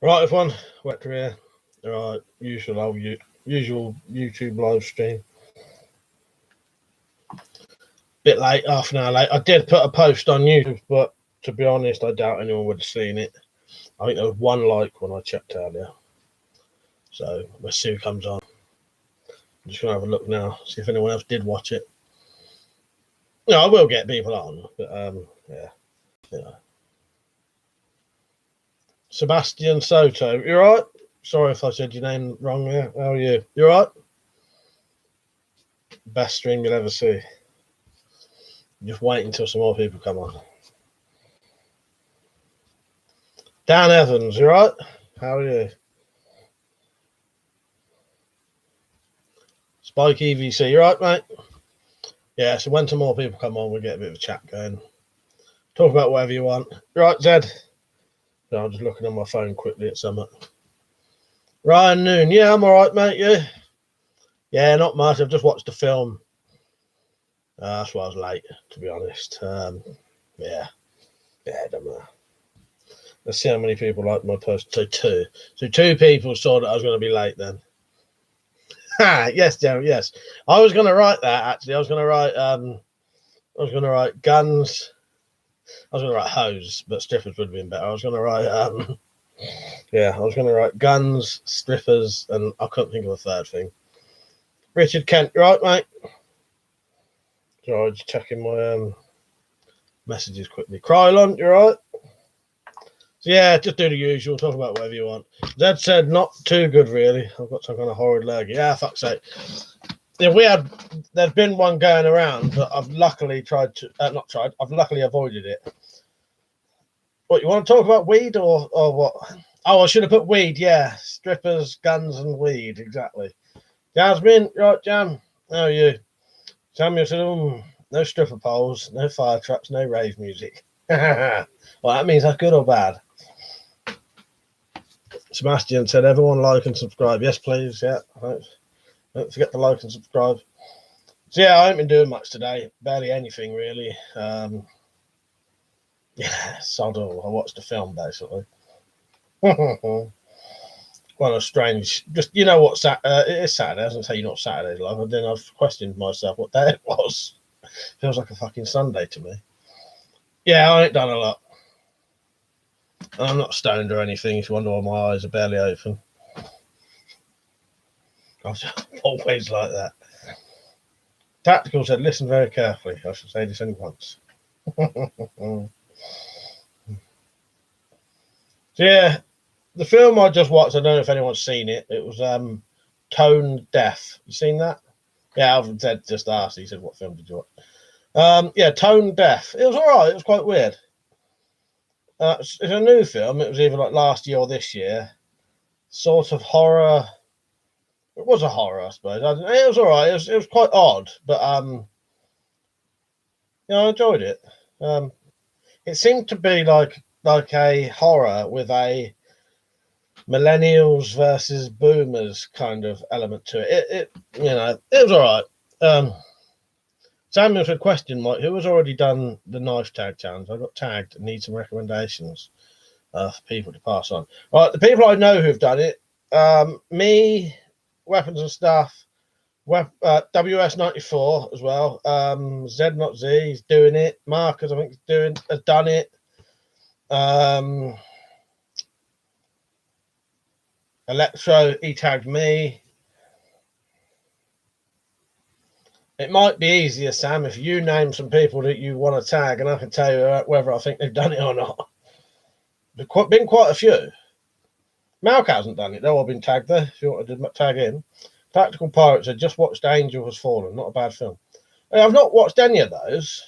Right, everyone, Wector here. Right, usual YouTube live stream. Bit late, half an hour late. I did put a post on YouTube, but to be honest, I doubt anyone would have seen it. I think there was one like when I checked earlier. So let's see who comes on. I'm just gonna have a look now, see if anyone else did watch it. No, I will get people on, but yeah. Sebastian Soto, you right? Sorry if I said your name wrong there. How are you? You right? Best stream you'll ever see. Just wait until some more people come on. Dan Evans, you right? How are you? Spike EVC, you right, mate? Yeah, so when some more people come on, we'll get a bit of a chat going. Talk about whatever you want. You right, Zed? No, I'm just looking on my phone quickly at something. Ryan Noon, yeah, I'm all right, mate. You? Yeah, not much. I've just watched the film. That's why I was late, to be honest. Yeah, it doesn't matter. Let's see how many people like my post. So two people saw that I was going to be late then. Yes, Jerry, yes. I was going to write that, actually. I was going to write guns. I was going to write hose, but strippers would have been better. I was going to write, I was going to write guns, strippers, and I couldn't think of a third thing. Richard Kent, you right, mate? Sorry, just checking my messages quickly. Krylon, you right? So yeah, just do the usual. Talk about whatever you want. Zed said not too good, really. I've got some kind of horrid lurgy. Yeah, fuck's sake. Yeah, there's been one going around, but I've luckily I've luckily avoided it. What, you want to talk about weed or what? Oh, I should have put weed. Yeah, strippers, guns, and weed. Exactly. Jasmine, right, Jam? How are you? Samuel said, no stripper poles, no fire trucks, no rave music. Well, that means that's good or bad. Sebastian said, everyone like and subscribe. Yes, please. Yeah. Don't forget to like and subscribe. So yeah, I haven't been doing much today. Barely anything, really. Yeah, sod all. I watched the film, basically. Well, a strange. Just, you know what? It is Saturday. I doesn't say you know what Saturday's like. And then I've questioned myself what day it was. Feels like a fucking Sunday to me. Yeah, I ain't done a lot. I'm not stoned or anything. If you wonder why my eyes are barely open. I'm always like that. Tactical said, listen very carefully. I should say this only once. So yeah, the film I just watched, I don't know if anyone's seen it. It was Tone Deaf. You seen that? Yeah, Alvin said just asked. He said, what film did you watch? Yeah, Tone Deaf. It was all right. It was quite weird. It's a new film. It was either like last year or this year. Sort of horror. It was a horror, I suppose. It was all right. It was quite odd, but I enjoyed it. It seemed to be like a horror with a millennials versus boomers kind of element to it. It was all right. Samuel had question, Mike, who has already done the knife tag challenge? I got tagged and need some recommendations for people to pass on. Right, the people I know who've done it, me, Weapons and Stuff, WS94 as well. Zed Not Z, he's doing it. Marcus, I think, has done it. Electro, he tagged me. It might be easier, Sam, if you name some people that you want to tag, and I can tell you whether I think they've done it or not. There's been quite a few. Malk hasn't done it. They've all been tagged there. If you want to tag in. Tactical Pirates had just watched Angel Has Fallen. Not a bad film. I've not watched any of those.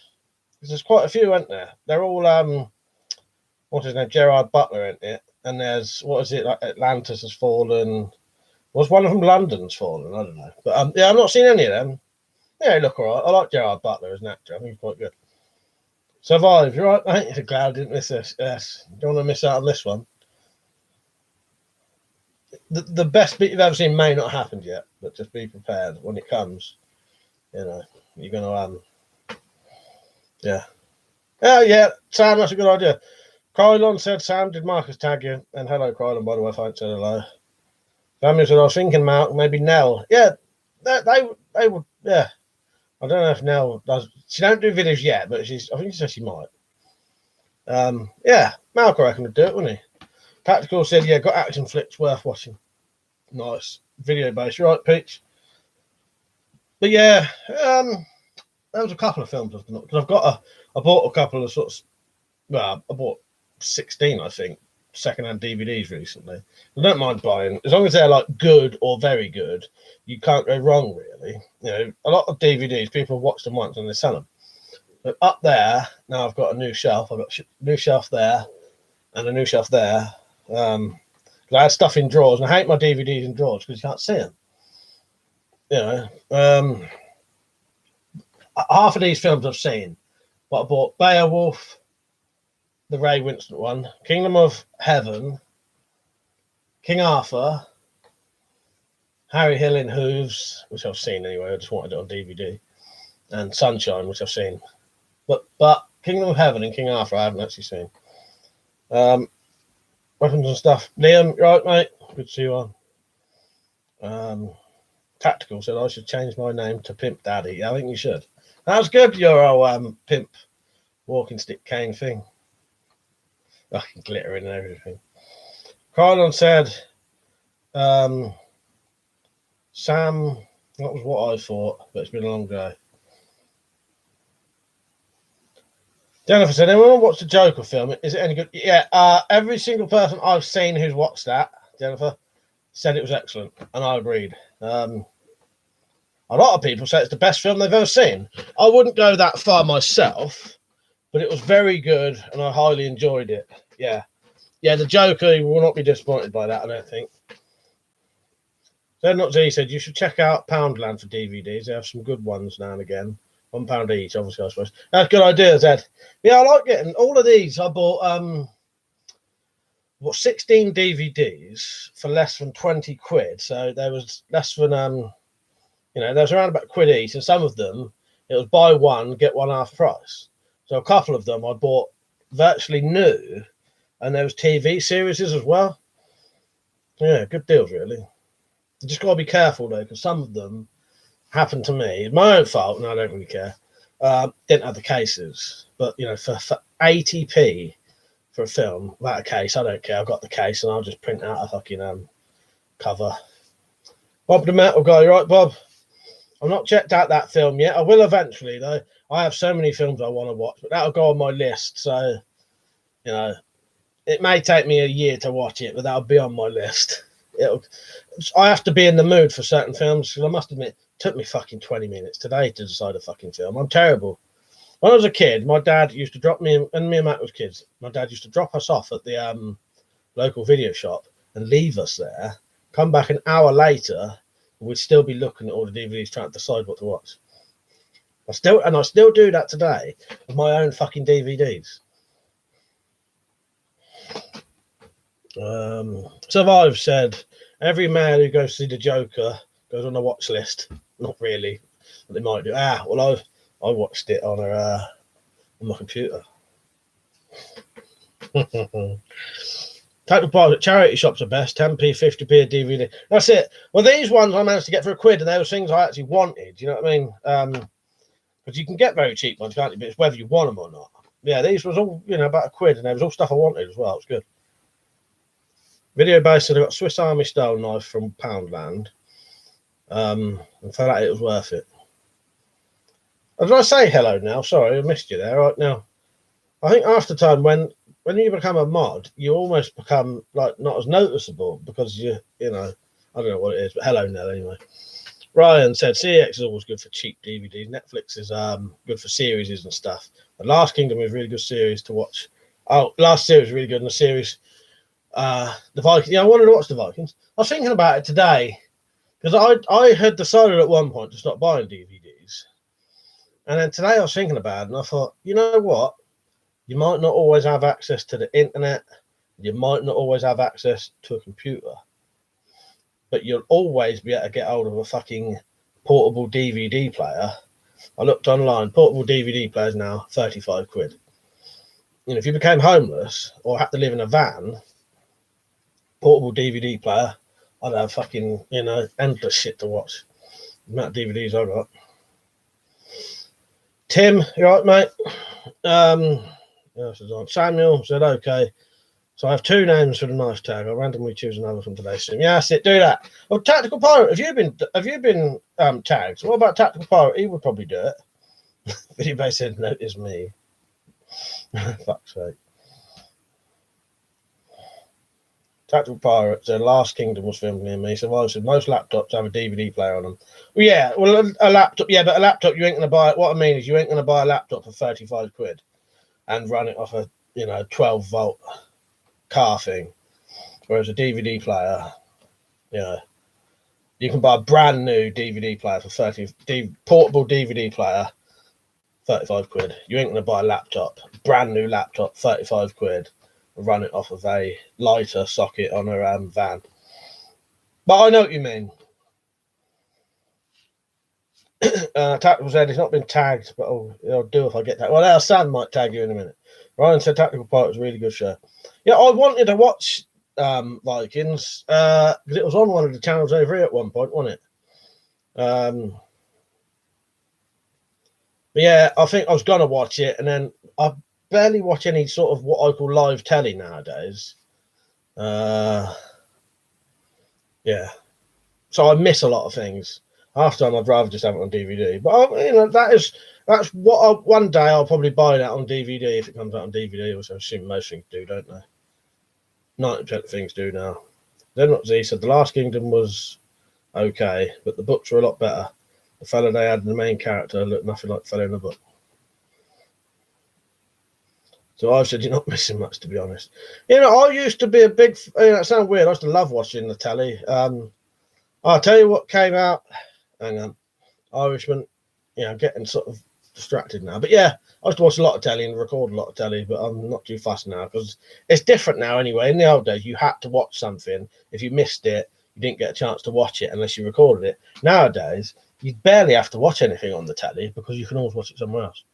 There's quite a few, aren't there? They're all, what's his name? Gerard Butler, isn't it? And there's, what is it, like Atlantis Has Fallen. Was one of them London's Fallen? I don't know. But yeah, I've not seen any of them. Yeah, look all right. I like Gerard Butler as an actor. I think he's quite good. Survive, you're right, mate? Glad I didn't miss this. Yes. Don't want to miss out on this one. The best bit you've ever seen may not have happened yet, but just be prepared when it comes. You're going to, yeah. Oh, yeah, Sam, that's a good idea. Krylon said, Sam, did Marcus tag you? And hello, Krylon, by the way, if I haven't said hello. Family said, I was thinking, Mark, maybe Nell. Yeah, they would, yeah. I don't know if Nell does. She don't do videos yet, but I think she said she might. Yeah, Malcolm I reckon would do it, wouldn't he? Tactical said, yeah, got action flicks worth watching. Nice. Video based, right, Peach? But yeah, there was a couple of films I've not, because I bought a couple of sorts. Well, I bought 16, I think, secondhand DVDs recently. I don't mind buying, as long as they're like good or very good. You can't go wrong, really. You know, a lot of DVDs, people have watched them once and they sell them. But up there, now I've got a new shelf. I've got a new shelf there and a new shelf there. I had stuff in drawers, and I hate my DVDs in drawers because you can't see them. You know, half of these films I've seen, but I bought Beowulf, the Ray Winston one, Kingdom of Heaven, King Arthur, Harry Hill in Hooves, which I've seen anyway. I just wanted it on DVD, and Sunshine, which I've seen. But Kingdom of Heaven and King Arthur I haven't actually seen. Weapons and stuff. Liam, right, mate? Good to see you on. Tactical said I should change my name to Pimp Daddy. I think you should. That was good, your old pimp walking stick cane thing. Fucking glittering and everything. Krylon said, Sam, that was what I thought, but it's been a long day. Jennifer said, anyone watched the Joker film? Is it any good? Yeah, every single person I've seen who's watched that, Jennifer, said it was excellent, and I agreed. A lot of people say it's the best film they've ever seen. I wouldn't go that far myself, but it was very good, and I highly enjoyed it. Yeah, the Joker, you will not be disappointed by that, I don't think. Zed Not Z said, you should check out Poundland for DVDs. They have some good ones now and again. £1 each, obviously, I suppose. That's a good idea, Zed. Yeah, I like getting all of these. I bought 16 DVDs for less than 20 quid. So there was less than there was around about quid each, and some of them it was buy one, get one half price. So a couple of them I bought virtually new, and there was TV series as well. Yeah, good deals, really. You just got to be careful though, because some of them happened to me. My own fault, and I don't really care. Didn't have the cases, but for 80p for a film without a case, I don't care. I've got the case, and I'll just print out a fucking cover. Bob the Metal Guy, right, Bob? I've not checked out that film yet. I will eventually, though. I have so many films I want to watch, but that'll go on my list. So, it may take me a year to watch it, but that'll be on my list. I have to be in the mood for certain films, because I must admit, it took me fucking 20 minutes today to decide a fucking film. I'm terrible. When I was a kid, my dad used to drop me, and me and Matt was kids, my dad used to drop us off at the local video shop and leave us there, come back an hour later, and we'd still be looking at all the DVDs trying to decide what to watch. I still do that today with my own fucking DVDs. Survive said, every man who goes to see the Joker goes on a watch list. Not really, but they might do. Well, I watched it on my computer. Tactical Pilot, charity shops are best. 10p, 50p a DVD. That's it. Well, these ones I managed to get for a quid, and they were things I actually wanted. You know what I mean? Because you can get very cheap ones, can't you? But it's whether you want them or not. Yeah, these was all about a quid, and there was all stuff I wanted as well. It was good. Video based, so I got a Swiss Army style knife from Poundland. And for that, it was worth it. Did I say hello now? Sorry, I missed you there. Right now, I think after time when you become a mod, you almost become like not as noticeable because I don't know what it is, but hello Nell anyway. Ryan said CX is always good for cheap DVDs. Netflix is good for series and stuff. The Last Kingdom is a really good series to watch. Oh, last series is really good, and the series the Vikings. Yeah, I wanted to watch the Vikings. I was thinking about it today because I had decided at one point to stop buying DVDs, and then today I was thinking about it, and I thought, you know what? You might not always have access to the internet. You might not always have access to a computer, but you'll always be able to get hold of a fucking portable DVD player. I looked online. Portable DVD players now 35 quid. You know, if you became homeless or had to live in a van, portable DVD player, I'd have fucking, you know, endless shit to watch. The amount of DVDs I got. Tim, you right, mate? Samuel said, okay. So I have 2 names for the knife tag. I'll randomly choose another from today's stream. Yeah, that's it. Do that. Well, Tactical Pirate, have you been tagged? What about Tactical Pirate? He would probably do it. But he said, no, it's me. Fuck's sake. Tactical Pirate said Last Kingdom was filmed near me. So I said most laptops have a DVD player on them. Well, yeah, well, a laptop, yeah, but a laptop, you ain't going to buy it. What I mean is you ain't going to buy a laptop for 35 quid and run it off a, you know, 12 volt car thing. Whereas a DVD player, you know, you can buy a brand new DVD player for portable DVD player, 35 quid. You ain't going to buy a laptop, brand new laptop, 35 quid. Run it off of a lighter socket on a van. But I know what you mean. Tactical said he's not been tagged, but I'll do if I get that. Well, our Sam might tag you in a minute. Ryan said Tactical Pirate was a really good show. Yeah, I wanted to watch Vikings because it was on one of the channels over here at one point, wasn't it? But yeah, I think I was going to watch it, and then I barely watch any sort of what I call live telly nowadays. Yeah, so I miss a lot of things. Half the time I'd rather just have it on DVD. But you know, that's what one day I'll probably buy that on DVD if it comes out on DVD, which I assume most things do, don't they? 90% of things do now. Then what Z said, The Last Kingdom was okay, but the books were a lot better. The fella they had in the main character looked nothing like the fella in the book. So I said, you're not missing much, to be honest. You know, I used to be a big, you know, it sounds weird, I used to love watching the telly. I'll tell you what came out. Hang on. Irishman. Yeah, I'm getting sort of distracted now. But yeah, I used to watch a lot of telly and record a lot of telly, but I'm not too fast now because it's different now anyway. In the old days, you had to watch something. If you missed it, you didn't get a chance to watch it unless you recorded it. Nowadays, you barely have to watch anything on the telly because you can always watch it somewhere else.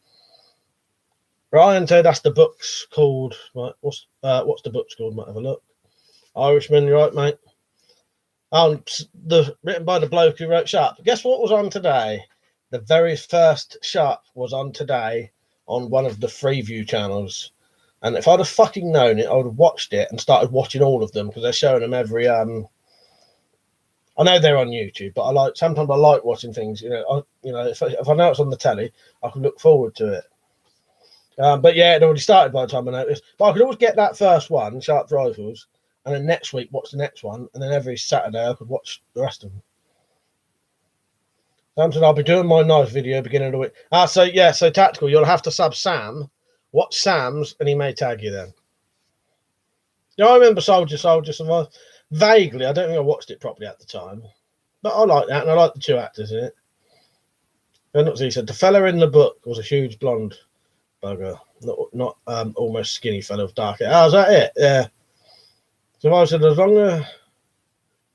Ryan said that's the book's called. Right, what's the book's called? Might have a look. Irishman, you right, mate? Written by the bloke who wrote Sharp. Guess what was on today? The very first Sharp was on today on one of the Freeview channels. And if I'd have fucking known it, I would have watched it and started watching all of them because they're showing them every. I know they're on YouTube, but sometimes I like watching things. You know, if I know it's on the telly, I can look forward to it. But yeah, it already started by the time I noticed. But I could always get that first one, Sharp Rifles, and then next week watch the next one, and then every Saturday I could watch the rest of them. Sam said I'll be doing my knife video beginning of the week. So Tactical, you'll have to sub Sam, watch Sam's, and he may tag you then. Yeah, I remember Soldier Survive. Vaguely, I don't think I watched it properly at the time, but I like that, and I like the 2 actors in it. And he said the fella in the book was a huge blonde bugger, not almost skinny fellow with dark hair. Oh, is that it? Yeah. So I said, a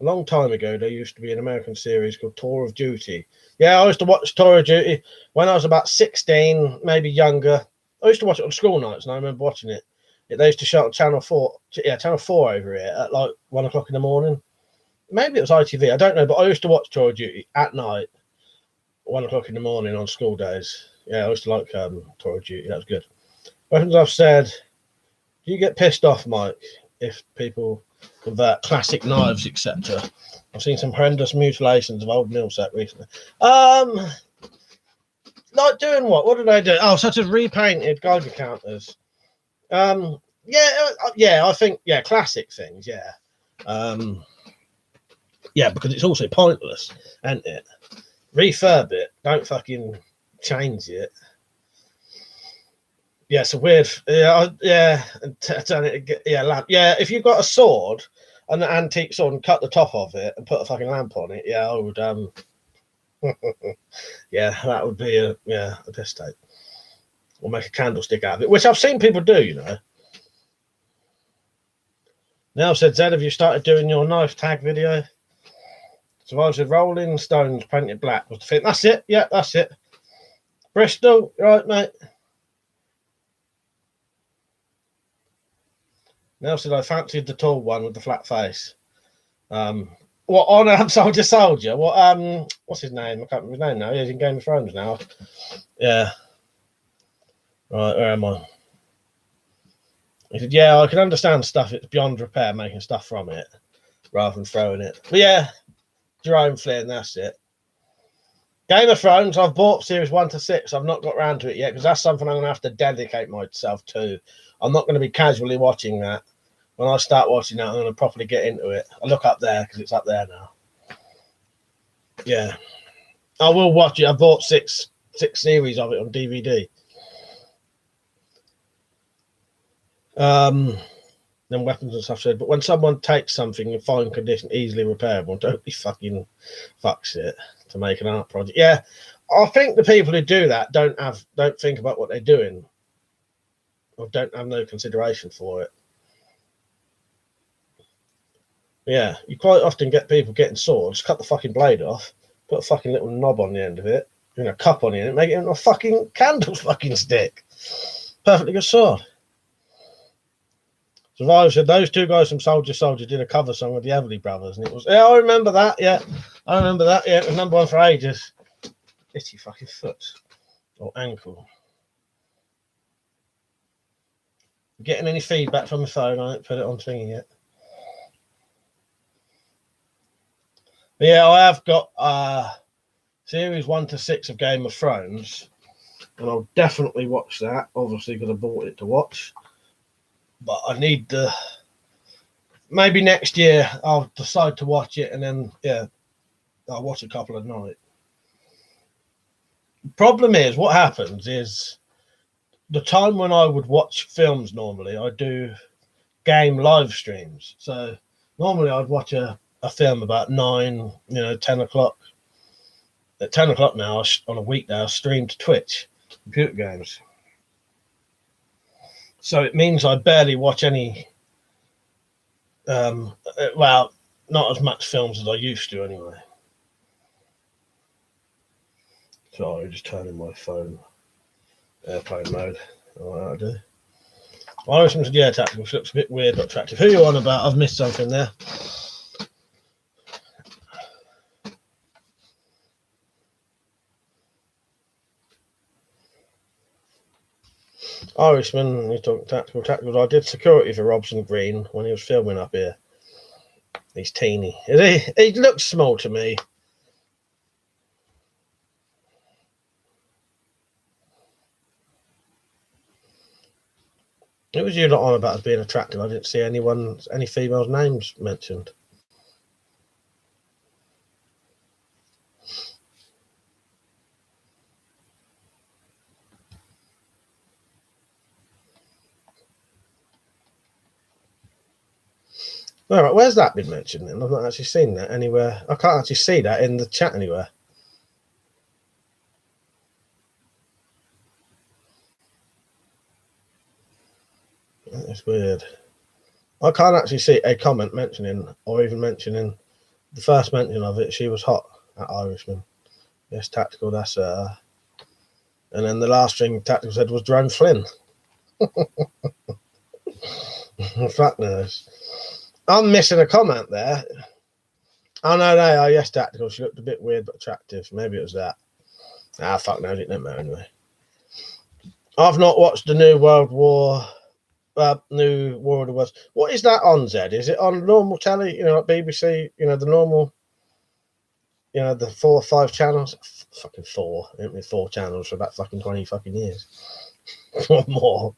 long time ago, there used to be an American series called Tour of Duty. Yeah, I used to watch Tour of Duty when I was about 16, maybe younger. I used to watch it on school nights, and I remember watching it. They used to show on Channel 4. Yeah, Channel 4 over here at like 1 o'clock in the morning. Maybe it was ITV. I don't know, but I used to watch Tour of Duty at night, 1 o'clock in the morning on school days. Yeah, I used to like Tour of Duty. That was good. Weapons I've said, do you get pissed off, Mike, if people convert classic knives, etc.? I've seen some horrendous mutilations of old mill set recently. Like doing what? What did they do? Oh, such as repainted Geiger counters. I think classic things. Yeah, because it's also pointless, isn't it? Refurb it. Don't fucking change it. Yeah, it's a weird. Turn it. Yeah. If you've got a sword, an antique sword, and cut the top of it and put a fucking lamp on it, yeah, I would. Yeah, that would be a piss take. Or make a candlestick out of it, which I've seen people do. You know. Now said Zed, have you started doing your knife tag video? So I said Rolling Stones painted black was the thing. That's it. Yeah, that's it. Bristol, right, mate. Nell said I fancied the tall one with the flat face. What on Soldier? What what's his name? I can't remember his name now. He's in Game of Thrones now. Yeah. Right, where am I? He said, yeah, I can understand stuff. It's beyond repair, making stuff from it rather than throwing it. But yeah, Jerome Flynn, that's it. Game of Thrones, I've bought series 1 to 6. I've not got around to it yet because that's something I'm going to have to dedicate myself to. I'm not going to be casually watching that. When I start watching that, I'm going to properly get into it. I look up there because it's up there now. Yeah. I will watch it. I bought six series of it on DVD. Then weapons and stuff said, but when someone takes something in fine condition, easily repairable, don't be fucking fucks it to make an art project. Yeah, I think the people who do that don't think about what they're doing, or don't have no consideration for it. Yeah, you quite often get people getting swords, cut the fucking blade off, put a fucking little knob on the end of it, a cup on the end, make it into a fucking candle fucking stick. Perfectly good sword. Survivor said those two guys from Soldier did a cover song with the Everly Brothers, and it was, yeah, I remember that. Yeah, I remember that. Yeah, it was number one for ages. Itchy fucking foot or ankle. Getting any feedback from the phone? I haven't put it on thingy yet. But yeah, I have got series 1 to 6 of Game of Thrones, and I'll definitely watch that. Obviously, because I bought it to watch. But I need the maybe next year I'll decide to watch it, and then yeah, I'll watch a couple a night. Problem is, what happens is the time when I would watch films normally, I do game live streams. So normally I'd watch a film about 9, 10 o'clock. At 10 o'clock now on a weekday, I stream to Twitch computer games. So it means I barely watch any, well, not as much films as I used to anyway. Sorry, just turning my phone airplane mode. All right, I do. Irishman said, yeah, tactical looks a bit weird, but attractive. Who are you on about? I've missed something there. Irishman, he's talking tacticals. I did security for Robson Green when he was filming up here. He's teeny. He looks small to me. It was you lot on about us being attractive. I didn't see any females' names mentioned. All right, where's that been mentioned then? I've not actually seen that anywhere. I can't actually see that in the chat anywhere. That's weird. I can't actually see a comment mentioning or even mentioning the first mention of it. She was hot at Irishman. Yes, tactical, that's and then the last thing tactical said was Jerome Flynn. Fuck knows. I'm missing a comment there. Oh no, yes, tactical. She looked a bit weird but attractive. Maybe it was that. Fuck knows, it didn't matter anyway. I've not watched the new War of the Worlds. What is that on, Zed? Is it on normal telly, like BBC, the normal, the 4 or 5 channels? Fucking 4. It been 4 channels for about fucking 20 fucking years. Or more.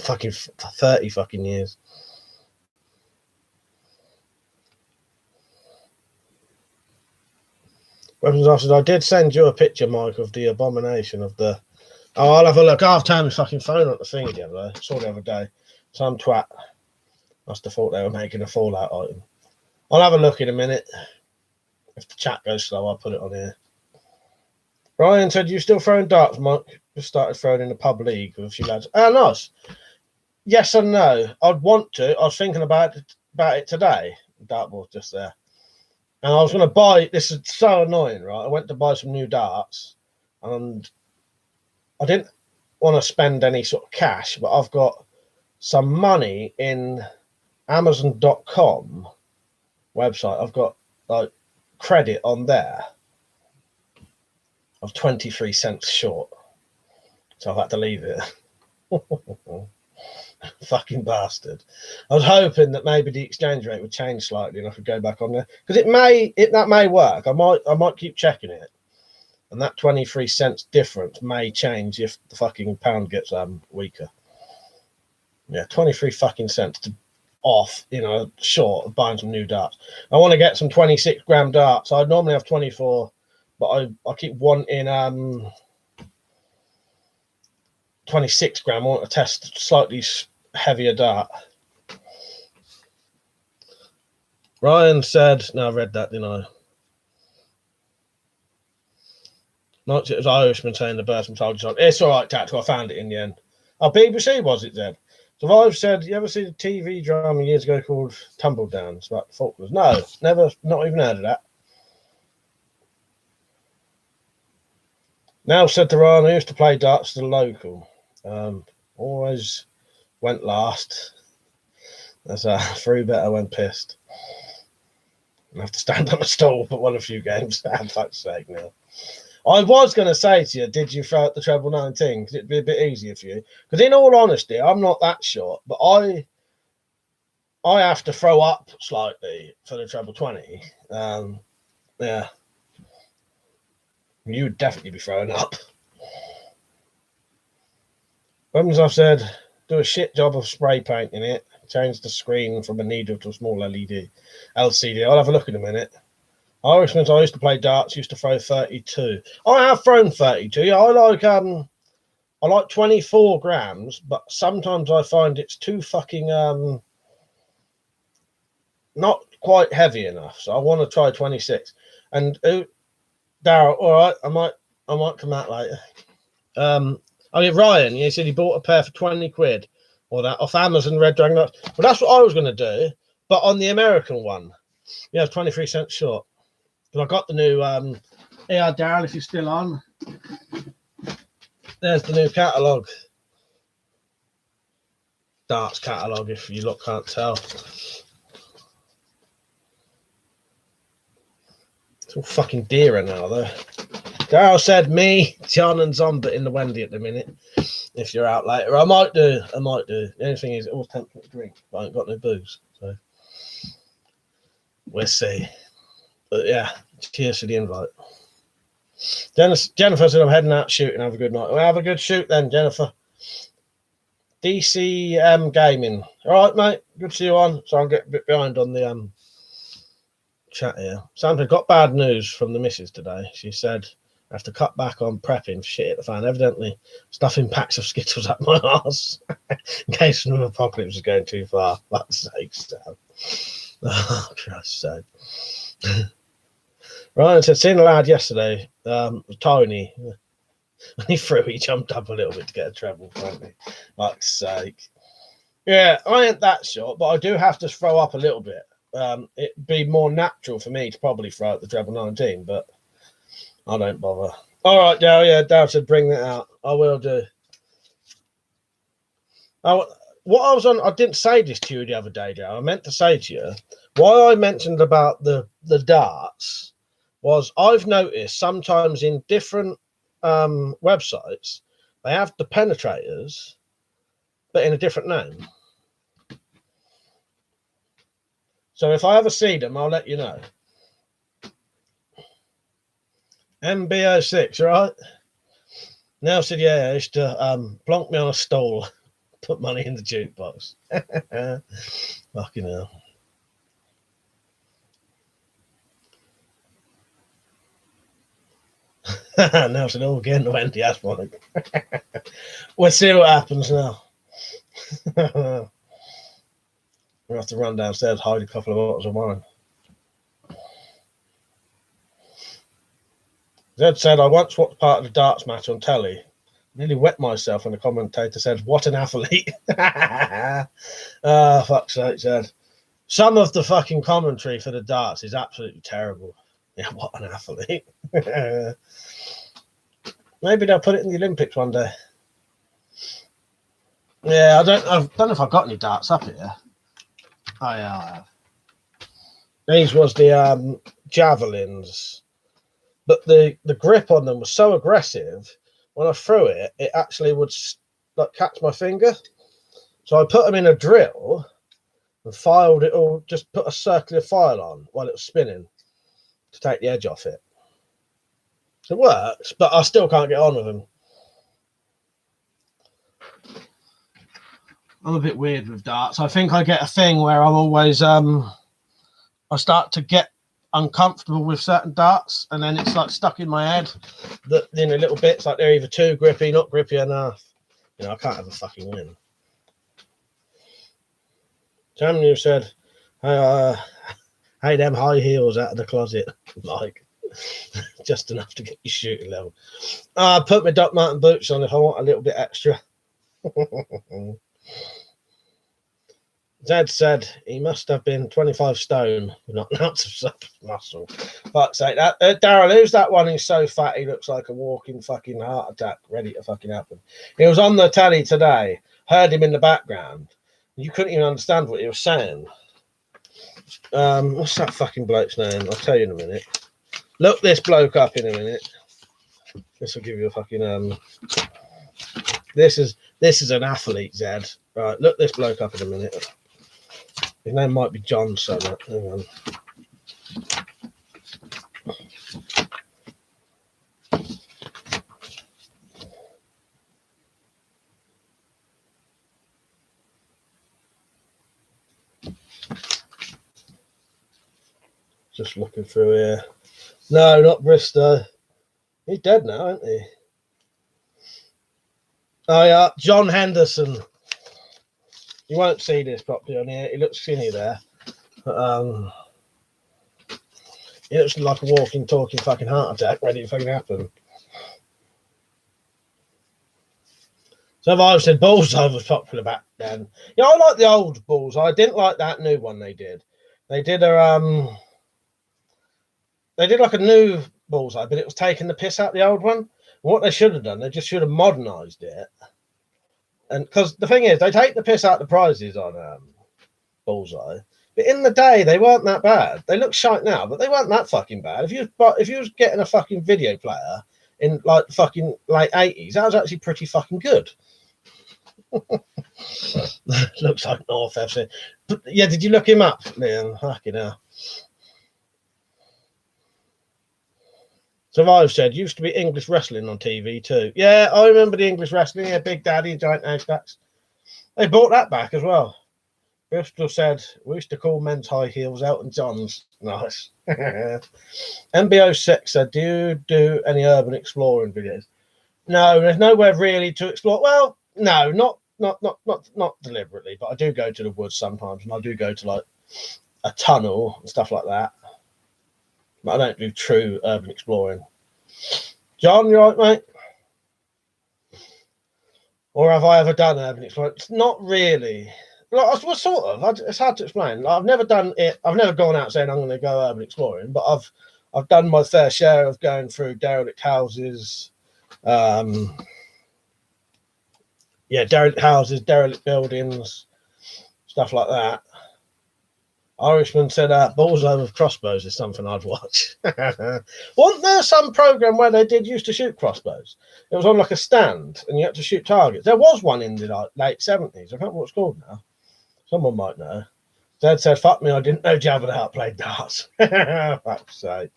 Fucking 30 fucking years. Weapons officers, I did send you a picture, Mike, of the abomination of the. Oh, I'll have a look. I've turned my fucking phone on the thing the other day. Saw the other day. Some twat must have thought they were making a Fallout item. I'll have a look in a minute. If the chat goes slow, I'll put it on here. Ryan said, you still throwing darts, Mike? Just started throwing in the pub league with a few lads. Oh, nice. Yes and no. I'd want to. I was thinking about it today. Dartboard just there. And I was going to buy, this is so annoying, right? I went to buy some new darts and I didn't want to spend any sort of cash, but I've got some money in Amazon.com website. I've got like credit on there of 23 cents short. So I've had to leave it. Fucking bastard. I was hoping that maybe the exchange rate would change slightly and I could go back on there. Because that may work. I might keep checking it. And that 23 cents difference may change if the fucking pound gets weaker. Yeah, 23 fucking cents off, short of buying some new darts. I want to get some 26 gram darts. I normally have 24, but I keep wanting 26 gram. I want to test slightly heavier dart. Ryan said, no, I read that, didn't I? Not it was Irishman saying the Burst from Soldiers on. It's all right, Tactical. I found it in the end. Oh, BBC was it, Zed? Survive said, you ever see the TV drama years ago called Tumble Down? It's about the Falklands. No, never, not even heard of that. Now said to Ryan, I used to play darts to the local. Always went last. That's threw better when pissed. I have to stand on a stall but won a few games. For fuck's sake now. I was going to say to you, did you throw out the treble 19? Because it'd be a bit easier for you. Because in all honesty, I'm not that short, but I have to throw up slightly for the treble 20. Yeah. You would definitely be throwing up. When I've said, do a shit job of spray painting it, change the screen from a needle to a small LCD. I'll have a look in a minute. Irishman, I used to play darts, used to throw 32. I have thrown 32. Yeah, I like 24 grams, but sometimes I find it's too fucking not quite heavy enough. So I want to try 26. And Daryl, all right, I might come out later. Ryan, he said he bought a pair for 20 quid or that off Amazon Red Dragon. Well, that's what I was going to do, but on the American one, 23 cents short. Because I got the new Daryl, if you're still on. There's the new catalogue. Darts catalogue, if you can't tell. It's all fucking dearer now, though. Daryl said me, John and Zombie in the Wendy at the minute. If you're out later. I might do. The only thing is, it always tempts me to drink. But I ain't got no booze. So we'll see. But yeah, cheers for the invite. Jennifer said, I'm heading out shooting. Have a good night. Well, have a good shoot then, Jennifer. DCM Gaming. All right, mate. Good to see you on. So I'll get a bit behind on the chat here. Sandra got bad news from the missus today. She said, I have to cut back on prepping shit at the fan. Evidently, stuffing packs of Skittles up my arse in case an apocalypse is going too far. Fuck's sake, Stan. Oh, Christ's sake. Ryan said, seen a lad yesterday, Tony. When he threw, he jumped up a little bit to get a treble, frankly. Fuck's sake. Yeah, I ain't that short, but I do have to throw up a little bit. It'd be more natural for me to probably throw out the treble 19, but I don't bother. All right, Dale. Yeah, Dale said bring that out. I will do. What I was on, I didn't say this to you the other day, Dale. I meant to say to you, why I mentioned about the darts was I've noticed sometimes in different websites, they have the penetrators, but in a different name. So if I ever see them, I'll let you know. MB06, right? Now said, yeah, I used to plonk me on a stall, put money in the jukebox. Fucking hell. Now said, oh, again, the Wendy ass one. We'll see what happens now. We'll have to run downstairs, hide a couple of bottles of wine. Zed said, I once watched part of the darts match on telly. Nearly wet myself when the commentator said, what an athlete. Fuck's sake, Zed. Some of the fucking commentary for the darts is absolutely terrible. Yeah, what an athlete. Maybe they'll put it in the Olympics one day. Yeah, I don't know if I've got any darts up here. Oh yeah, I have. These was the javelins, but the grip on them was so aggressive. When I threw it, it actually would like catch my finger. So I put them in a drill and filed it all. Just put a circular file on while it was spinning to take the edge off it. It works, but I still can't get on with them. I'm a bit weird with darts. I think I get a thing where I'm always I start to get uncomfortable with certain darts, and then it's like stuck in my head that little bits like they're either too grippy, not grippy enough. I can't have a fucking win. Jamie said, hey, them high heels out of the closet, like just enough to get your shooting level. I put my Doc Marten boots on if I want a little bit extra. Zed said he must have been 25 stone with not an ounce of muscle. Fuck's sake. Daryl, who's that one who's so fat he looks like a walking fucking heart attack ready to fucking happen? He was on the telly today. Heard him in the background. You couldn't even understand what he was saying. What's that fucking bloke's name? I'll tell you in a minute. Look this bloke up in a minute. This will give you a fucking This is an athlete, Zed. Right, look this bloke up in a minute. His name might be John something. Hang on. Just looking through here. No, not Bristow. He's dead now, isn't he? Oh yeah, John Henderson. You won't see this properly on here. He looks skinny there. But, he looks like a walking, talking fucking heart attack ready to fucking happen. So I've said Bullseye was popular back then. Yeah, I like the old Bullseye. I didn't like that new one they did. They did like a new Bullseye, but it was taking the piss out of the old one. What they should have done, they just should have modernised it. And because the thing is, they take the piss out of the prizes on Bullseye, but in the day they weren't that bad. They look shite now, but they weren't that fucking bad. If you was getting a fucking video player in like fucking late 80s, that was actually pretty fucking good. Looks like North FC. But, yeah, did you look him up, Liam? Fucking hell. Survive said, used to be English wrestling on TV too. Yeah, I remember the English wrestling. Yeah, Big Daddy, Giant H-Backs. They brought that back as well. Bristol said, we used to call men's high heels Elton John's. Nice. MBO6 said, do you do any urban exploring videos? No, there's nowhere really to explore. Well, no, not deliberately, but I do go to the woods sometimes, and I do go to like a tunnel and stuff like that. But I don't do true urban exploring. John, you right, mate? Or have I ever done urban exploring? It's not really. Well, sort of. It's hard to explain. I've never done it. I've never gone out saying I'm going to go urban exploring, but I've done my fair share of going through derelict houses. Derelict houses, derelict buildings, stuff like that. Irishman said, Bullseye with crossbows is something I'd watch. Wasn't there some program where they used to shoot crossbows? It was on like a stand and you had to shoot targets. There was one in the late 70s. I can't remember what it's called now. Someone might know. Dad said, fuck me, I didn't know Jabba the Hutt played darts. Fuck's sake.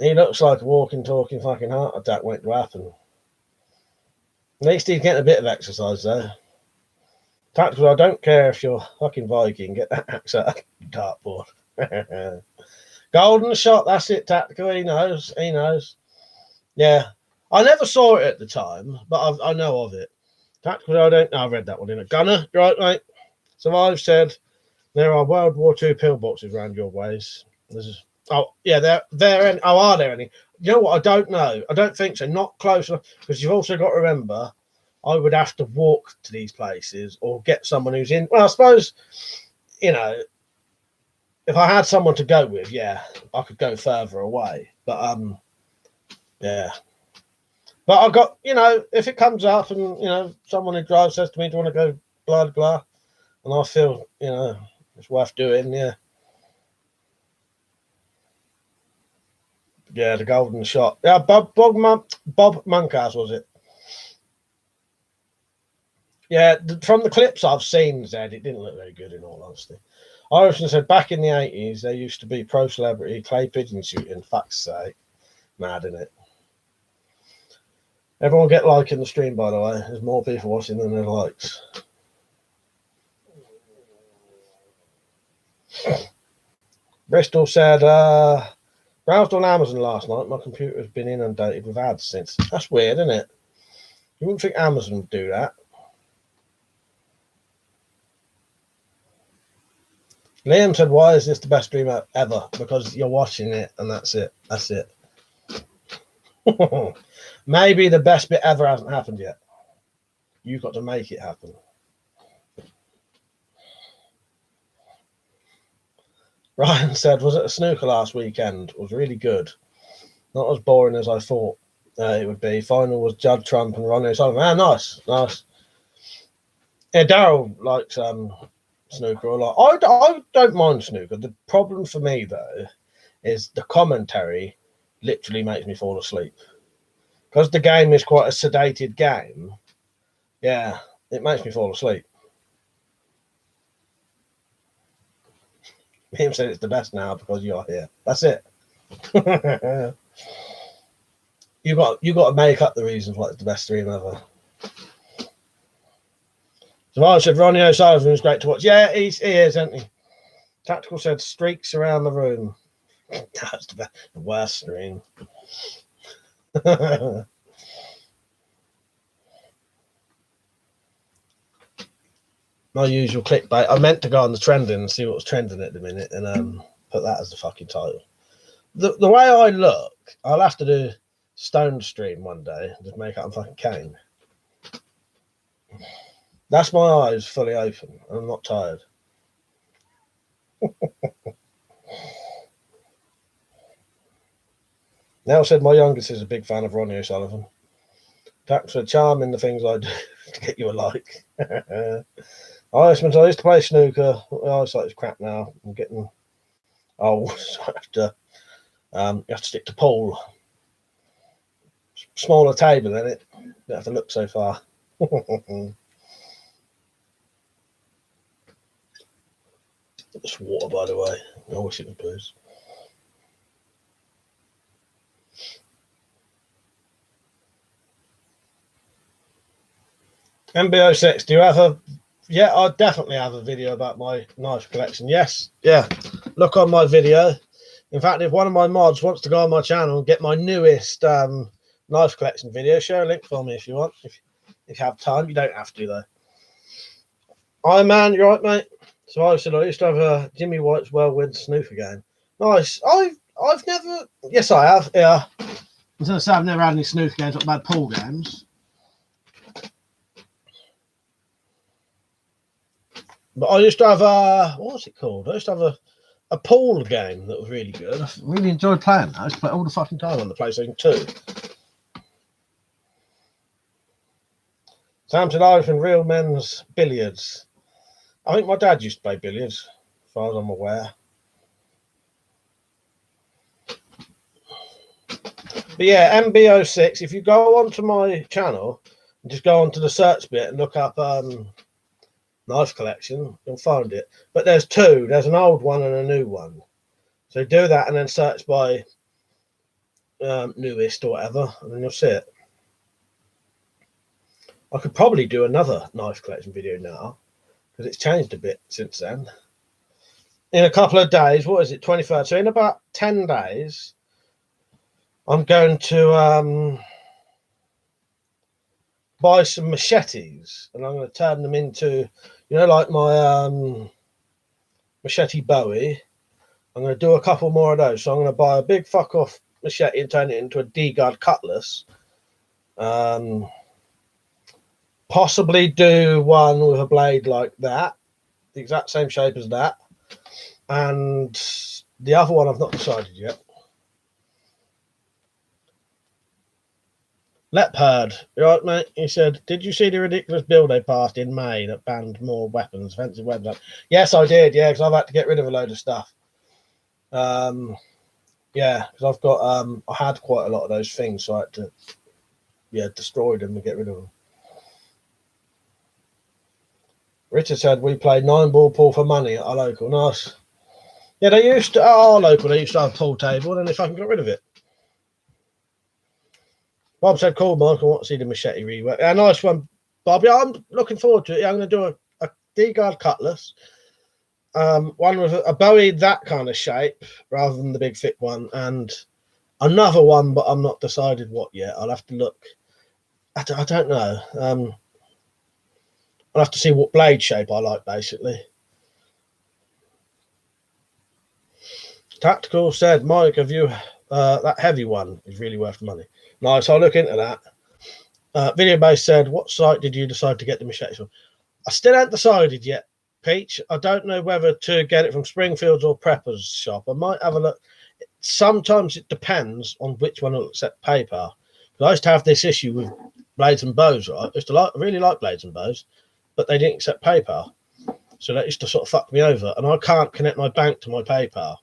He looks like a walking, talking fucking heart attack waiting to happen. At least he's getting a bit of exercise though. Tactical, I don't care if you're fucking Viking, get that axe out of the dartboard. Golden shot, that's it, Tactical. He knows. Yeah. I never saw it at the time, but I know of it. Tactical, I don't know. I read that one in a gunner, right, mate? Survive said there are World War II pillboxes around your ways. Are there any? You know what? I don't know. I don't think so. Not close enough, because you've also got to remember I would have to walk to these places or get someone who's in. Well, I suppose, if I had someone to go with, yeah, I could go further away. But yeah, But I got, if it comes up and, someone who drives says to me, do you want to go blah, blah, and I feel, it's worth doing, yeah. Yeah, the golden shot. Yeah, Bob Monkhouse, was it? Yeah, from the clips I've seen, Zed, it didn't look very good, in all honesty. Irishman said back in the 80s, there used to be pro celebrity clay pigeon shooting. Fuck's sake. Mad, isn't it? Everyone get like in the stream, by the way. There's more people watching than there likes. Bristol said, browsed on Amazon last night. My computer has been inundated with ads since. That's weird, isn't it? You wouldn't think Amazon would do that. Liam said, why is this the best stream ever? Because you're watching it and that's it. That's it. Maybe the best bit ever hasn't happened yet. You've got to make it happen. Ryan said, was it a snooker last weekend? It was really good. Not as boring as I thought it would be. Final was Judd Trump and Ronnie O'Sullivan. Nice. Yeah, Daryl likes snooker a lot. I don't mind snooker. The problem for me, though, is the commentary literally makes me fall asleep. Because the game is quite a sedated game, yeah, it makes me fall asleep. Him said it's the best now because you're here. That's it. you got to make up the reasons why it's the best stream ever. So I said Ronnie O'Sullivan was great to watch. Yeah, he is, isn't he? Tactical said streaks around the room. That's the worst stream. My usual clickbait. I meant to go on the trending and see what was trending at the minute and put that as the fucking title. The way I look, I'll have to do Stone stream one day. Just make up I'm fucking Kane. That's my eyes fully open. I'm not tired. Now said my youngest is a big fan of Ronnie O'Sullivan. Tax for charming the things I do to get you a like. I used to play snooker. My eyesight is crap now. I'm getting old, so I you have to stick to pool. Smaller table, in it. Don't have to look so far. This water, by the way. I wish it was booze. MBO6, do you have a... Yeah, I definitely have a video about my knife collection. Yes, yeah. Look on my video. In fact, if one of my mods wants to go on my channel and get my newest knife collection video, share a link for me if you want. If you have time, you don't have to, though. Hi, man. You right, mate? So I said I used to have a Jimmy White's Whirlwind snooker game. Nice. I've never... Yes, I have, yeah. I was going to say I've never had any snooker games, not bad pool games. But I used to have what was it called? I used to have a pool game that was really good. I really enjoyed playing that. I used to play all the fucking time on the PlayStation 2. Samson Irish and Real Men's Billiards. I think my dad used to play billiards, as far as I'm aware. But yeah, MBO6, if you go onto my channel and just go onto the search bit and look up knife collection, you'll find it. But there's two. There's an old one and a new one. So do that and then search by newest or whatever, and then you'll see it. I could probably do another knife collection video now because it's changed a bit since then. In a couple of days, what is it, 23rd? So in about 10 days, I'm going to buy some machetes and I'm going to turn them into, like my machete Bowie. I'm going to do a couple more of those. So I'm going to buy a big fuck off machete and turn it into a D-guard cutlass. Possibly do one with a blade like that, the exact same shape as that. And the other one I've not decided yet. Leopard, you right, mate? He said, "Did you see the ridiculous bill they passed in May that banned more weapons, offensive weapons?" Yes, I did. Yeah, because I've had to get rid of a load of stuff. Yeah, because I've got I had quite a lot of those things, so I had to destroy them and get rid of them. Richard said we played 9-ball pool for money at our local. Nice. Yeah, they used to at our local. They used to have a pool table, and they fucking got rid of it. Bob said, "Cool, Mark. I want to see the machete rework." Yeah, nice one, Bob. Yeah, I'm looking forward to it. Yeah, I'm going to do a D-guard cutlass. One with a Bowie that kind of shape rather than the big thick one, and another one, but I'm not decided what yet. I'll have to look. I don't know. I'll have to see what blade shape I like, basically. Tactical said, "Mike, have you that heavy one is really worth money." Nice, I'll look into that. Video Base said, "What site did you decide to get the machete from?" I still haven't decided yet, Peach. I don't know whether to get it from Springfield's or Prepper's shop. I might have a look. Sometimes it depends on which one will accept PayPal. I used to have this issue with Blades and Bows, right? I used to really like Blades and Bows, but they didn't accept PayPal. So that used to sort of fuck me over. And I can't connect my bank to my PayPal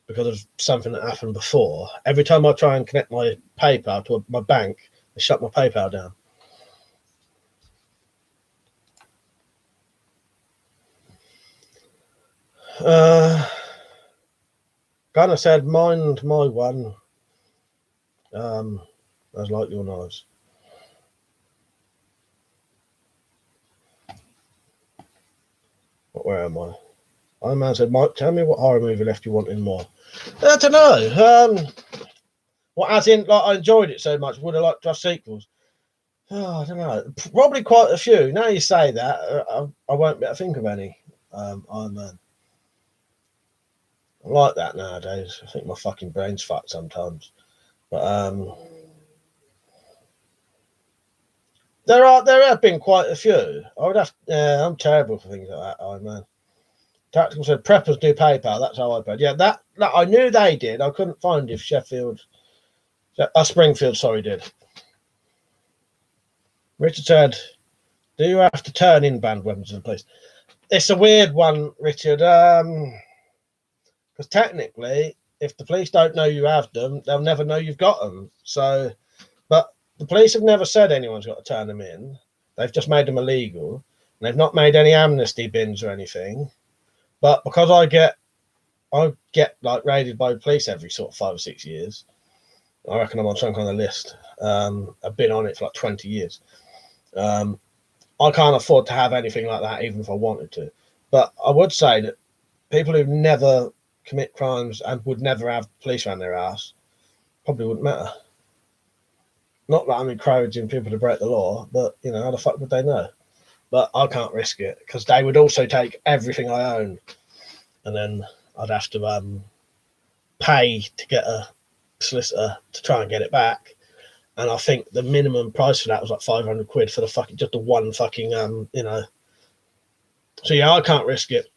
because of something that happened before. Every time I try and connect my PayPal to my bank, they shut my PayPal down. Gunner said, "Mind my one. As like your knives." Where am I? Iron Man said, "Mike, tell me what horror movie left you wanting more." I don't know. What, as in, like, I enjoyed it so much. Would I like to have sequels? Oh, I don't know. Probably quite a few. Now you say that, I won't be able to think of any. Iron Man. I like that nowadays. I think my fucking brain's fucked sometimes. But there have been quite a few. I would have. I'm terrible for things like that. Iron Man. Tactical said Preppers do PayPal. That's how I paid. Yeah, that I knew they did. I couldn't find if Springfield, sorry, did. Richard said, "Do you have to turn in banned weapons to the police?" It's a weird one, Richard. Because technically, if the police don't know you have them, they'll never know you've got them. So, but the police have never said anyone's got to turn them in. They've just made them illegal. And they've not made any amnesty bins or anything. But because I get like raided by the police every sort of 5 or 6 years, I reckon I'm on some kind of list. I've been on it for like 20 years. I can't afford to have anything like that, even if I wanted to. But I would say that people who never commit crimes and would never have police around their ass probably wouldn't matter. Not that I'm encouraging people to break the law, but how the fuck would they know? But I can't risk it because they would also take everything I own, and then I'd have to pay to get a solicitor to try and get it back. And I think the minimum price for that was like 500 quid for just the one fucking So yeah, I can't risk it.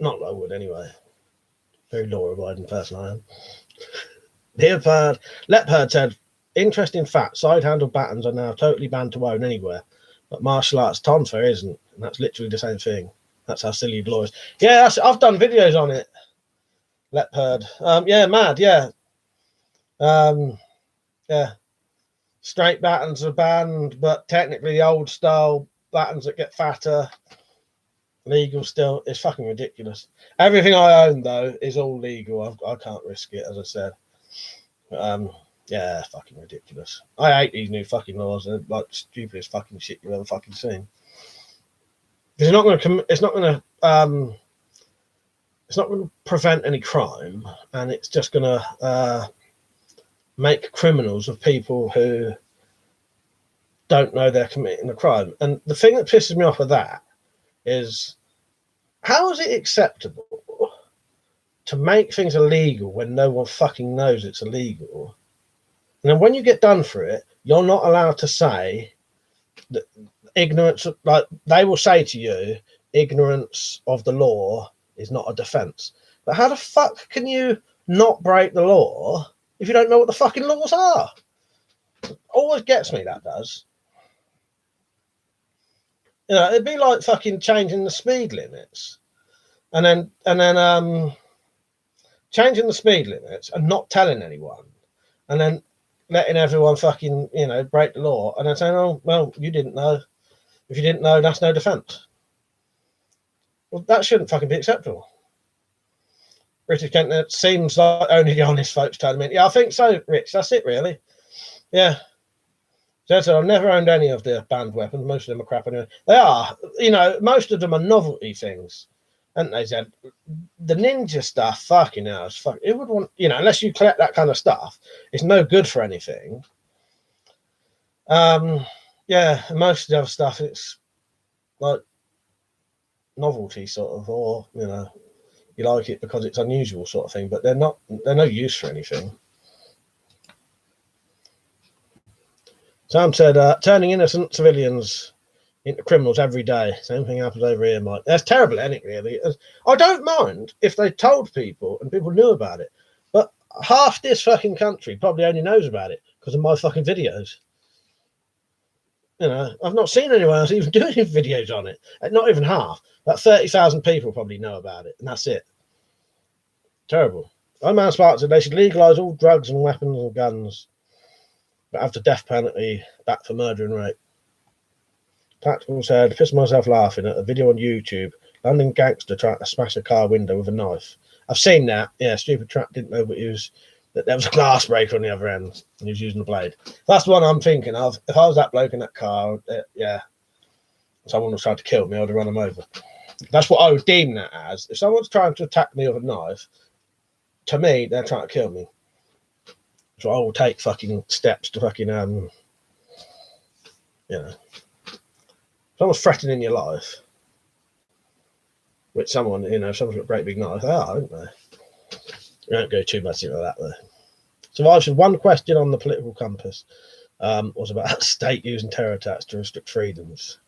Not that I would anyway. Very law-abiding person I am. Leopard said, "Interesting fact, side-handle batons are now totally banned to own anywhere. But martial arts Tomfair isn't. And that's literally the same thing. That's how silly the law is." Yeah, I've done videos on it. Leopard. Yeah, mad, yeah. Yeah. Straight batons are banned, but technically the old style batons that get fatter, legal still. It's fucking ridiculous. Everything I own though is all legal. I can't risk it, as I said. Yeah, fucking ridiculous. I hate these new fucking laws. They're like stupidest fucking shit you've ever fucking seen. It's not going to prevent any crime, and it's just going to make criminals of people who don't know they're committing a crime. And the thing that pisses me off with that is, how is it acceptable to make things illegal when no one fucking knows it's illegal? And then when you get done for it, you're not allowed to say that ignorance, like they will say to you, ignorance of the law is not a defense. But how the fuck can you not break the law if you don't know what the fucking laws are? Always gets me, that does. You know, it'd be like fucking changing the speed limits, and then changing the speed limits and not telling anyone, and then letting everyone fucking, you know, break the law, and then saying, oh, well, you didn't know. If you didn't know, that's no defence. Well, that shouldn't fucking be acceptable. British Kent, it seems like only the honest folks telling me. Yeah, I think so, Rich. That's it, really. Yeah. So I've never owned any of the banned weapons. Most of them are crap anyway. They are, you know, most of them are novelty things. And they said the ninja stuff, fucking hell, it would want, you know, unless you collect that kind of stuff, it's no good for anything. Yeah, most of the other stuff, it's like novelty sort of, or, you know, you like it because it's unusual sort of thing, but they're no use for anything. Sam said, turning innocent civilians into criminals every day. Same thing happens over here, Mike. That's terrible, isn't it, really? I don't mind if they told people and people knew about it, but half this fucking country probably only knows about it because of my fucking videos. You know, I've not seen anyone else even doing videos on it. Not even half. About 30,000 people probably know about it, and that's it. Terrible. My man Spark said they should legalise all drugs and weapons and guns, but have the death penalty back for murder and rape. Tactical said, pissed myself laughing at a video on YouTube. London gangster trying to smash a car window with a knife. I've seen that. Yeah, stupid trap didn't know that there was a glass breaker on the other end and he was using a blade. That's the one I'm thinking of. If I was that bloke in that car, yeah, someone was trying to kill me, I'd have run him over. That's what I would deem that as. If someone's trying to attack me with a knife, to me, they're trying to kill me. So I will take fucking steps to fucking, you know, someone's threatening your life, which someone, you know, someone's got a great big knife, they are, aren't they? We don't go too much into that, though. So I've said one question on the political compass was about state using terror attacks to restrict freedoms.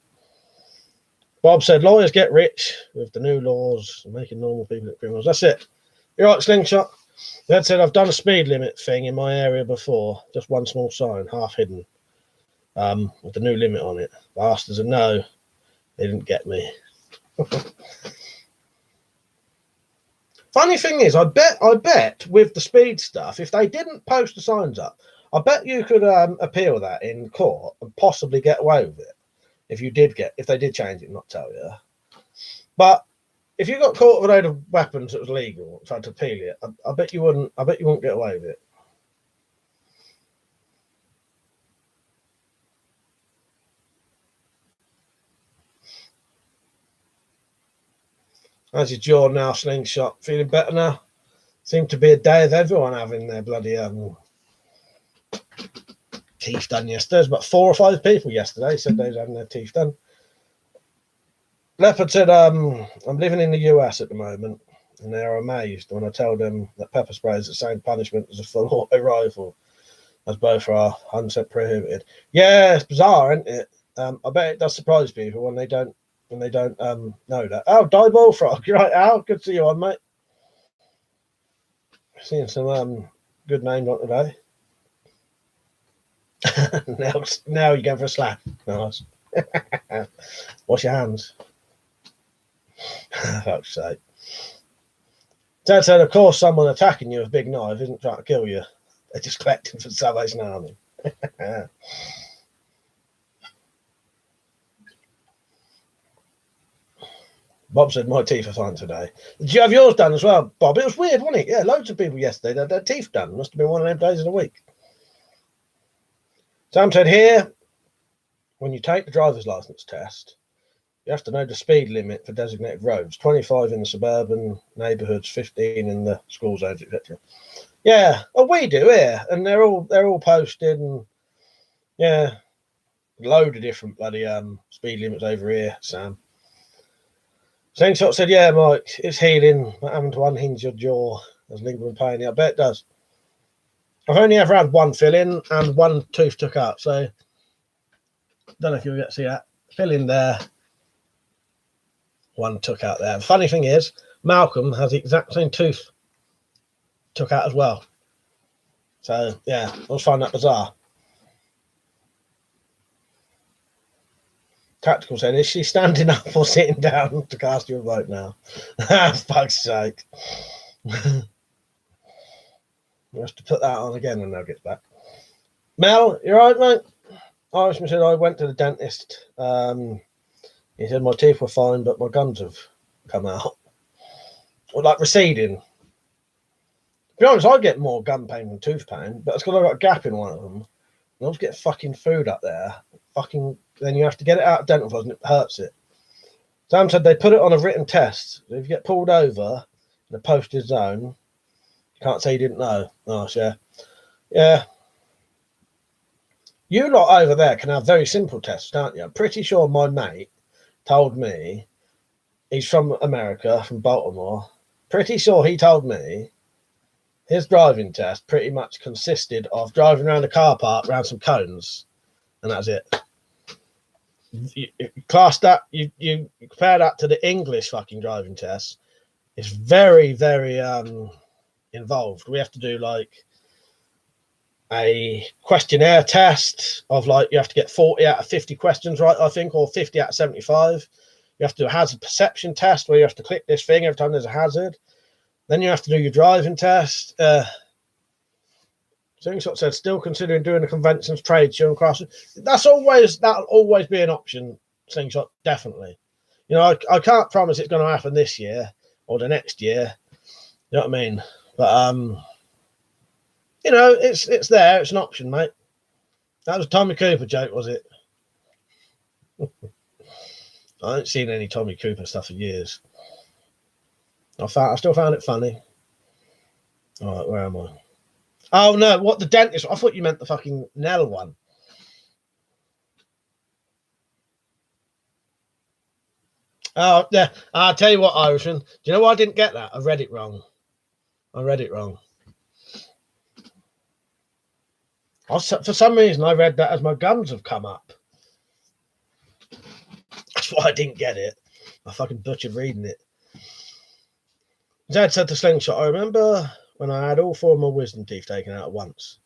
Bob said lawyers get rich with the new laws and making normal people criminals. That's it. You're right, Slingshot. Dad said, I've done a speed limit thing in my area before. Just one small sign, half hidden, with the new limit on it. Bastards, and no, they didn't get me. Funny thing is, I bet with the speed stuff, if they didn't post the signs up, I bet you could appeal that in court and possibly get away with it. If they did change it and not tell you. But if you got caught with a load of weapons that was legal and tried to appeal it, I bet you wouldn't. I bet you wouldn't get away with it. How's your jaw now, Slingshot? Feeling better now? Seemed to be a day of everyone having their bloody teeth done yesterday. There's about 4 or 5 people yesterday said they was having their teeth done. Leopard said, I'm living in the US at the moment, and they're amazed when I tell them that pepper spray is the same punishment as a full auto rifle, as both are 100% prohibited. Yeah, it's bizarre, isn't it? I bet it does surprise people when they don't know that. Oh, Die Bullfrog, you're right, Al. Good to see you on, mate. Seeing some good names on today. now you're going for a slap. Nice. Wash your hands. Fuck's sake. Dad said, of course, someone attacking you with a big knife isn't trying to kill you. They're just collecting for the Salvation Army. Bob said, my teeth are fine today. Did you have yours done as well, Bob? It was weird, wasn't it? Yeah, loads of people yesterday had their teeth done. Must have been one of them days of the week. Sam said, here, when you take the driver's license test, you have to know the speed limit for designated roads. 25 in the suburban neighbourhoods, 15 in the school zones, etc. Yeah, well, we do here, and they're all posted, and yeah, a load of different bloody speed limits over here, Sam. Slingshot said, yeah, Mike, it's healing, but having to unhinge your jaw as lingering pain. I bet it does. I've only ever had one fill-in and one tooth took out, so don't know if you'll get to see that. Fill-in there, one took out there. The funny thing is, Malcolm has the exact same tooth took out as well. So, yeah, I was finding that bizarre. Tactical said, is she standing up or sitting down to cast your vote now? Fuck's sake. We have to put that on again when Mel gets back. Mel, you all right, mate? Irishman said, I went to the dentist. He said, my teeth were fine, but my gums have come out. Or like receding. To be honest, I get more gum pain than tooth pain, but it's because I've got a gap in one of them. And I was getting fucking food up there. Then you have to get it out of dental floss and it hurts it. Sam said they put it on a written test. So if you get pulled over in a posted zone, you can't say you didn't know. Oh, yeah. Yeah. You lot over there can have very simple tests, can't you? I'm pretty sure my mate told me, he's from America, from Baltimore. Pretty sure he told me his driving test pretty much consisted of driving around a car park around some cones, and that's it. You class that, you compare that to the English fucking driving test. It's very, very involved. We have to do like a questionnaire test of like, you have to get 40 out of 50 questions right, I think, or 50 out of 75. You have to do a hazard perception test where you have to click this thing every time there's a hazard. Then you have to do your driving test. Slingshot said, still considering doing a conventions trade show and cross. That'll always be an option, Slingshot, definitely. You know, I can't promise it's going to happen this year or the next year. You know what I mean? But you know, it's there. It's an option, mate. That was a Tommy Cooper joke, was it? I haven't seen any Tommy Cooper stuff for years. I still found it funny. All right, where am I? Oh no, what, the dentist? I thought you meant the fucking Nell one. Oh yeah, I'll tell you what, Irishman. Do you know why I didn't get that? I read it wrong. For some reason, I read that as my gums have come up. That's why I didn't get it. I fucking butchered reading it. Dad said to Slingshot, I remember when I had all 4 of my wisdom teeth taken out at once.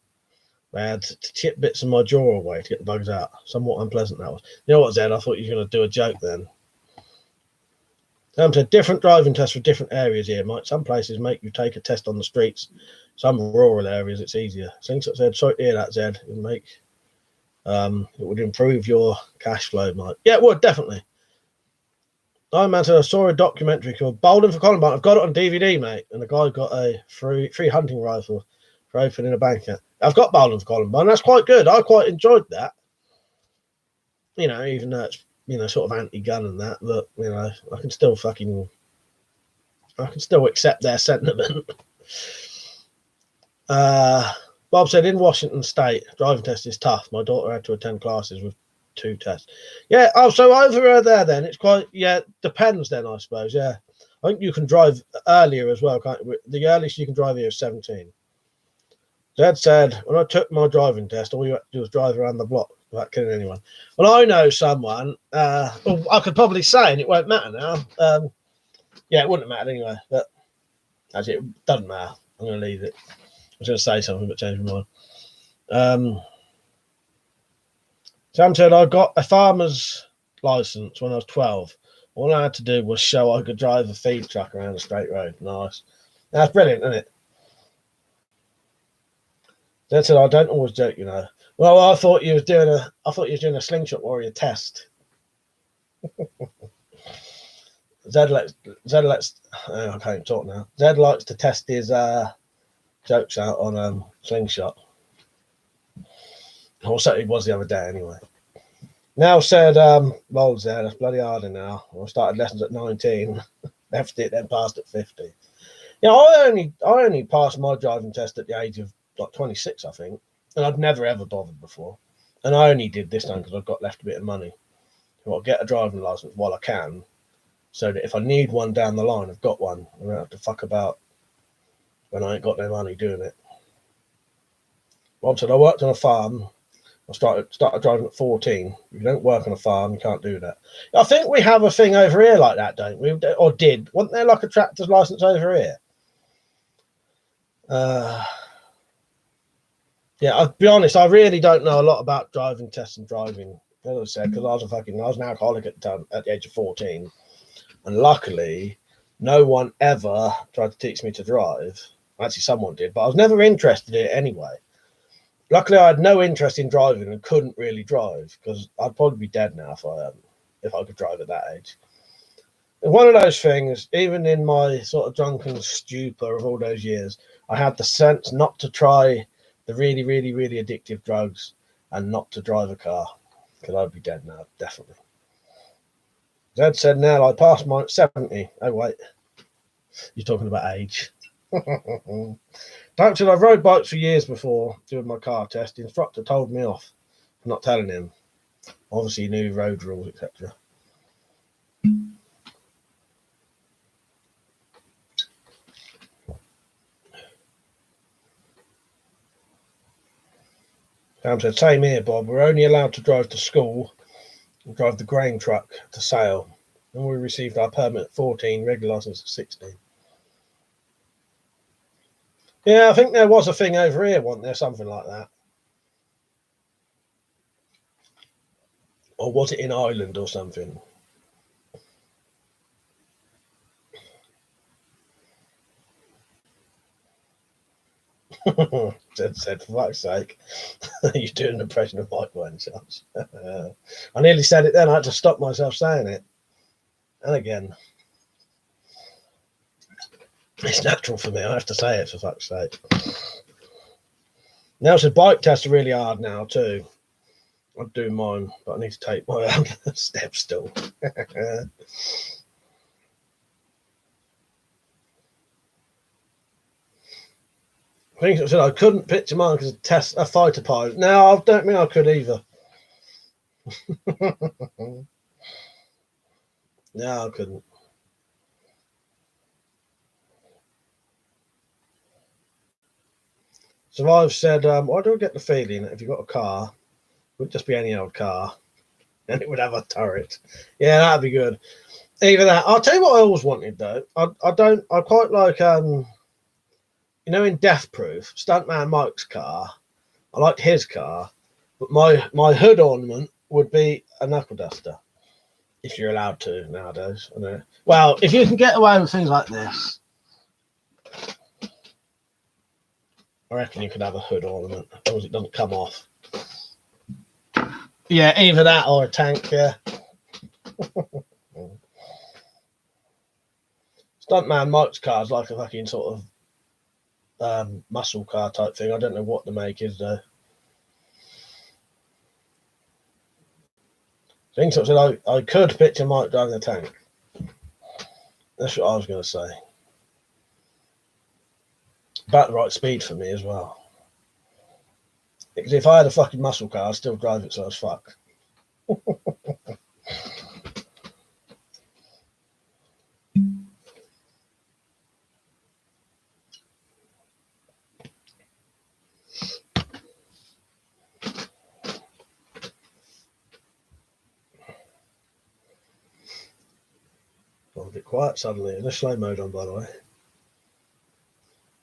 I had to chip bits of my jaw away to get the bugs out. Somewhat unpleasant that was. You know what, Zed? I thought you were going to do a joke then. Sam said, different driving tests for different areas here, Mike. Some places make you take a test on the streets. Some rural areas, it's easier. Slingshot said, sorry to hear that, Zed. It would improve your cash flow, Mike. Yeah, it would, definitely. I saw a documentary called Bowling for Columbine. I've got it on DVD, mate. And the guy got a free hunting rifle for opening a bank account. I've got Bowling for Columbine. That's quite good. I quite enjoyed that. You know, even though it's, you know, sort of anti-gun and that, but, you know, I can still accept their sentiment. Bob said, in Washington State, driving test is tough. My daughter had to attend classes with 2 tests. Yeah, oh, so over there then, it's quite, yeah, depends then, I suppose, yeah. I think you can drive earlier as well, can't you? The earliest you can drive here is 17. Zed said, when I took my driving test, all you had to do was drive around the block without killing anyone. Well, I know someone, well, I could probably say, and it won't matter now. Yeah, it wouldn't matter anyway, but actually, it doesn't matter. I'm going to leave it. I was going to say something, but changed my mind. Sam said, I got a farmer's license when I was 12. All I had to do was show I could drive a feed truck around a straight road. Nice. That's brilliant, isn't it? Zed said, I don't always joke, you know. Well, I thought you was doing a Slingshot Warrior test. Zed I can't even talk now. Zed likes to test his jokes out on Slingshot. Or so it was the other day anyway. Now said, well, Zed, that's bloody harder now. I started lessons at 19, left it, then passed at 50. You know, I only passed my driving test at the age of like 26, I think. And I'd never ever bothered before. And I only did this time because I've got left a bit of money. I'll get a driving license while I can, so that if I need one down the line, I've got one. I don't have to fuck about when I ain't got no money doing it. Rob said, I worked on a farm. I started driving at 14. If you don't work on a farm, you can't do that. I think we have a thing over here like that, don't we? Or did. Wasn't there like a tractor's license over here? Yeah, I'll be honest, I really don't know a lot about driving tests and driving as I said, because I was an alcoholic at the age of 14, and luckily, no one ever tried to teach me to drive. Actually, someone did, but I was never interested in it anyway. Luckily, I had no interest in driving and couldn't really drive because I'd probably be dead now if I could drive at that age. And one of those things, even in my sort of drunken stupor of all those years, I had the sense not to try the really, really, really addictive drugs and not to drive a car because I'd be dead now, definitely. Zed said, now I passed my 70. Oh, wait. You're talking about age. Don't said I've rode bikes for years before doing my car test. The instructor told me off for not telling him. Obviously, he knew road rules, etc. Sam said, same here, Bob. We're only allowed to drive to school and drive the grain truck to Sale. And we received our permit at 14, regular license at 16. Yeah, I think there was a thing over here, wasn't there? Something like that. Or was it in Ireland or something? said, for fuck's sake, you're doing an impression of Mike Wayne, Charles. I nearly said it then. I had to stop myself saying it. And again, it's natural for me. I have to say it, for fuck's sake. Now, so bike tests are really hard now too. I'd do mine, but I need to take my step stool. I think I said I couldn't picture mine because test a fighter pilot. No, I don't mean I could either. No, I couldn't. So I've said, why do I get the feeling that if you've got a car, it would just be any old car and it would have a turret? Yeah, that'd be good. Either that. I'll tell you what I always wanted though. I quite like you know, in Death Proof, Stuntman Mike's car. I liked his car, but my hood ornament would be a knuckle duster, if you're allowed to nowadays. I know. Well, if you can get away with things like this, I reckon you could have a hood ornament as long as it doesn't come off. Yeah, either that or a tank. Yeah. Stuntman Mike's car is like a fucking sort of muscle car type thing. I don't know what the make is though. I think so. I could picture Mike driving a tank. That's what I was going to say. About the right speed for me as well. Because if I had a fucking muscle car, I'd still drive it so as fuck. Got a bit quiet suddenly. There's slow mode on, by the way.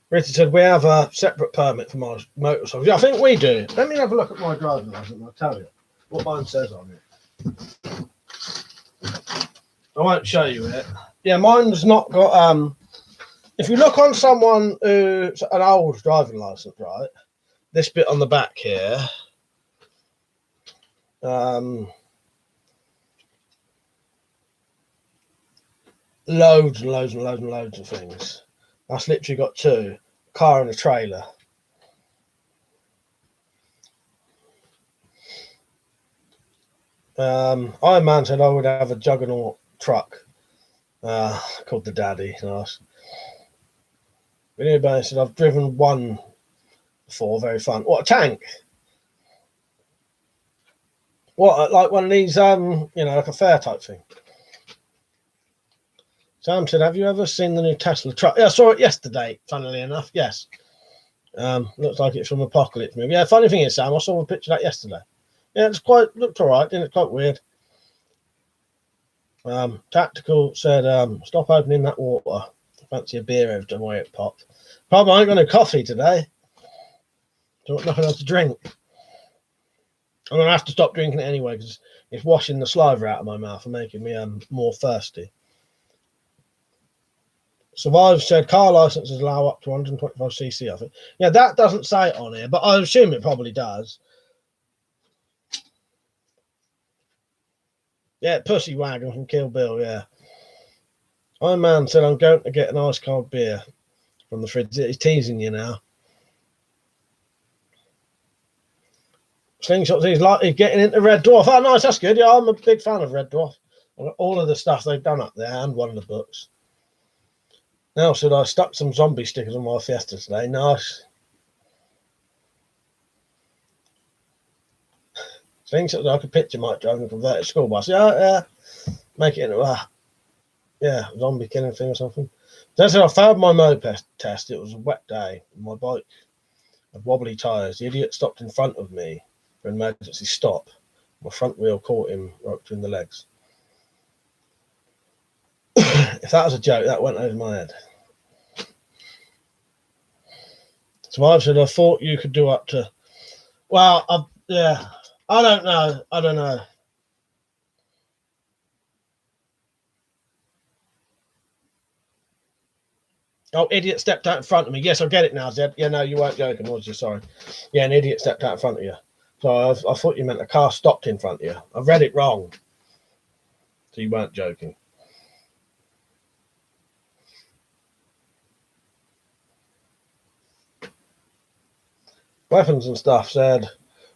Richard said, we have a separate permit for my motorcycles. Yeah, I think we do. Let me have a look at my driving license and I'll tell you what mine says on it. I won't show you it. Yeah, mine's not got... if you look on someone who's an old driving license, right, this bit on the back here... loads and loads and loads and loads of things. That's literally got two. Car and a trailer. Iron Man said I would have a juggernaut truck called the Daddy. Nice. Anybody said I've driven one before, very fun. What, a tank? What, like one of these, you know, like a fair type thing? Sam said, have you ever seen the new Tesla truck? Yeah, I saw it yesterday, funnily enough. Yes. Looks like it's from Apocalypse movie. Yeah, funny thing is, Sam, I saw a picture of that yesterday. Yeah, looked all right, didn't it? Quite weird. Tactical said, stop opening that water. I fancy a beer every time I it popped. Problem, I ain't got no coffee today. So I've got nothing else to drink. I'm going to have to stop drinking it anyway because it's washing the saliva out of my mouth and making me more thirsty. Survive said car licenses allow up to 125cc, I think. Yeah, that doesn't say it on here, but I assume it probably does. Yeah, Pussy Wagon from Kill Bill, yeah. Iron Man said, I'm going to get an ice cold beer from the fridge. He's teasing you now. Slingshot, he's getting into Red Dwarf. Oh, nice, that's good. Yeah, I'm a big fan of Red Dwarf. I've got all of the stuff they've done up there and one of the books. Now, said I stuck some zombie stickers on my Fiesta today. Nice. Slingshot, I could picture Mike driving a converted school bus. Yeah. Make it into a zombie killing thing or something. Then said I failed my moped test. It was a wet day. My bike had wobbly tyres. The idiot stopped in front of me for an emergency stop. My front wheel caught him right between the legs. If that was a joke, that went over my head. So I said I thought you could do up to. Well, I don't know. Oh, idiot stepped out in front of me. Yes, I get it now, Zed. Yeah, no, you weren't joking, was you? Sorry. Yeah, an idiot stepped out in front of you. So I thought you meant a car stopped in front of you. I read it wrong. So you weren't joking. Weapons and stuff said,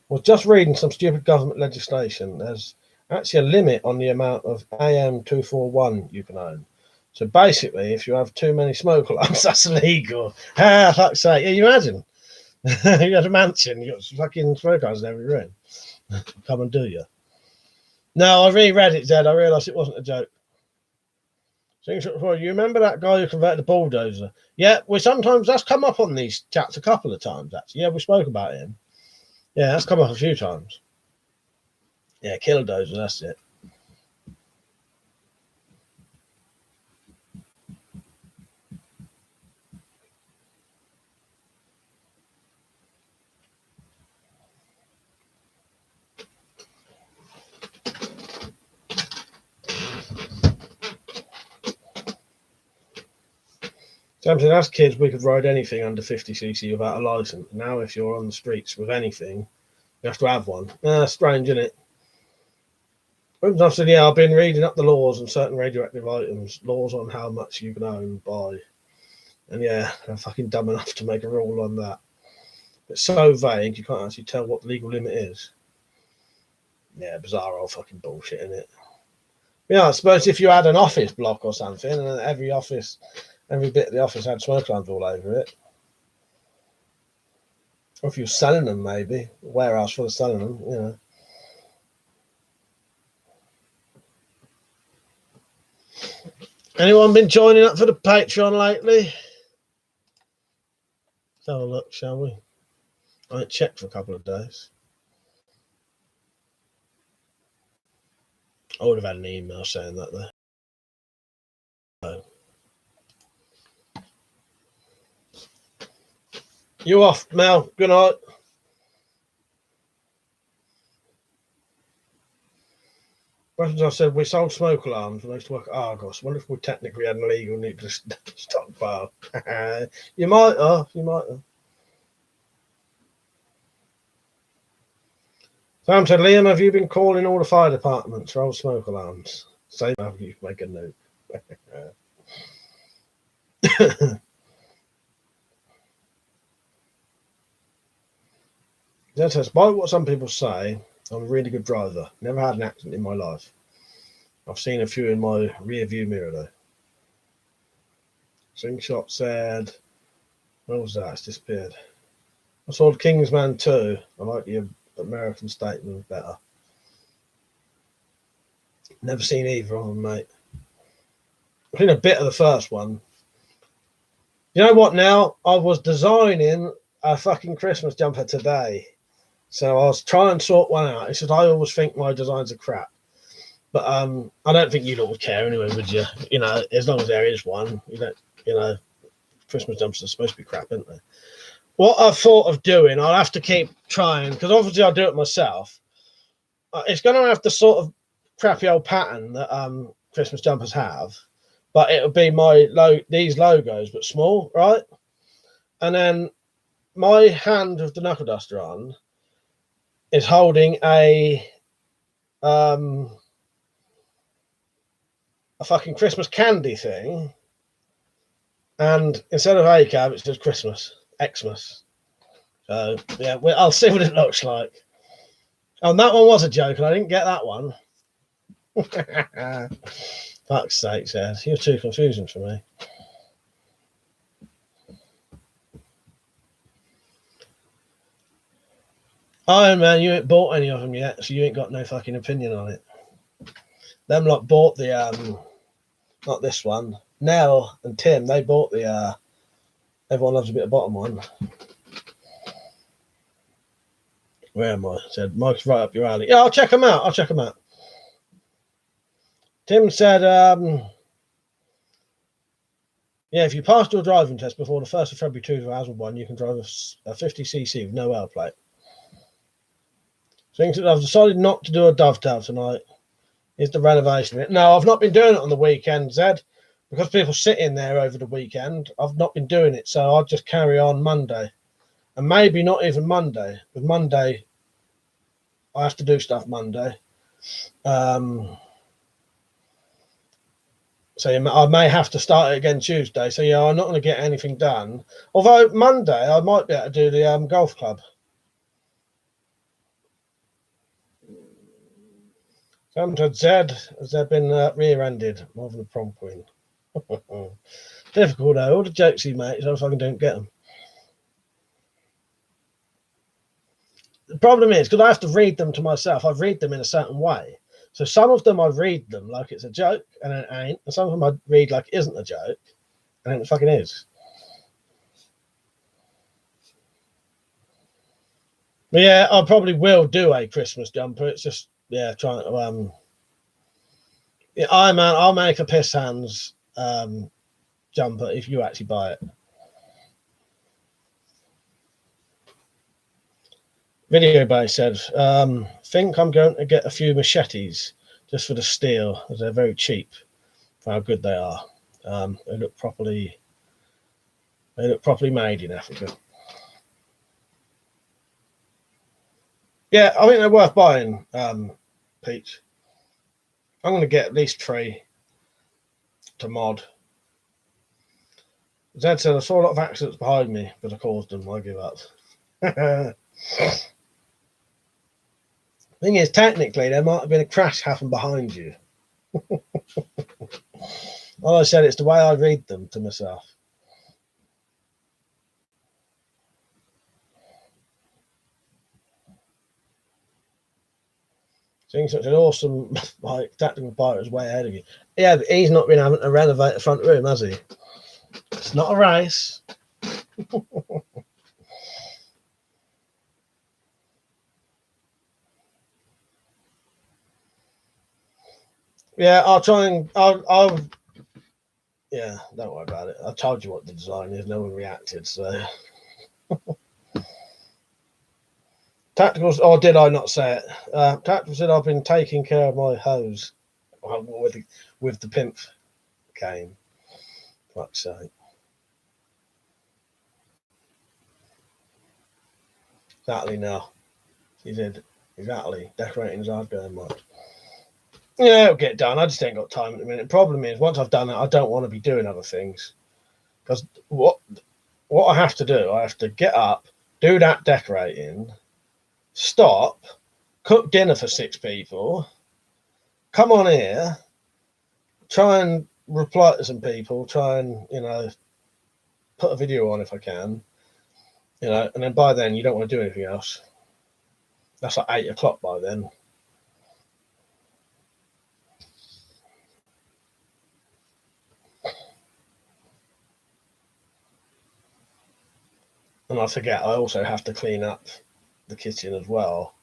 was just reading some stupid government legislation. There's actually a limit on the amount of AM241 you can own. So basically, if you have too many smoke alarms, that's illegal. Fuck's sake. Yeah, you imagine. You had a mansion, you got fucking smoke alarms in every room. Come and do you. No, I reread it, Zed. I realised it wasn't a joke. You remember that guy who converted the bulldozer? Yeah, that's come up on these chats a couple of times, actually. Yeah, we spoke about him. Yeah, that's come up a few times. Yeah, Killdozer, that's it. Something as kids, we could ride anything under 50cc without a license. Now, if you're on the streets with anything, you have to have one. Strange, isn't it? I said, yeah, I've been reading up the laws on certain radioactive items, laws on how much you can own, buy. And yeah, they're fucking dumb enough to make a rule on that. It's so vague, you can't actually tell what the legal limit is. Yeah, bizarre old fucking bullshit, isn't it? Yeah, I suppose if you had an office block or something, and every bit of the office had smoke alarms all over it. Or if you're selling them, maybe. A warehouse full of selling them, you know. Anyone been joining up for the Patreon lately? Let's have a look, shall we? I ain't checked for a couple of days. I would have had an email saying that there. No. You off, Mel. Good night. I said we sold smoke alarms when I used to work at Argos. I wonder if we technically had an illegal nuclear stockpile. You might have. Sam said, Liam, have you been calling all the fire departments for old smoke alarms? Same have you make a note. Despite what some people say, I'm a really good driver. Never had an accident in my life. I've seen a few in my rear view mirror though. Slingshot said, what was that? It's disappeared. I saw Kingsman 2. I like the American statement better. Never seen either of them, mate. I've seen a bit of the first one. You know what now? I was designing a fucking Christmas jumper today. So I was trying to sort one out. It's just I always think my designs are crap. But I don't think you lot would care anyway, would you? You know, as long as there is one, Christmas jumpers are supposed to be crap, aren't they? What I've thought of doing, I'll have to keep trying, because obviously I'll do it myself. It's going to have the sort of crappy old pattern that Christmas jumpers have, but it'll be these logos, but small, right? And then my hand with the knuckle duster on is holding a fucking Christmas candy thing, and instead of ACAB, it's just Christmas, Xmas. So yeah, I'll see what it looks like. Oh, and that one was a joke, and I didn't get that one. Fuck's sake, Ed. You're too confusing for me. Iron Man, you ain't bought any of them yet, so you ain't got no fucking opinion on it. Them lot bought the not this one. Nell and Tim, they bought the Everyone Loves a Bit of Bottom one. Where am I? Said Mike's right up your alley. Yeah, I'll check them out. Tim said, yeah, if you passed your driving test before the 1st of February 2001, you can drive a 50cc with no L plate. So I've decided not to do a dovetail tonight. Is the renovation. No, I've not been doing it on the weekend, Zed, because people sit in there over the weekend. I've not been doing it, so I'll just carry on Monday. And maybe not even Monday, because Monday, I have to do stuff Monday. So I may have to start it again Tuesday. So yeah, I'm not going to get anything done. Although Monday, I might be able to do the golf club. Sometimes Zed, has there been rear-ended more than a prom queen? Difficult though. All the jokes he makes, I fucking don't get them. The problem is, because I have to read them to myself, I read them in a certain way. So some of them I read them like it's a joke, and then it ain't. And some of them I read like it isn't a joke, and then it fucking is. But yeah, I probably will do a Christmas jumper. It's just, yeah, trying to yeah, I'll make a piss hands jumper if you actually buy it. Video Bay said, think I'm going to get a few machetes just for the steel, as they're very cheap for how good they are. They look properly made in Africa. Yeah, I think they're worth buying, Pete. I'm going to get at least 3 to mod. Zed said, I saw a lot of accidents behind me, but I caused them. I give up. Thing is, technically, there might have been a crash happen behind you. All I said, it's the way I read them to myself. Seeing such an awesome like tactical pilot is way ahead of you. Yeah, but he's not been having to renovate the front room, has he? It's not a race. Yeah, I'll try and I'll yeah, don't worry about it. I told you what the design is, no one reacted, so Tacticals, or did I not say it? Tactical said I've been taking care of my hose with the pimp cane. Fuck's sake. Exactly now. He did. Exactly. Decorating's hard going, Mike. Yeah, it'll get done. I just ain't got time at the minute. The problem is, once I've done it, I don't want to be doing other things. Because what I have to do, I have to get up, do that decorating, stop, cook dinner for 6 people, come on here, try and reply to some people, try and, put a video on if I can, and then by then you don't want to do anything else. That's like 8 o'clock by then. And I forget, I also have to clean up the kitchen as well.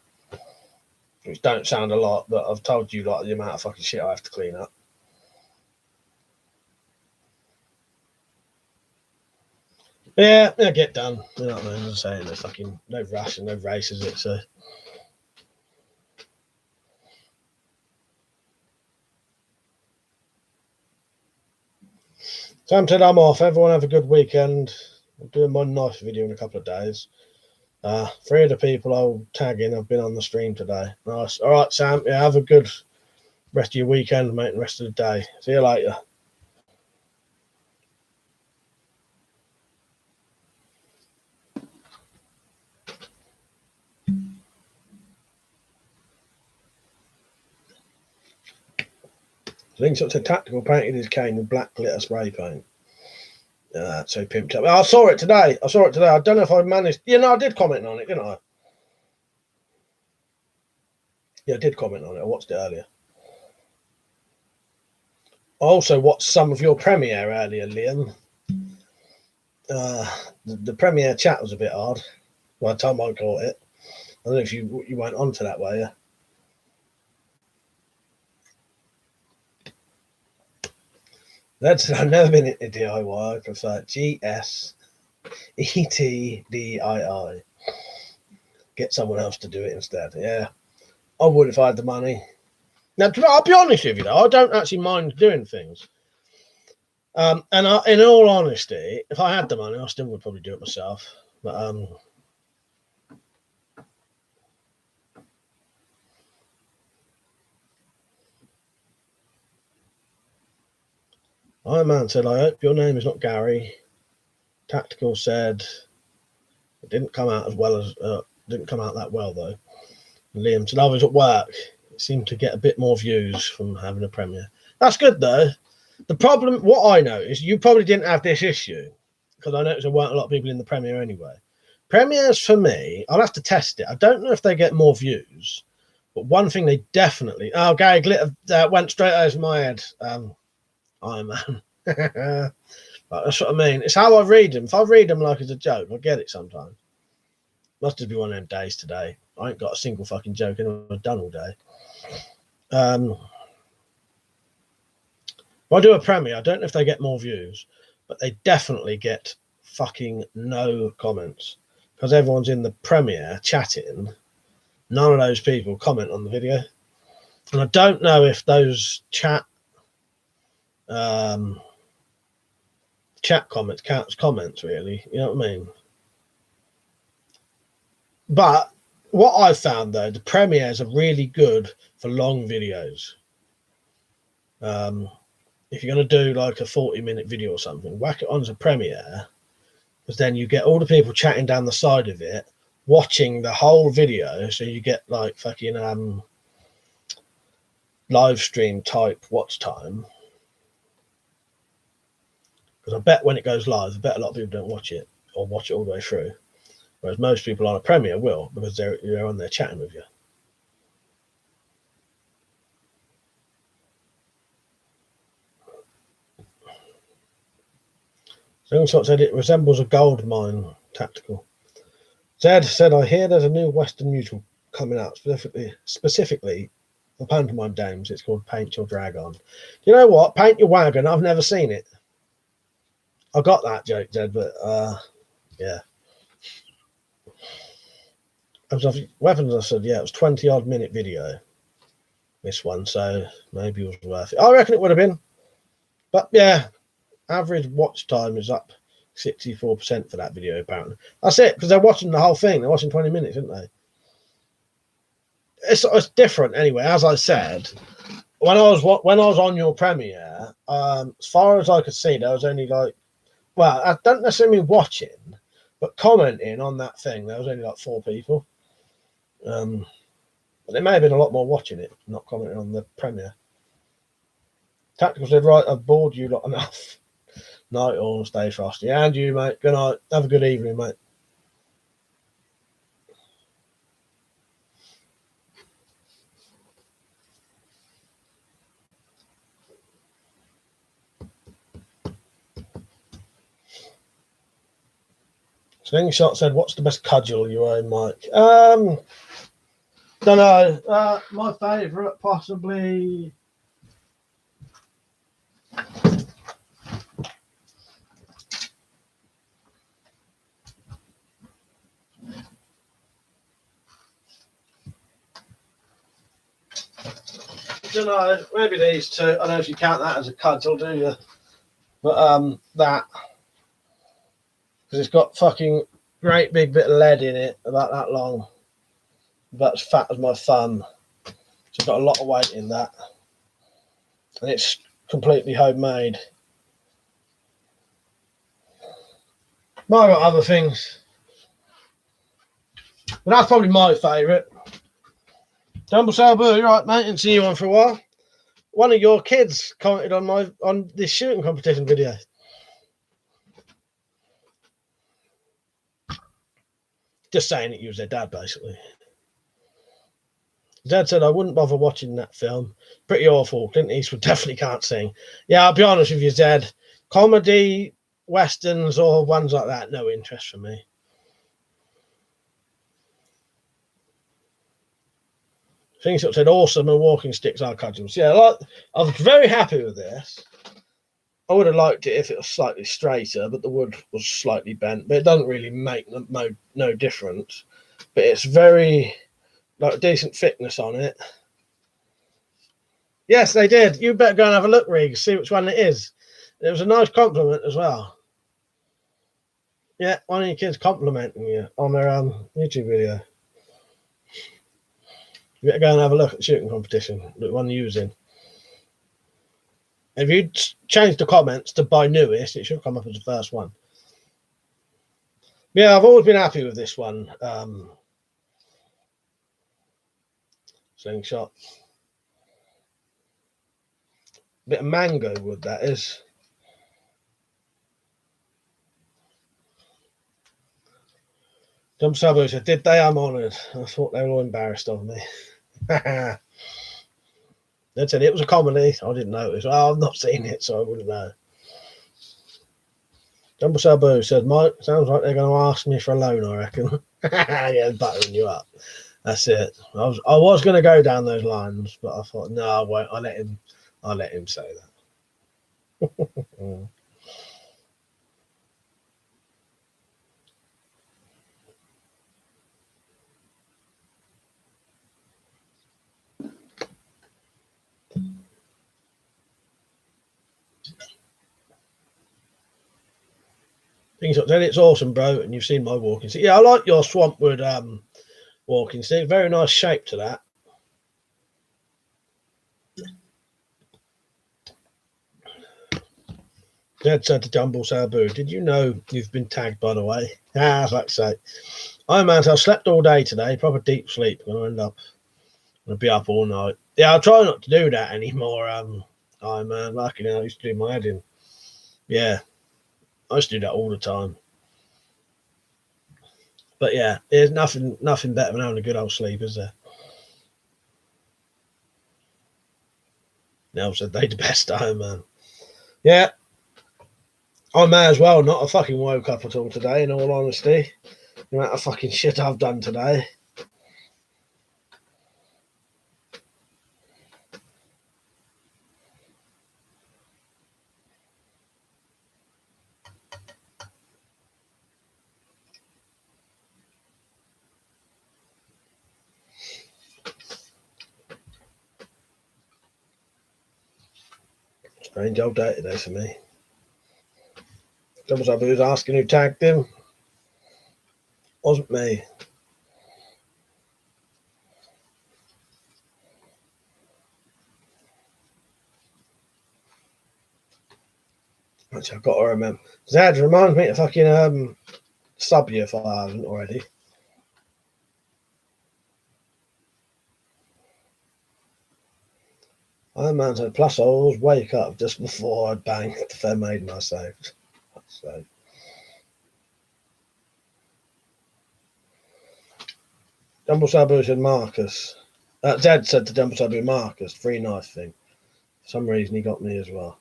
Which don't sound a lot, but I've told you like the amount of fucking shit I have to clean up. Yeah, it'll get done. You know what I mean? I'm saying no rush and no race, is it? So Sam said I'm off. Everyone have a good weekend. I'm doing my knife video in a couple of days. 3 of the people I'll tag in have been on the stream today. Nice. All right, Sam. Yeah, have a good rest of your weekend, mate, and rest of the day. See you later. Link's up to Tactical painted his cane with black glitter spray paint. So he pimped up. I saw it today. I don't know if I managed. I did comment on it, didn't I? Yeah, I did comment on it. I watched it earlier. I also watched some of your premiere earlier, Liam. The premiere chat was a bit hard by the time I caught it. I don't know if you went on to that, were you? I've never been into DIY. I prefer GSETDII. Get someone else to do it instead. Yeah, I would if I had the money. Now, I'll be honest with you, though. I don't actually mind doing things. In all honesty, if I had the money, I still would probably do it myself. But Iron Man said, I hope your name is not Gary. Tactical said it didn't come out as well as didn't come out that well though. And Liam said I was at work. It seemed to get a bit more views from having a premiere. That's good though. The problem, what I know is you probably didn't have this issue because I noticed there weren't a lot of people in the premiere anyway. Premieres for me, I'll have to test it. I don't know if they get more views, but one thing they definitely. Oh, Gary Glitter went straight over my head. Iron Man. That's what I mean. It's how I read them. If I read them like it's a joke, I get it sometimes. Must just be one of them days today. I ain't got a single fucking joke in I've done all day. If I do a premiere, I don't know if they get more views, but they definitely get fucking no comments because everyone's in the premiere chatting. None of those people comment on the video, and I don't know if those chat comments counts comments really. You know what I mean? But what I've found though, the premieres are really good for long videos. If you're going to do like a 40-minute video or something, whack it on as a premiere, because then you get all the people chatting down the side of it, watching the whole video, so you get like fucking live stream type watch time. Because I bet when it goes live, I bet a lot of people don't watch it or watch it all the way through. Whereas most people on a premiere will, because they're on there chatting with you. Slingshot said it resembles a gold mine. Tactical. Zed said, I hear there's a new Western musical coming out specifically for pantomime dames. It's called Paint Your Dragon. You know what? Paint Your Wagon. I've never seen it. I got that joke, Zed, but yeah. Weapons, I said, yeah, it was 20-odd minute video, this one, so maybe it was worth it. I reckon it would have been. But yeah, average watch time is up 64% for that video, apparently. That's it, because they're watching the whole thing. They're watching 20 minutes, aren't they? It's different anyway. As I said, when I was on your premiere, as far as I could see, there was only like, well, I don't necessarily mean watching, but commenting on that thing. There was only like 4 people. But there may have been a lot more watching it, not commenting on the premiere. Tactical said, right, I've bored you lot enough. Night all, stay frosty. And you, mate. Good night. Have a good evening, mate. Slingshot said, what's the best cudgel you own, Mike? Don't know. My favourite, possibly. Don't know. Maybe these two. I don't know if you count that as a cudgel, do you? But that, because it's got fucking great big bit of lead in it, about that long, about as fat as my thumb. So it's got a lot of weight in that, and it's completely homemade. Might got other things, but that's probably my favourite. Jumbo Salbu, you're right, mate. Didn't see you on for a while. One of your kids commented on this shooting competition video. Just saying that you was their dad, basically. Dad said I wouldn't bother watching that film. Pretty awful. Clint Eastwood definitely can't sing. Yeah, I'll be honest with you, Zed. Comedy, westerns, or ones like that, no interest for me. Things that said awesome and walking sticks are cudgels. Yeah, I was very happy with this. I would have liked it if it was slightly straighter, but the wood was slightly bent. But it doesn't really make no difference. But it's very, like, decent thickness on it. Yes, they did. You better go and have a look, Reeg, see which one it is. It was a nice compliment as well. Yeah, one of your kids complimenting you on their YouTube video. You better go and have a look at the shooting competition, the one you're using. If you change the comments to by newest, it should come up as the first one. Yeah, I've always been happy with this one. Slingshot. Bit of mango wood, that is. Jump Sabo said, did they? I'm honoured. I thought they were all embarrassed of me. They said it was a comedy. I didn't notice. Well, I've not seen it, so I wouldn't know. Jumbo Sabu said, Mike, sounds like they're going to ask me for a loan, I reckon. Yeah, buttering you up. That's it. I was going to go down those lines, but I thought, no, I won't. I'll let him say that. Things like that. It's awesome, bro, and you've seen my walking stick. Yeah, I like your Swampwood walking stick. Very nice shape to that. Dad said to Jumbo Sabu, did you know you've been tagged, by the way? I'd like to say. Man, I slept all day today, proper deep sleep. I'm going to be up all night. Yeah, I'll try not to do that anymore. Man, lucky I used to do my head in. Yeah, I used to do that all the time. But yeah, there's nothing better than having a good old sleep, is there? Nell said they the best Iron Man. Yeah, I may as well not have fucking woke up at all today, in all honesty. No matter fucking shit I've done today. Strange old day today for me. Double who's asking who tagged him. Wasn't me. Actually, I've got to remember. Zad reminds me to fucking sub you if I haven't already. Iron Man said, plus I always wake up just before I bang the fair maiden I saved. So. Jumbo Sabu said Marcus. Zed said to Jumbo Sabu Marcus, free knife thing. For some reason he got me as well.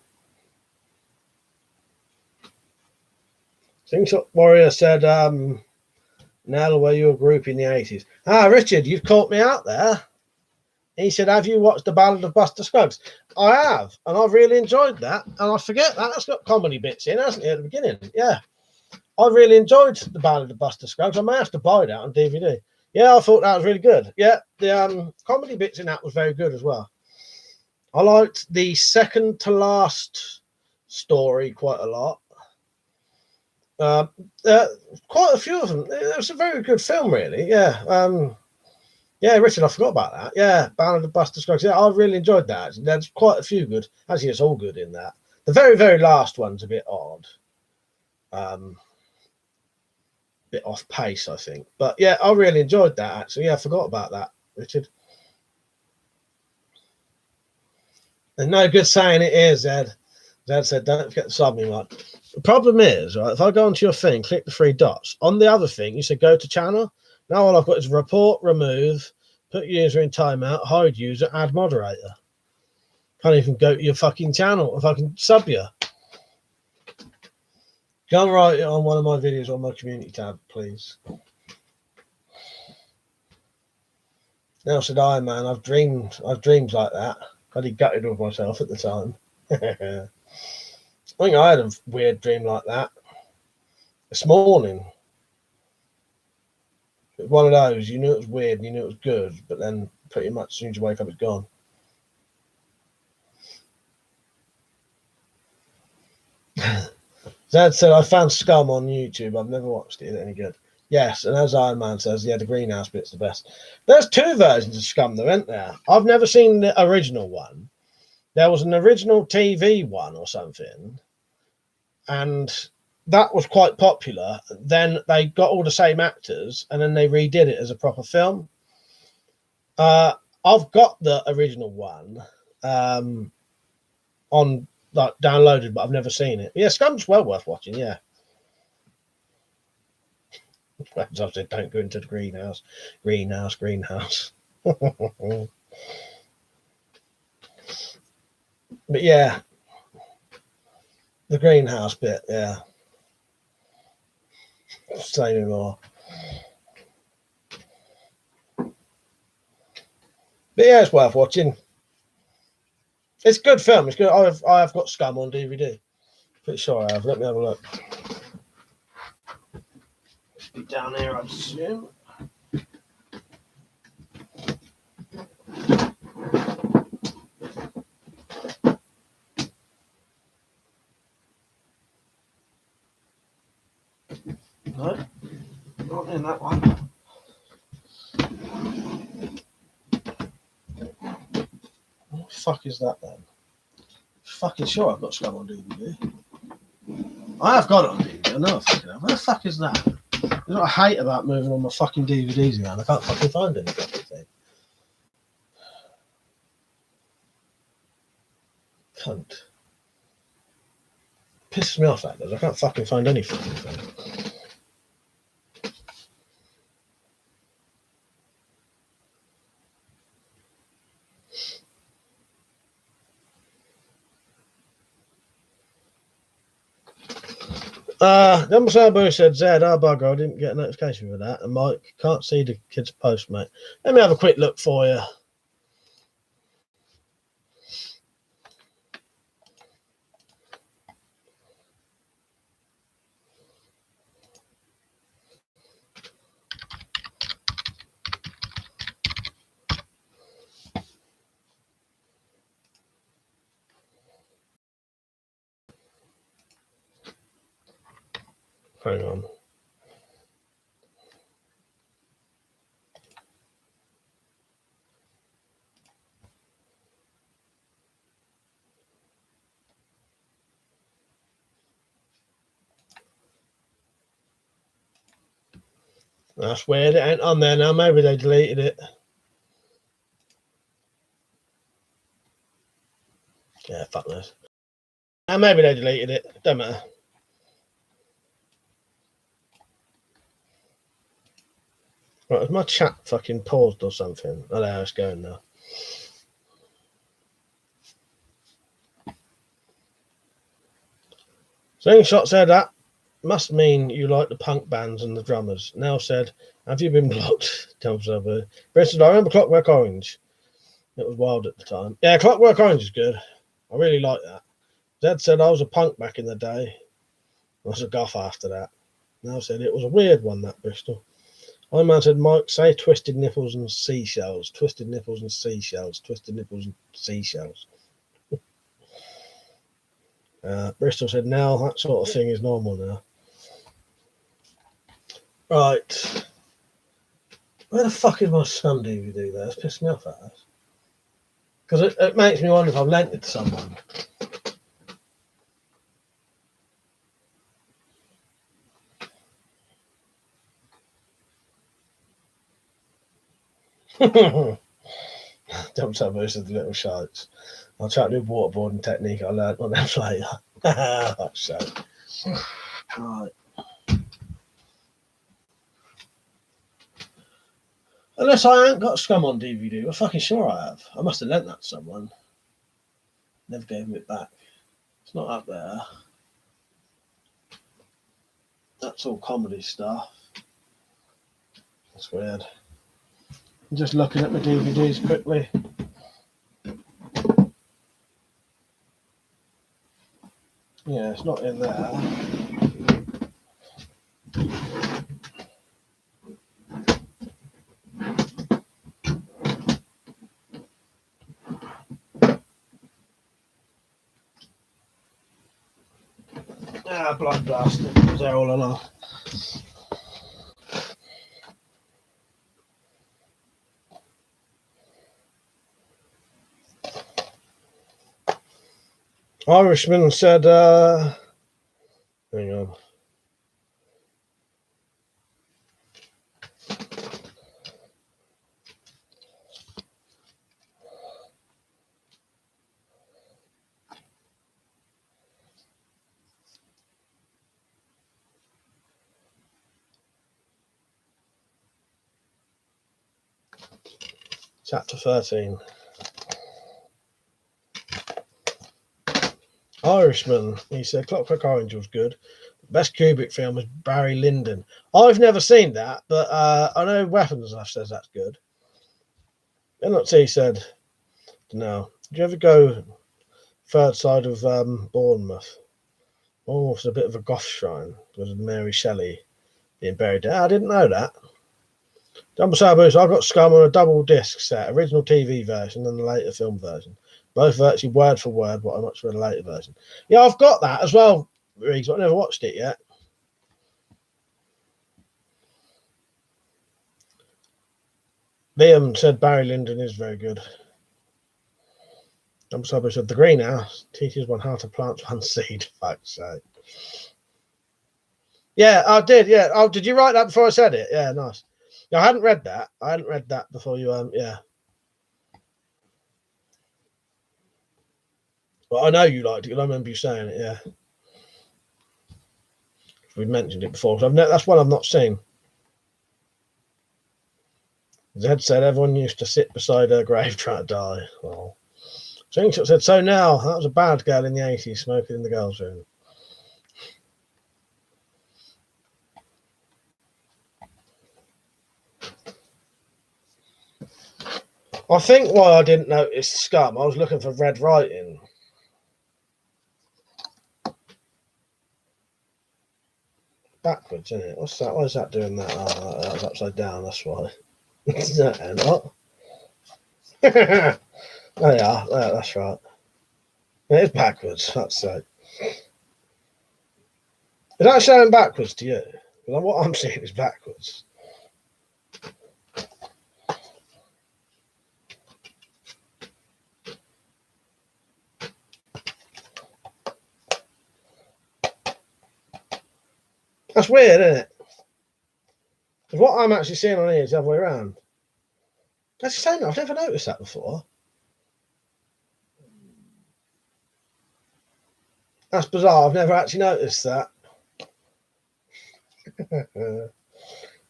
Slingshot Warrior said, Nell, were you a group in the 80s? Richard, you've caught me out there. He said, have you watched The Ballad of Buster Scruggs? I have, and I've really enjoyed that. And I forget that. That's got comedy bits in, hasn't it, at the beginning? Yeah. I really enjoyed The Ballad of Buster Scruggs. I may have to buy that on DVD. Yeah, I thought that was really good. Yeah, the comedy bits in that was very good as well. I liked the second to last story quite a lot. Quite a few of them. It was a very good film, really. Yeah. Yeah, Richard, I forgot about that. Yeah, Ballad of the Buster Scruggs. Yeah, I really enjoyed that. Actually. There's quite a few good. Actually, it's all good in that. The very, very last one's a bit odd. Bit off pace, I think. But yeah, I really enjoyed that, actually. Yeah, I forgot about that, Richard. There's no good saying it is, Zed. Zed said, don't forget to sub me, Mike. The problem is, right, if I go onto your thing, click the three dots. On the other thing, you said go to channel. Now all I've got is report, remove, put user in timeout, hide user, add moderator. Can't even go to your fucking channel if I can sub you. Go and write it on one of my videos on my community tab, please. Now said I, man, I've dreamed like that. I'd be gutted with myself at the time. I think I had a weird dream like that this morning. It was one of those, you knew it was weird and you knew it was good, but then pretty much as soon as you wake up, it's gone. Zed said, I found Scum on YouTube. I've never watched it. Is it any good? Yes, and as Iron Man says, yeah, the greenhouse bit's the best. There's two versions of Scum, though, isn't there? I've never seen the original one. There was an original TV one or something, and that was quite popular. Then they got all the same actors, and then they redid it as a proper film. I've got the original one on like downloaded, but I've never seen it. Yeah, Scum's well worth watching. Yeah. As I said, don't go into the greenhouse. But yeah, the greenhouse bit, yeah. Say no more. But yeah, it's worth watching. It's a good film. It's good. I've got Scum on DVD. Pretty sure I have. Let me have a look. Be down here, I assume. No, not in that one. What the fuck is that then? Fucking sure I've got Scum on DVD. I have got it on DVD. I know I fucking have. Where the fuck is that? That's what I hate about moving all my fucking DVDs around. I can't fucking find any fucking thing. Cunt. Pisses me off, that does. I can't fucking find any fucking thing. Number Sabu said, Zed, bugger, I didn't get a notification for that. And Mike, can't see the kid's post, mate. Let me have a quick look for you. Hang on. That's weird. It ain't on there now. Maybe they deleted it. Yeah, fuck this. And maybe they deleted it. Don't matter. Right, is my chat fucking paused or something? Oh, there it's going now. Slingshot said that must mean you like the punk bands and the drummers. Now said, have you been blocked? Brent I remember Clockwork Orange. It was wild at the time. Yeah, Clockwork Orange is good. I really like that. Zed said I was a punk back in the day. I was a goth after that. Now said it was a weird one, that Bristol. I man said, Mike, say twisted nipples and seashells. Twisted nipples and seashells. Twisted nipples and seashells. Bristol said, now that sort of thing is normal now. Right. Where the fuck is my Scum DVD there? It's pissed me off at us. Because it makes me wonder if I've lent it to someone. Jumps up versus the little sharks. I'll try to do waterboarding technique I learned on them later. That's so. Right. Unless I ain't got Scum on DVD, I'm fucking sure I have. I must have lent that to someone. Never gave him it back. It's not up there. That's all comedy stuff. That's weird. I'm just looking at my DVDs quickly. Yeah, it's not in there. Ah, blood bastard. It was there all along. Irishman said, hang on. Chapter 13. Irishman, he said, Clockwork Orange was good. The best Kubrick film was Barry Lyndon. I've never seen that, but I know Weapons Stuff says that's good. Then look, he said, no. Did you ever go third side of Bournemouth? Bournemouth's a bit of a goth shrine because of Mary Shelley being buried there. I didn't know that. Jumbo Sabos, I got Scum on a double disc set, original TV version and the later film version. Both virtually word for word what I much for the later version. Yeah, I've got that as well, Riggs, but I've never watched it yet. Liam said Barry Lyndon is very good. Jumbo Sabos said the greenhouse teaches one how to plant one seed. Fuck's sake. Yeah, I did. Yeah. Oh, did you write that before I said it? Yeah, nice. No, I hadn't read that. I hadn't read that before you. Yeah. Well, I know you liked it because I remember you saying it. Yeah. We mentioned it before. So that's one I've not seen. Zed said everyone used to sit beside her grave trying to die. Oh. Slingshot said, so now, that was a bad girl in the 80s smoking in the girls' room. I think why I didn't notice Scum, I was looking for red writing. Backwards, isn't it? What's that? Why is that doing that? Oh, that was upside down, that's why. What? Oh, yeah, that's right. It is backwards, that's sake. Is that showing backwards to you? Because what I'm seeing is backwards. That's weird, isn't it? Because what I'm actually seeing on here is the other way around. That's the same. I've never noticed that before. That's bizarre. I've never actually noticed that.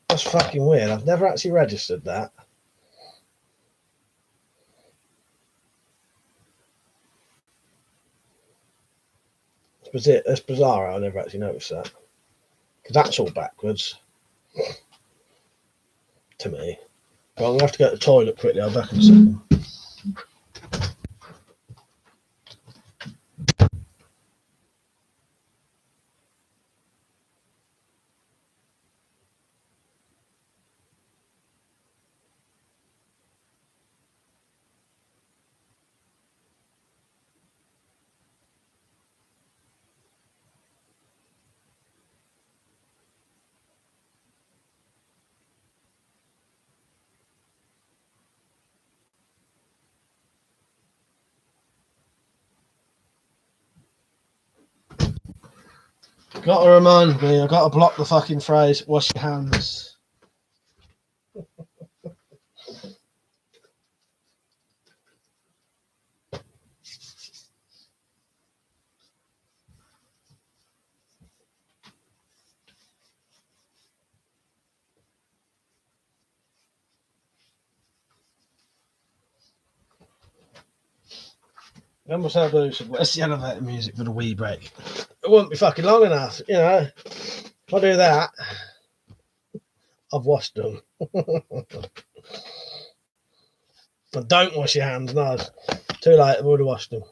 That's fucking weird. I've never actually registered that. That's bizarre. I never actually noticed that. Because that's all backwards. To me. Well, I'm going to have to go to the toilet quickly. I'll be back in a second. Got to remind me, I've got to block the fucking phrase, wash your hands. I almost had to say, where's the elevator music for the wee break? It wouldn't be fucking long enough, you know. If I do that, I've washed them. But don't wash your hands, no. Too late, I've already washed them.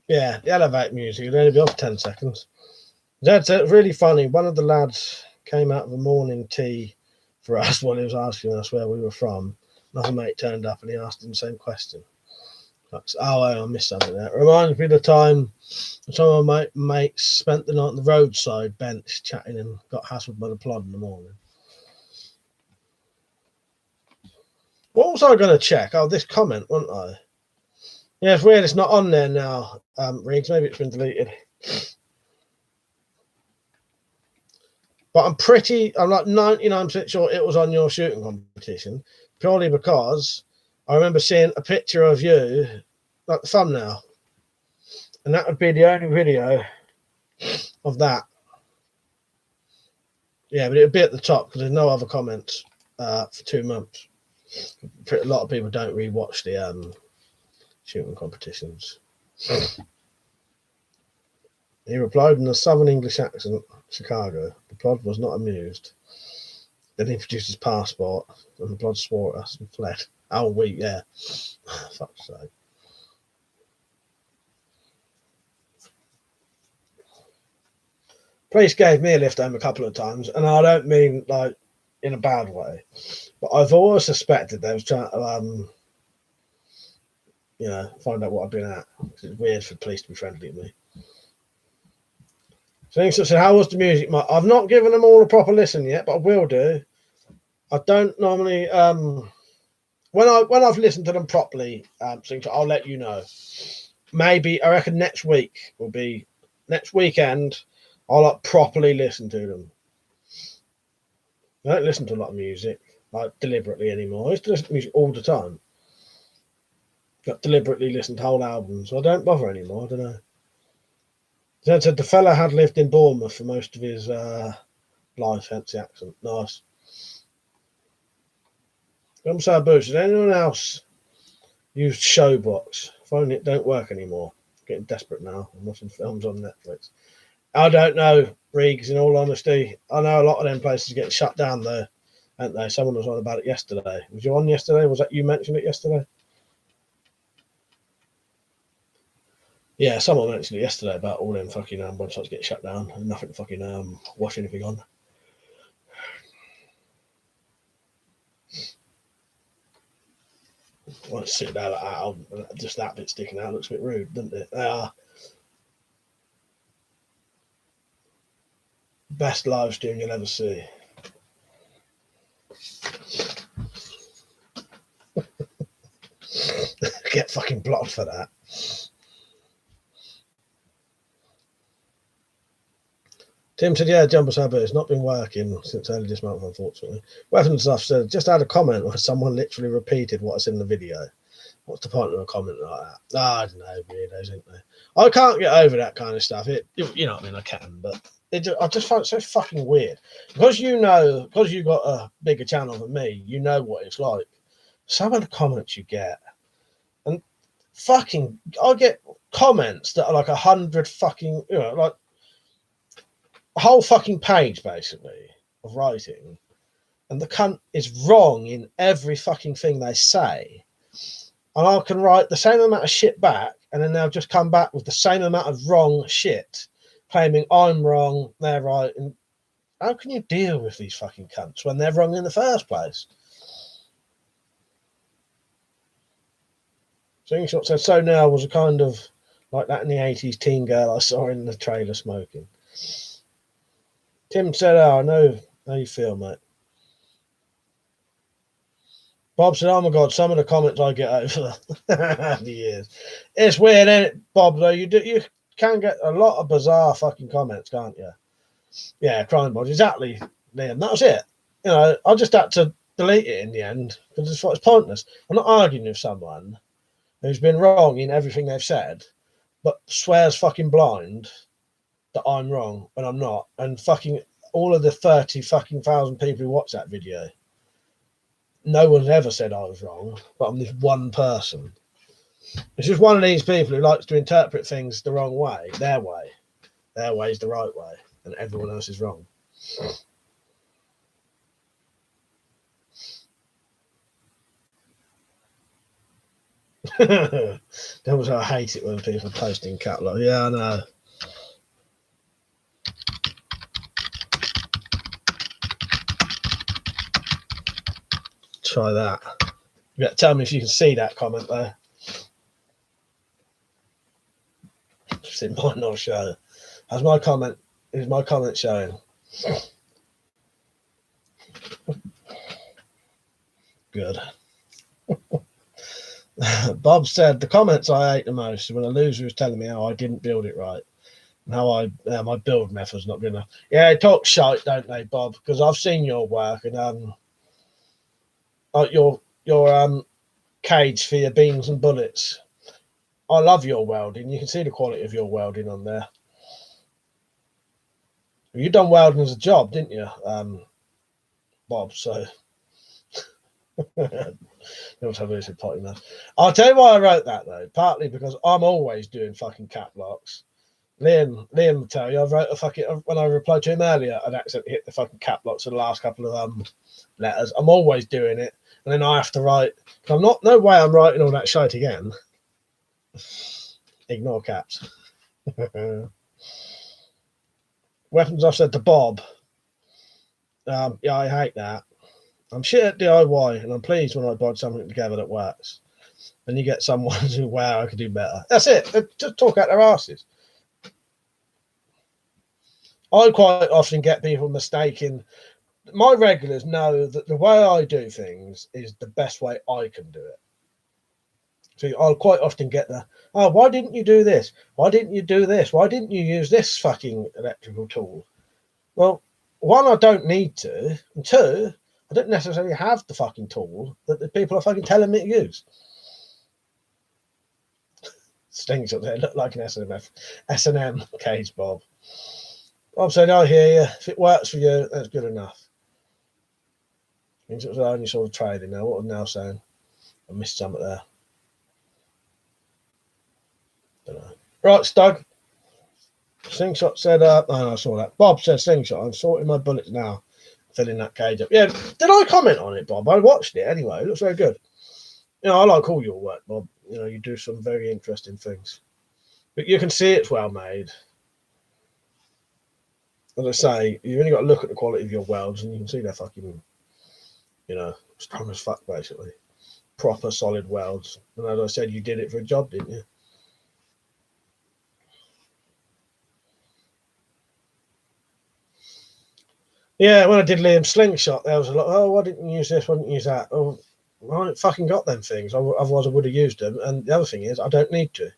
Yeah, the elevator music would only be off for 10 seconds. That's really funny. One of the lads came out of a morning tea for us while he was asking us where we were from. Another mate turned up and he asked him the same question. I missed something there. It reminds me of the time some of my mates spent the night on the roadside bench chatting and got hassled by the plod in the morning. What was I going to check? Oh, this comment, wasn't I? Yeah, it's weird. It's not on there now, Riggs. Maybe it's been deleted. But I'm like 99% sure it was on your shooting competition, purely because I remember seeing a picture of you, like the thumbnail. And that would be the only video of that. Yeah, but it would be at the top because there's no other comments for 2 months. A lot of people don't rewatch the shooting competitions. He replied in a southern English accent, Chicago. The plod was not amused. Then he produced his passport and the plod swore at us and fled. Oh, yeah. Fuck's sake. Police gave me a lift home a couple of times, and I don't mean like in a bad way, but I've always suspected they was trying to find out what I've been at. It's weird for the police to be friendly to me. So said, how was the music? I've not given them all a proper listen yet, but I will do. I don't normally when I've listened to them properly, I'll let you know. Maybe I reckon next weekend I'll properly listen to them. I don't listen to a lot of music like deliberately anymore. I used to listen to music all the time. Got deliberately listened to whole albums. So I don't bother anymore. I don't know. Then said the fella had lived in Bournemouth for most of his life, hence the accent. Nice. I'm so Bush. Did anyone else use Showbox? Phone it don't work anymore. Getting desperate now. I'm watching films on Netflix. I don't know, Riggs, in all honesty. I know a lot of them places are getting shut down though, aren't they? Someone was on about it yesterday. Was you on yesterday? Was that you mentioned it yesterday? Yeah, someone mentioned it yesterday about all them fucking websites getting shut down and nothing to fucking wash anything on. Well, it's sitting there like that, just that bit sticking out looks a bit rude, doesn't it? They are. Best live stream you'll ever see. Get fucking blocked for that. Tim said, yeah, Jumbo Sabber, it's not been working since early this month, unfortunately. Weapons Stuff said, just had a comment where someone literally repeated what's in the video. What's the point of a comment like that? I don't know, weirdos, isn't there? I can't get over that kind of stuff. You know what I mean? I can, but I just find it so fucking weird. Because you got a bigger channel than me, you know what it's like. Some of the comments you get, and fucking, I get comments that are like 100 fucking, like a whole fucking page basically of writing, and the cunt is wrong in every fucking thing they say. And I can write the same amount of shit back, and then they'll just come back with the same amount of wrong shit, claiming I'm wrong, they're right. And how can you deal with these fucking cunts when they're wrong in the first place? Slingshot said, so now was a kind of like that in the 80s teen girl I saw in the trailer smoking. Tim said, I know how you feel, mate. Bob said, oh my God, some of the comments I get over the years. It's weird, isn't it, Bob, though? You can get a lot of bizarre fucking comments, can't you? Yeah, crime mod, exactly, Liam. That was it. You know, I just had to delete it in the end because it's pointless. I'm not arguing with someone who's been wrong in everything they've said, but swears fucking blind that I'm wrong when I'm not, and fucking all of the 30 fucking thousand people who watch that video, no one's ever said I was wrong, but I'm this one person. It's just one of these people who likes to interpret things the wrong way, their way. Their way is the right way, and everyone else is wrong. That was I hate it when people post in catalog. Yeah, I know. Try that. Yeah, tell me if you can see that comment there. It might not show. Is my comment showing? Good. Bob said the comments I hate the most when a loser is telling me how I didn't build it right and how my build method's not good enough. Yeah, they talk shite, don't they, Bob? Because I've seen your work and your cage for your beams and bullets. I love your welding. You can see the quality of your welding on there. You done welding as a job, didn't you, Bob? So I'll tell you why I wrote that though. Partly because I'm always doing fucking cap locks. Liam will tell you I wrote a fucking when I replied to him earlier, I'd accidentally hit the fucking cap locks for the last couple of letters. I'm always doing it, and then I have to write. No way I'm writing all that shite again. Ignore caps. Weapons I've said to Bob. Yeah, I hate that. I'm shit at DIY, and I'm pleased when I buy something together that works. And you get someone who, wow, I could do better. That's it. They just talk out their asses. I quite often get people mistaking. My regulars know that the way I do things is the best way I can do it. So I'll quite often get why didn't you do this? Why didn't you do this? Why didn't you use this fucking electrical tool? Well, one, I don't need to, and two, I don't necessarily have the fucking tool that the people are fucking telling me to use. Stings up there, look like an S&M cage, Bob. Bob said, I hear you. If it works for you, that's good enough. Means it was only sort of trading now. What am I now saying? I missed something there. Don't know. Right, Stug. Slingshot said, no, I saw that. Bob said, Slingshot, I'm sorting my bullets now. Filling that cage up. Yeah, did I comment on it, Bob? I watched it anyway. It looks very good. You know, I like all your work, Bob. You know, you do some very interesting things. But you can see it's well made. As I say, you've only got to look at the quality of your welds and you can see they're fucking, you know, strong as fuck, basically. Proper solid welds. And as I said, you did it for a job, didn't you? Yeah, when I did Liam's slingshot, there was a lot, why didn't you use this? Why didn't you use that? Oh, I haven't fucking got them things. Otherwise, I would have used them. And the other thing is, I don't need to.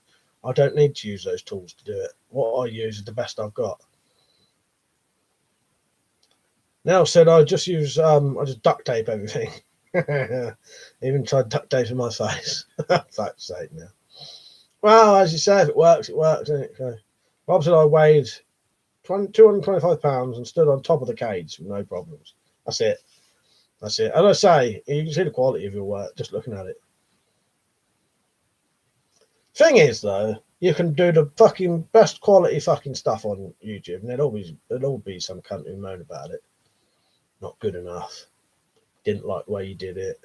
I don't need to use those tools to do it. What I use is the best I've got. Nell said I just use, I just duct tape everything. Even tried duct taping my face. Fuck's sake now. Well, as you say, if it works, it works, isn't it? So, Bob said I weighed 225 pounds and stood on top of the cage with no problems. That's it. That's it. As I say, you can see the quality of your work just looking at it. Thing is, though, you can do the fucking best quality fucking stuff on YouTube, and there'll all be some cunt who moan about it. Not good enough. Didn't like the way you did it.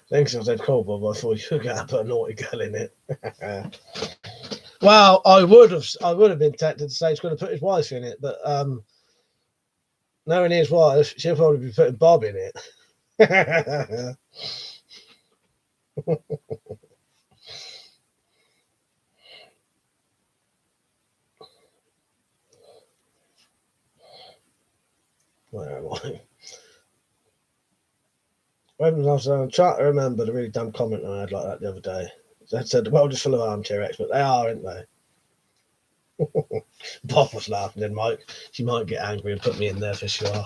Thanks, I said, cool, Bob. I thought you were going to put a naughty girl in it. Well, I would have been tempted to say he's going to put his wife in it, but knowing his wife, she'll probably be putting Bob in it. Where am I? When was I trying to remember the really dumb comment I had like that the other day. They said the world is full of armchair experts. They are, aren't they? Bob was laughing, then Mike. She might get angry and put me in there for sure.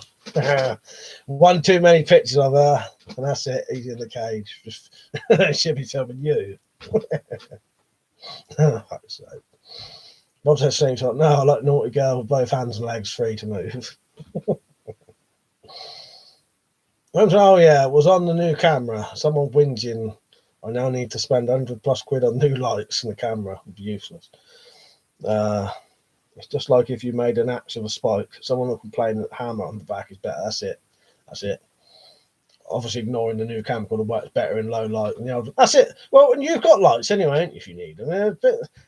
One too many pictures of her, and that's it. He's in the cage. She'll be filming you. Fuck's sake. Bob says things like, "No, I like naughty girl with both hands and legs free to move." Oh yeah, it was on the new camera. Someone whinging. I now need to spend 100+ quid on new lights and the camera. It'd be useless. It's just like if you made an axe with a spike. Someone will complain that the hammer on the back is better. That's it. That's it. Obviously ignoring the new camcorder works better in low light than the old. That's it. Well, and you've got lights anyway, ain't you, if you need them.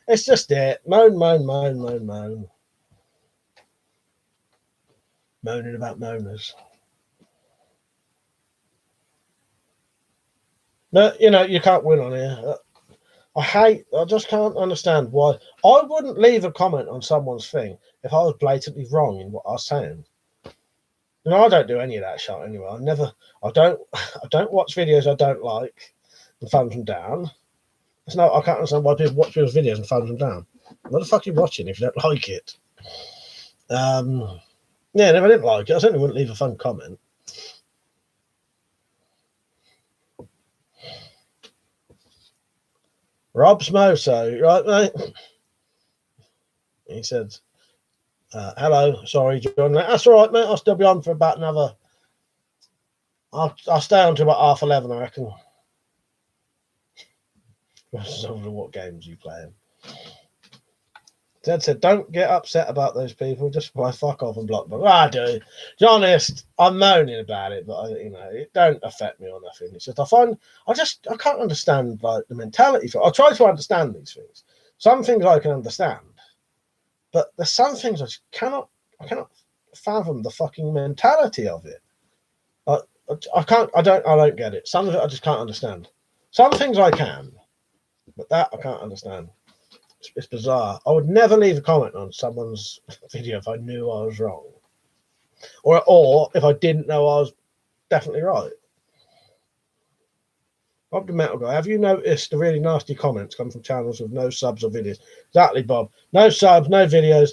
It's just it. Moan, moan, moan, moan, moan. Moaning about moaners. But, you know, you can't win on here. I just can't understand why. I wouldn't leave a comment on someone's thing if I was blatantly wrong in what I was saying. You know, I don't do any of that shit anyway. I don't watch videos I don't like and thumb them down. I can't understand why people watch people's videos and thumb them down. What the fuck are you watching if you don't like it? Yeah, and if I didn't like it, I certainly wouldn't leave a fun comment. Rob's Moto, right, mate? He said, hello, sorry, John. That's all right, mate. I'll still be on for about another. I'll stay on to about 11:30, I reckon. What games are you playing? Ted said, don't get upset about those people. Just play fuck off and block them. Well, I do. To be honest, I'm moaning about it, but it don't affect me or nothing. It's just I can't understand like the mentality. I try to understand these things. Some things I can understand, but there's some things I cannot fathom the fucking mentality of it. I don't get it. Some of it I just can't understand. Some things I can, but that I can't understand. It's bizarre. I would never leave a comment on someone's video if I knew I was wrong, or if I didn't know I was definitely right. Bob the Metal Guy, have you noticed the really nasty comments come from channels with no subs or videos? Exactly, Bob. No subs, no videos.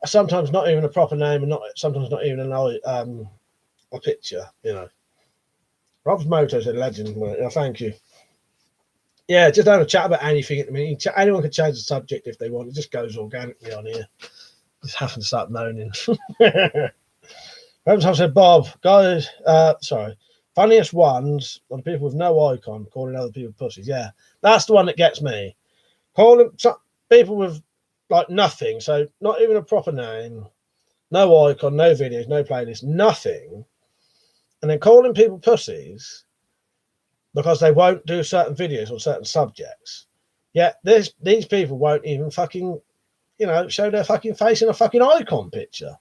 Sometimes not even a proper name, and sometimes not even a picture. You know. Rob's Moto's a legend. Thank you. Yeah, just have a chat about anything at the minute. Anyone can change the subject if they want. It just goes organically on here. Just having to start moaning. I said, Bob, guys, funniest ones are the people with no icon calling other people pussies. Yeah, that's the one that gets me. Calling people with like nothing, so not even a proper name, no icon, no videos, no playlist, nothing, and then calling people pussies because they won't do certain videos on certain subjects. Yeah, these people won't even fucking, show their fucking face in a fucking icon picture.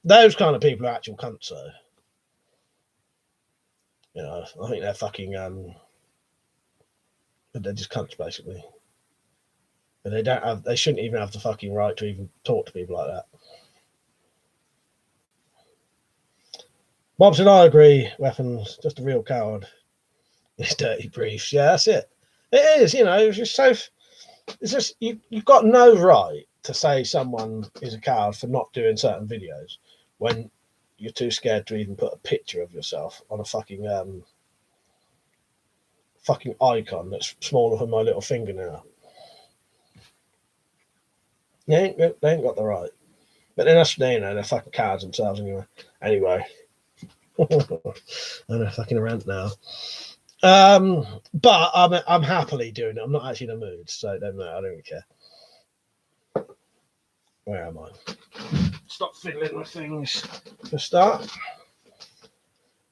Those kind of people are actual cunts, though. I think they're fucking, they're just cunts, basically. But they shouldn't even have the fucking right to even talk to people like that. Bob said, I agree, weapons, just a real coward. These dirty briefs. Yeah, that's it. It is, it's just you've got no right to say someone is a coward for not doing certain videos when you're too scared to even put a picture of yourself on a fucking icon that's smaller than my little fingernail. They ain't got the right. But then that's, they're fucking cowards themselves anyway. I'm a fucking rant now. But I'm happily doing it. I'm not actually in a mood, so I don't really care. Where am I? Stop fiddling with things for start.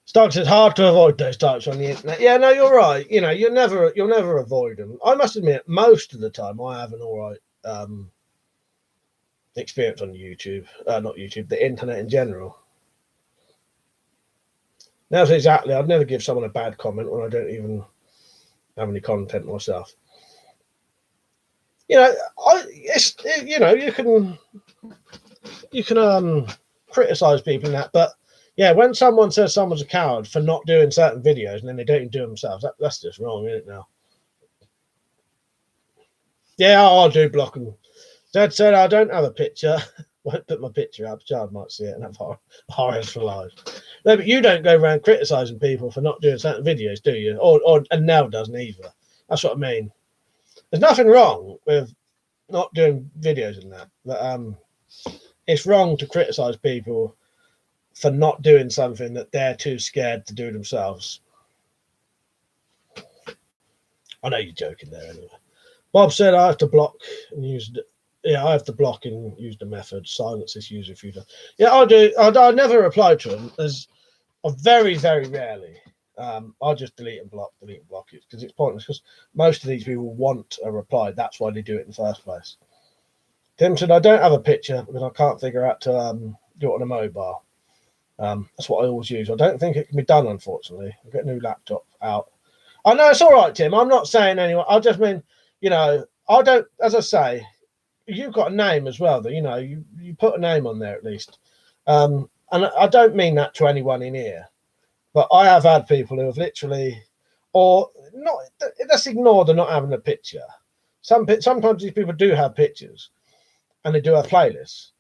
Stark said hard to avoid those types on the internet. Yeah, no, you're right. You'll never avoid them. I must admit, most of the time I have an all right experience on YouTube. Not YouTube, the internet in general. That's exactly. I'd never give someone a bad comment when I don't even have any content myself. You can criticize people in that, but Yeah, when someone says someone's a coward for not doing certain videos and then they don't even do them themselves, that's just wrong, isn't it now? Yeah, I'll do block them. Dad said I don't have a picture. Won't put my picture up. The child might see it and have horrors for life. No, but you don't go around criticising people for not doing certain videos, do you? And Nell doesn't either. That's what I mean. There's nothing wrong with not doing videos and that. But it's wrong to criticise people for not doing something that they're too scared to do themselves. I know you're joking there anyway. Bob said I have to block and use. Yeah, I have to block and use the method. Silence this user if you do. Yeah, I do. I never reply to them. There's very, very rarely. I just delete and block it because it's pointless. Because most of these people want a reply. That's why they do it in the first place. Tim said I don't have a picture because I can't figure out to do it on a mobile. That's what I always use. I don't think it can be done, unfortunately. I'll get a new laptop out. I know it's all right, Tim. I'm not saying anyone. I just mean, I don't. As I say, you've got a name as well. That you put a name on there at least. And I don't mean that to anyone in here, but I have had people who have literally, or not. Let's ignore the not having a picture. Sometimes these people do have pictures, and they do have playlists,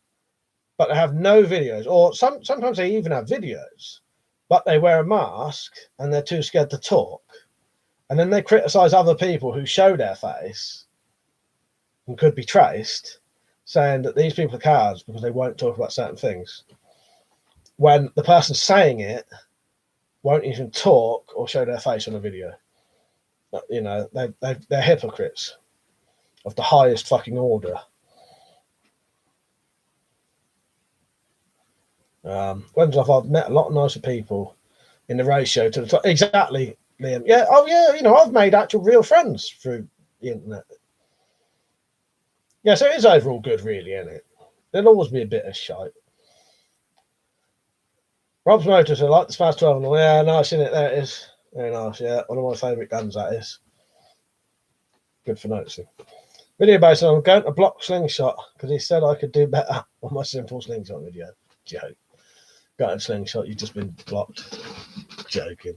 but they have no videos, or sometimes they even have videos, but they wear a mask and they're too scared to talk. And then they criticize other people who show their face and could be traced, saying that these people are cowards because they won't talk about certain things. When the person saying it won't even talk or show their face on a video. They're hypocrites of the highest fucking order. I've met a lot of nicer people in the ratio to the top. Exactly, Liam. Yeah. Oh, yeah. I've made actual real friends through the internet. Yeah, so it is overall good, really, isn't it? There'll always be a bit of shite. Rob's Motors, I like the Smash 12. Yeah, nice, isn't it? There it is. Very nice, yeah. One of my favourite guns, that is. Good for noticing. Video based on I'm going to block Slingshot because he said I could do better on my simple Slingshot video. Joke. Got a Slingshot, you've just been blocked. Joking.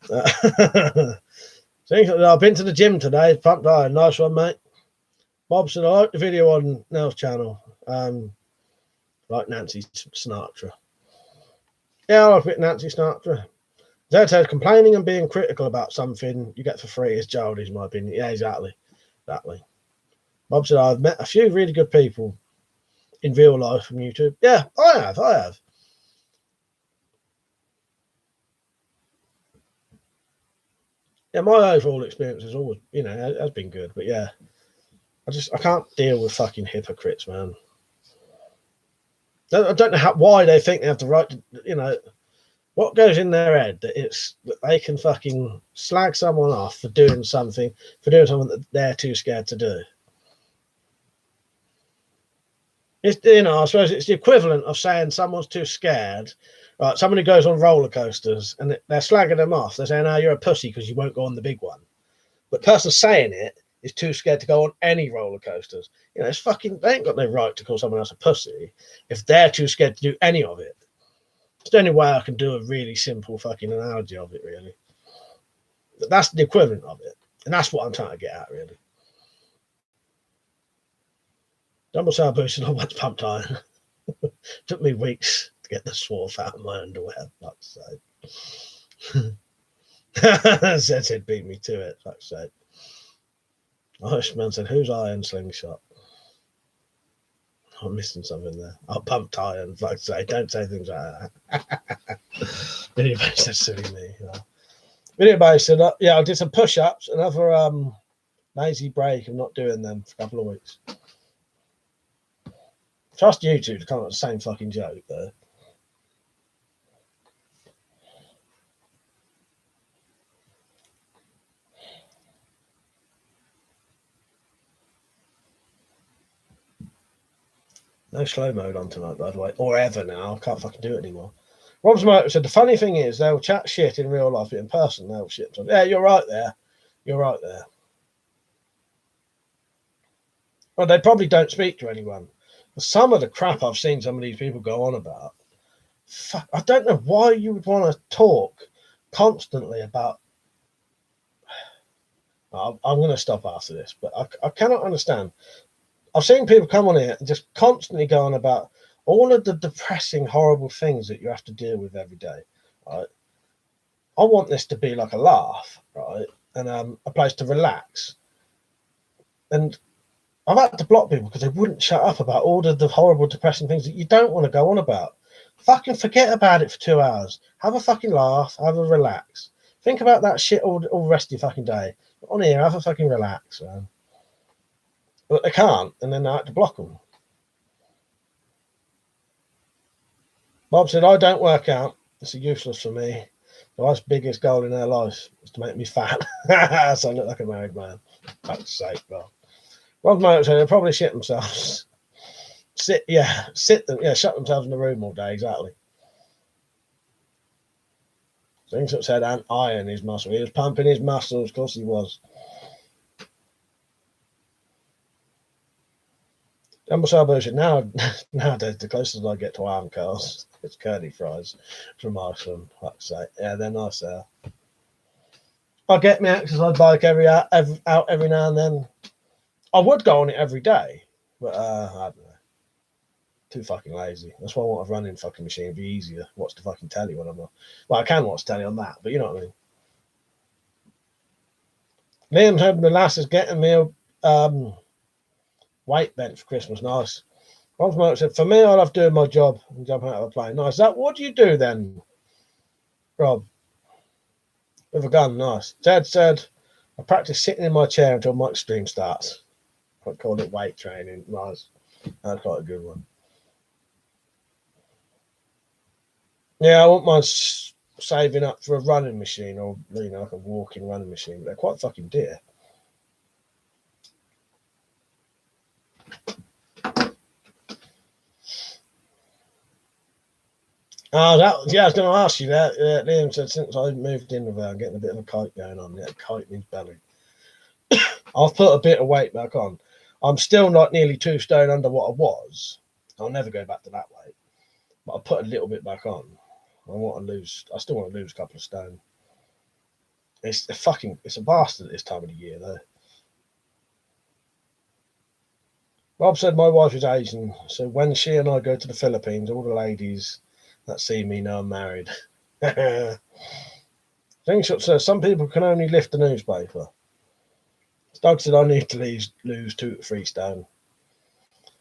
I've been to the gym today. Pumped iron. Nice one, mate. Bob said I like the video on Nell's channel. Like Nancy Sinatra. Yeah, I like a bit Nancy Sinatra. Zed said complaining and being critical about something you get for free is childish, in my opinion. Yeah, exactly. Bob said I've met a few really good people in real life from YouTube. Yeah, I have. Yeah, my overall experience has always, has been good. But yeah, I can't deal with fucking hypocrites, man. I don't know why they think they have the right to, what goes in their head that they can fucking slag someone off for doing something that they're too scared to do. It's, I suppose it's the equivalent of saying someone's too scared. Right, someone who goes on roller coasters and they're slagging them off. They're saying, "Oh, you're a pussy because you won't go on the big one." But the person saying it is too scared to go on any roller coasters. It's fucking. They ain't got no right to call someone else a pussy if they're too scared to do any of it. It's the only way I can do a really simple fucking analogy of it, really. That's the equivalent of it, and that's what I'm trying to get at, really. Double sound boosted on once pumped iron. Took me weeks to get the swarf out of my underwear. Fuck's sake. Zed beat me to it. Fuck's sake. Irishman said, "Who's Iron Slingshot?" I'm missing something there. I'll pump iron. Fuck's sake. Don't say things like that. Video base said, "Silly me." Video base said, "Yeah, I did some push-ups. Another lazy break of not doing them for a couple of weeks." Trust YouTube to come up with the same fucking joke, though. No slow mode on tonight, by the way, or ever now. I can't fucking do it anymore. Rob's Motor said, the funny thing is they'll chat shit in real life, but in person they'll shit. Yeah, you're right there. Well, they probably don't speak to anyone. Some of the crap I've seen some of these people go on about, fuck, I don't know why you would want to talk constantly about. I'm going to stop after this, but I cannot understand. I've seen people come on here and just constantly go on about all of the depressing, horrible things that you have to deal with every day. Right? I want this to be like a laugh, right, and a place to relax. And I've had to block people because they wouldn't shut up about all of the horrible, depressing things that you don't want to go on about. Fucking forget about it for 2 hours. Have a fucking laugh. Have a relax. Think about that shit all the rest of your fucking day. On here, have a fucking relax, man. But they can't, and then I had to block them. Bob said, I don't work out. It's useless for me. My wife's biggest goal in her life is to make me fat. So I look like a married man. Fuck's sake, Bob. Rob's mate said they'll probably shit themselves. Shut themselves in the room all day, exactly. Things that said, and iron his muscle. He was pumping his muscles, of course he was. Nowadays, the closest I get to arm curls, it's curly fries from Iceland. Fuck's sake. Yeah, they're nice there. I get my exercise bike out every now and then. I would go on it every day, but I don't know. Too fucking lazy. That's why I want a running fucking machine. It'd be easier. Watch the fucking telly when I'm not. Well, I can watch telly on that, but you know what I mean. Liam's hoping the lass is getting me a weight bench for Christmas. Nice. Rob's mate said, for me, I love doing my job and jumping out of a plane. Nice. What do you do then, Rob? With a gun. Nice. Ted said, I practice sitting in my chair until my extreme starts. I call it weight training. Nice. That's quite a good one. Yeah, I wouldn't mind saving up for a running machine or, like a walking running machine. But they're quite fucking dear. I was going to ask you that. Liam said since I moved in with her, I'm getting a bit of a kite going on. Yeah, a kite in his belly. I've put a bit of weight back on. I'm still not nearly 2 stone under what I was. I'll never go back to that weight. But I put a little bit back on. I still want to lose a couple of stone. It's a bastard at this time of the year, though. Rob said my wife is Asian, so when she and I go to the Philippines, all the ladies that see me know I'm married. Says some people can only lift a newspaper. Doug said I need to lose 2 to 3 stone.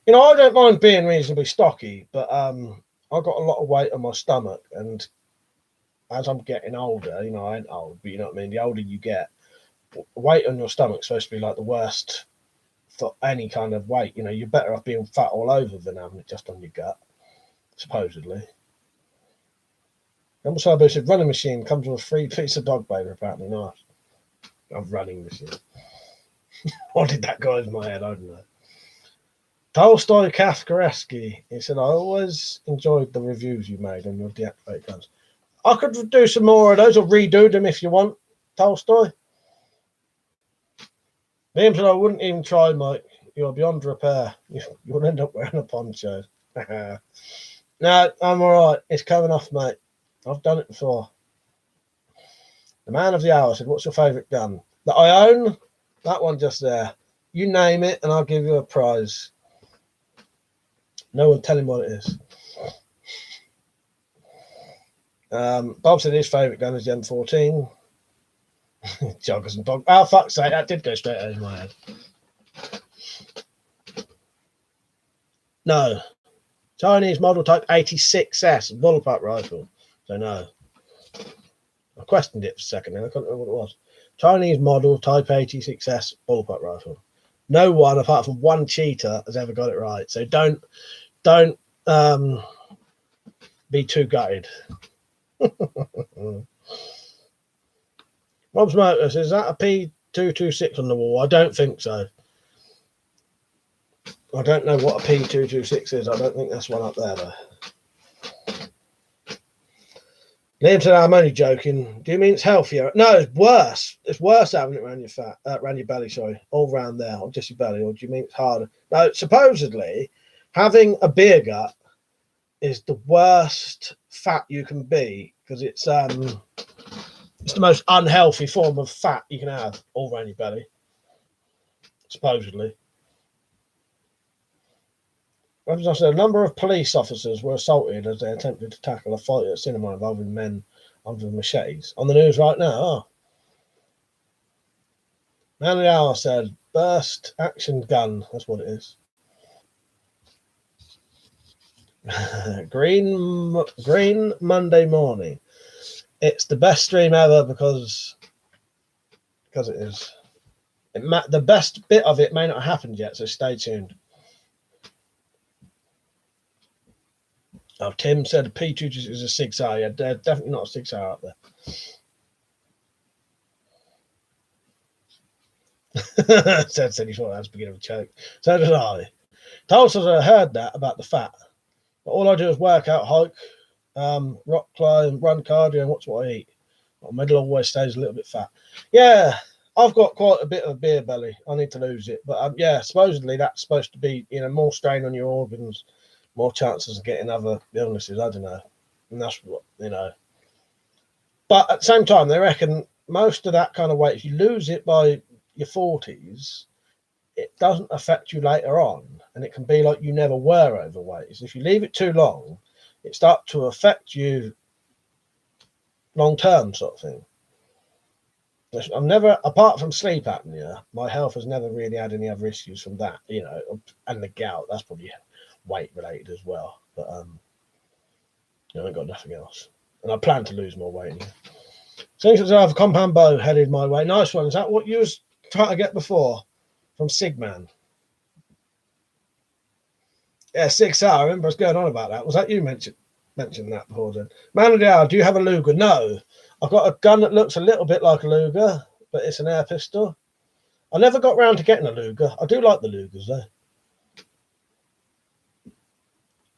I don't mind being reasonably stocky, but I've got a lot of weight on my stomach, and as I'm getting older, I ain't old, but you know what I mean. The older you get, weight on your stomach's supposed to be like the worst for any kind of weight. You're better off being fat all over than having it just on your gut, supposedly. And also, said running machine comes with a free piece of dog bailer, apparently. Nice. A running machine. What did that go in my head? I don't know. Tolstoy Kafkareski. He said, I always enjoyed the reviews you made on your deactivated guns. I could do some more of those or redo them if you want, Tolstoy. Liam said, I wouldn't even try, Mike. You're beyond repair. You'll end up wearing a poncho. No, I'm all right. It's coming off, mate. I've done it before. The man of the hour said, what's your favourite gun? That I own? That one just there. You name it and I'll give you a prize. No one tell him what it is. Bob said his favourite gun is the M14. Joggers and dog. Oh, fuck's sake, that did go straight over my head. No. Chinese model type 86S bullpup rifle. So no. I questioned it for a second and I couldn't remember what it was. Chinese model type 86S bullpup rifle. No one apart from one cheater has ever got it right. So don't be too gutted. Rob's Motors, is that a P226 on the wall? I don't think so. I don't know what a P226 is. I don't think that's one up there, though. Liam said, I'm only joking. Do you mean it's healthier? No, it's worse. It's worse having it around your belly, sorry. All round there, or just your belly. Or do you mean it's harder? No, supposedly, having a beer gut is the worst fat you can be, because it's the most unhealthy form of fat you can have, all around your belly, supposedly. As I said, a number of police officers were assaulted as they attempted to tackle a fight at a cinema involving men armed with machetes. On the news right now. Oh. Man of the hour said, burst action gun. That's what it is. Green Monday morning. It's the best stream ever because it is. The best bit of it may not have happened yet, so stay tuned. Oh, Tim said a P2 is a 6R. Yeah, definitely not a 6R up there. said he thought that was the beginning of a choke. So did I. Told us I heard that about the fat. But all I do is work out, hike, rock climb, run cardio, and watch what I eat. My middle always stays a little bit fat. Yeah, I've got quite a bit of a beer belly. I need to lose it. But yeah, supposedly that's supposed to be, more strain on your organs, more chances of getting other illnesses. I don't know. And that's what, But at the same time, they reckon most of that kind of weight, if you lose it by your 40s, it doesn't affect you later on. And it can be like you never were overweight. So if you leave it too long, it starts to affect you long-term sort of thing. I've never, apart from sleep apnea, my health has never really had any other issues from that, and the gout, that's probably weight related as well. But I ain't got nothing else. And I plan to lose more weight. Seems as I have a compound bow headed my way. Nice one. Is that what you was trying to get before? From Sigman. Yeah, 6R. I remember us going on about that. Was that you mentioned that before then? Man of the hour, do you have a Luger? No. I've got a gun that looks a little bit like a Luger, but it's an air pistol. I never got round to getting a Luger. I do like the Lugers, though.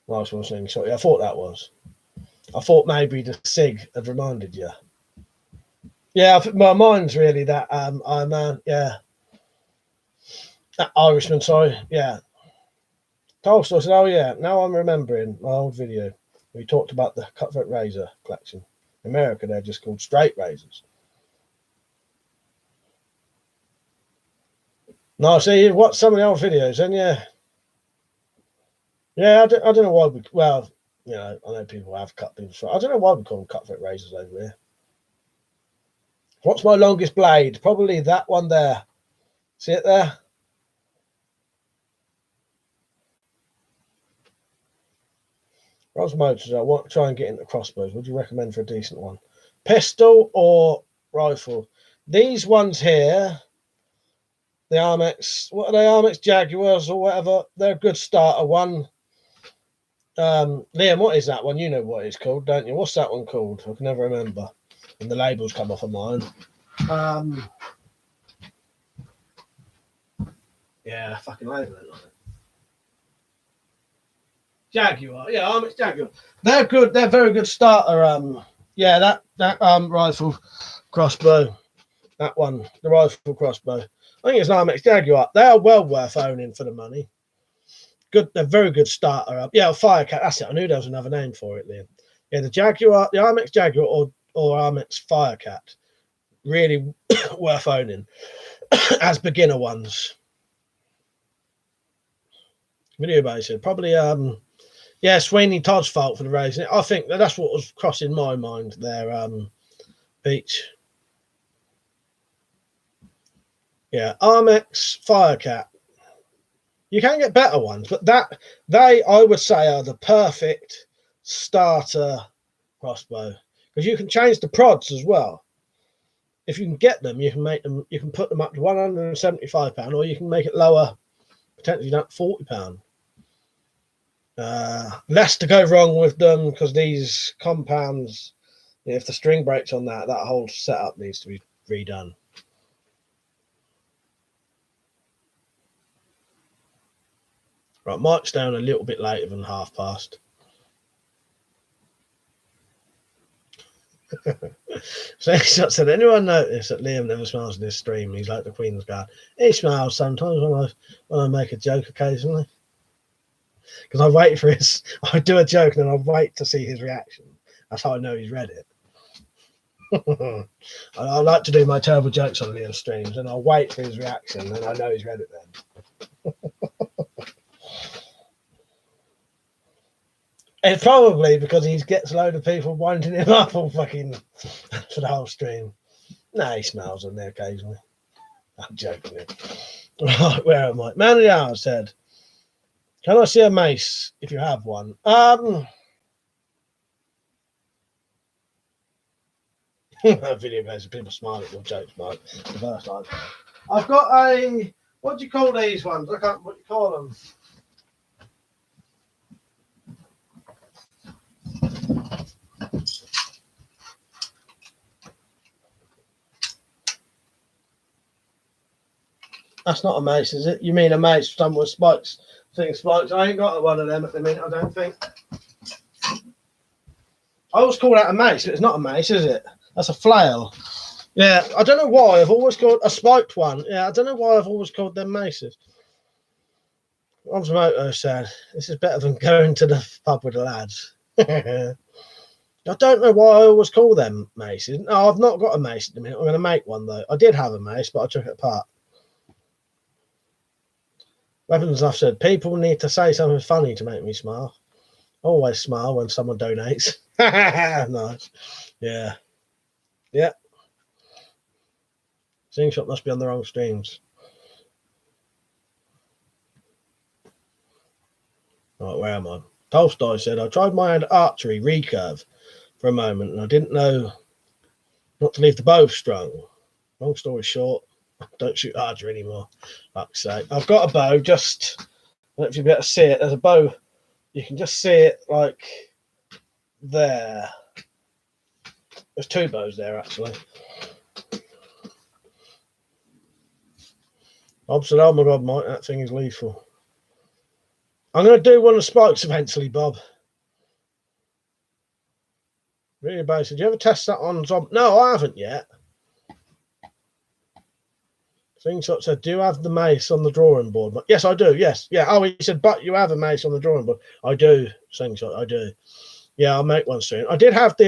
Nice one, Sling. Sorry, I thought that was. I thought maybe the Sig had reminded you. Yeah, my mind's really that Iron Man. Yeah. That Irishman, sorry. Yeah. Tolstoy said, oh, yeah, now I'm remembering my old video. We talked about the cutthroat razor collection. In America, they're just called straight razors. No, see, you've watched some of the old videos, then, yeah. Yeah, I don't know why I know people have cut things short. I don't know why we call them cutthroat razors over here. What's my longest blade? Probably that one there. See it there? Ross Motors, I want to try and get into crossbows. Would you recommend for a decent one? Pistol or rifle? These ones here, the Armex, what are they, Armex Jaguars or whatever? They're a good starter one. Liam, what is that one? You know what it's called, don't you? What's that one called? I can never remember. And the labels come off of mine. Yeah, fucking label it on it. Jaguar, yeah, Armex Jaguar. They're good. They're very good starter. Yeah, that rifle crossbow, that one, the rifle crossbow. I think it's an Armex Jaguar. They are well worth owning for the money. Good, they're very good starter. Yeah, Firecat. That's it. I knew there was another name for it, Liam. Yeah, the Jaguar, the Armex Jaguar or Armex Firecat, really worth owning as beginner ones. Video base said probably yeah, Sweeney Todd's fault for the racing. I think that's what was crossing my mind there, Peach. Yeah, Armex Firecat. You can get better ones, but they I would say are the perfect starter crossbow because you can change the prods as well. If you can get them, you can make them. You can put them up to £175, or you can make it lower, potentially down to £40. Less to go wrong with them because these compounds, if the string breaks on that whole setup needs to be redone. Right, Mike's down a little bit later than past. So he said, anyone notice that Liam never smiles in his stream? He's like the Queen's Guard. He smiles sometimes when I make a joke occasionally. because I wait for his. I do a joke and then I wait to see his reaction. That's how I know he's read it. I like to do my terrible jokes on Liam's streams, and I'll wait for his reaction, and I know he's read it then. It's probably because he gets a load of people winding him up all fucking for the whole stream. No, he smells on there occasionally. I'm joking. Right, where am I? Man of the Hour said, "Can I see a mace if you have one?" Video games and people smile at your jokes, Mike. The first time. I've got a. What do you call these ones? I can't. What do you call them? That's not a mace, is it? You mean a mace done with spikes? Spikes. I ain't got one of them at the minute, I don't think. I always call that a mace, but it's not a mace, is it? That's a flail. Yeah, I don't know why I've always called a spiked one. Yeah, I don't know why I've always called them maces. Moto said, "This is better than going to the pub with the lads." I don't know why I always call them maces. No, I've not got a mace at the minute. I'm going to make one, though. I did have a mace, but I took it apart. Weapons, I've said, people need to say something funny to make me smile. I always smile when someone donates. Nice. Yeah. Yeah. Slingshot must be on the wrong streams. Right, where am I? Tolstoy said, "I tried my hand at archery recurve for a moment and I didn't know not to leave the bow strung. Long story short, don't shoot archery anymore. Like I say, I've got a bow, just, I don't know if you'll be able to see it. There's a bow, you can just see it like there. There's two bows there, actually. Bob said, "Oh my God, Mike, that thing is lethal." I'm going to do one of the spikes eventually, Bob. Really bad. Did you ever test that on zombie? No, I haven't yet. Slingshot said, "Do you have the mace on the drawing board?" Yes, I do. Yes. Yeah. Oh, he said, "But you have a mace on the drawing board." I do, Slingshot. I do. Yeah, I'll make one soon. I did have the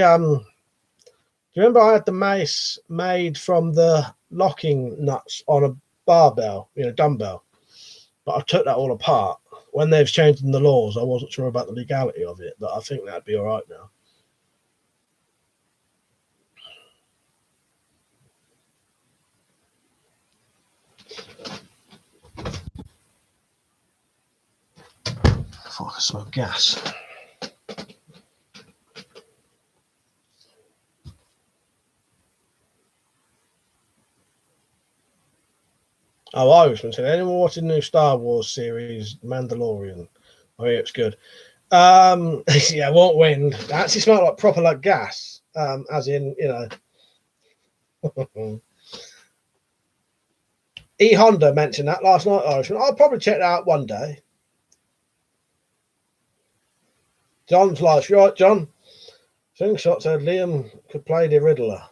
do you remember I had the mace made from the locking nuts on a barbell, dumbbell? But I took that all apart. When they've changed the laws, I wasn't sure about the legality of it, but I think that'd be all right now. I thought I could smell gas. Oh, Irishman said, "Anyone watching the new Star Wars series, Mandalorian?" Oh, yeah, it's good. Yeah, won't win. It actually smelled like proper like gas. As in, E Honda mentioned that last night, Irishman. I'll probably check that out one day. John's life, right, John? Slingshot said Liam could play the Riddler.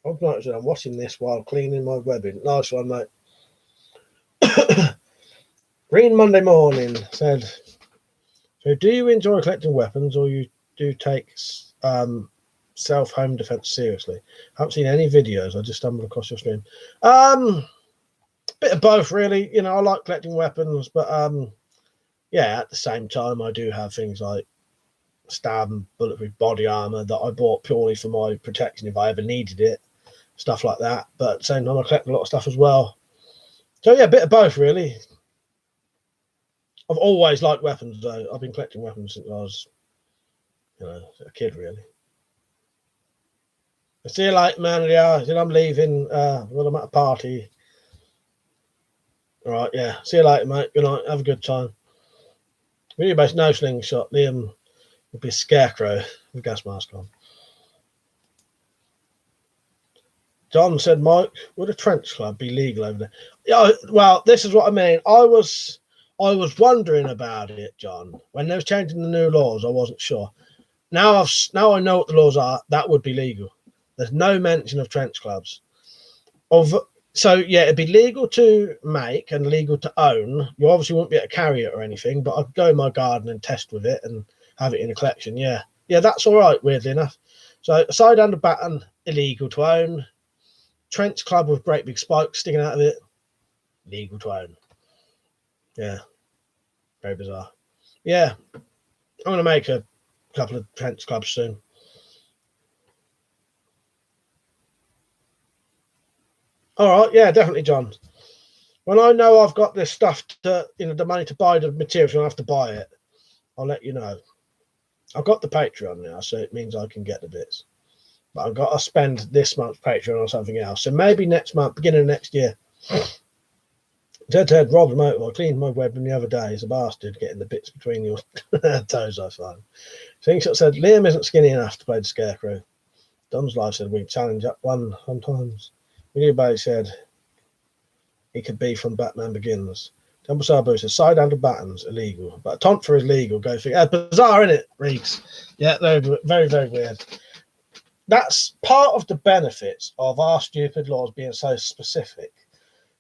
I'm watching this while cleaning my webbing. Nice one, mate. Green Monday Morning said, "So do you enjoy collecting weapons or you do take self-home defense seriously?" I haven't seen any videos. I just stumbled across your stream. Bit of both, really. I like collecting weapons, but yeah, at the same time, I do have things like stab and bulletproof body armor that I bought purely for my protection if I ever needed it, stuff like that. But at the same time, I collect a lot of stuff as well. So yeah, a bit of both, really. I've always liked weapons, though. I've been collecting weapons since I was, a kid, really. I see you later, man. Yeah, I'm leaving. Well, I'm at a party. All right, yeah. See you later, mate. Good night. Have a good time. Really based no slingshot. Liam would be a scarecrow with a gas mask on. John said, "Mike, would a trench club be legal over there?" Yeah, well, this is what I mean. I was wondering about it, John. When they was changing the new laws, I wasn't sure. Now I know what the laws are. That would be legal. There's no mention of trench clubs. So yeah, it'd be legal to make and legal to own. You obviously wouldn't be able to carry it or anything, but I'd go in my garden and test with it and have it in a collection. Yeah, that's all right. Weirdly enough, so side under baton, illegal to own. Trench club with great big spikes sticking out of it, legal to own. Yeah, very bizarre. Yeah, I'm gonna make a couple of trench clubs soon. All right, yeah, definitely, John. When I know I've got this stuff to, the money to buy the materials, I have to buy it. I'll let you know. I've got the Patreon now, so it means I can get the bits. But I've got to spend this month's Patreon on something else. So maybe next month, beginning of next year. Ted Rob's motor. I cleaned my webbing the other day. He's a bastard getting the bits between your toes, I find. Things that said Liam isn't skinny enough to play the Scarecrow. Don's Life said we challenge up one sometimes. Everybody said he could be from Batman Begins. Temple Sabu says side under buttons illegal, but a taunt for is legal. Go figure. Bizarre, isn't it, Reeks? Yeah, they're very, very weird. That's part of the benefits of our stupid laws being so specific.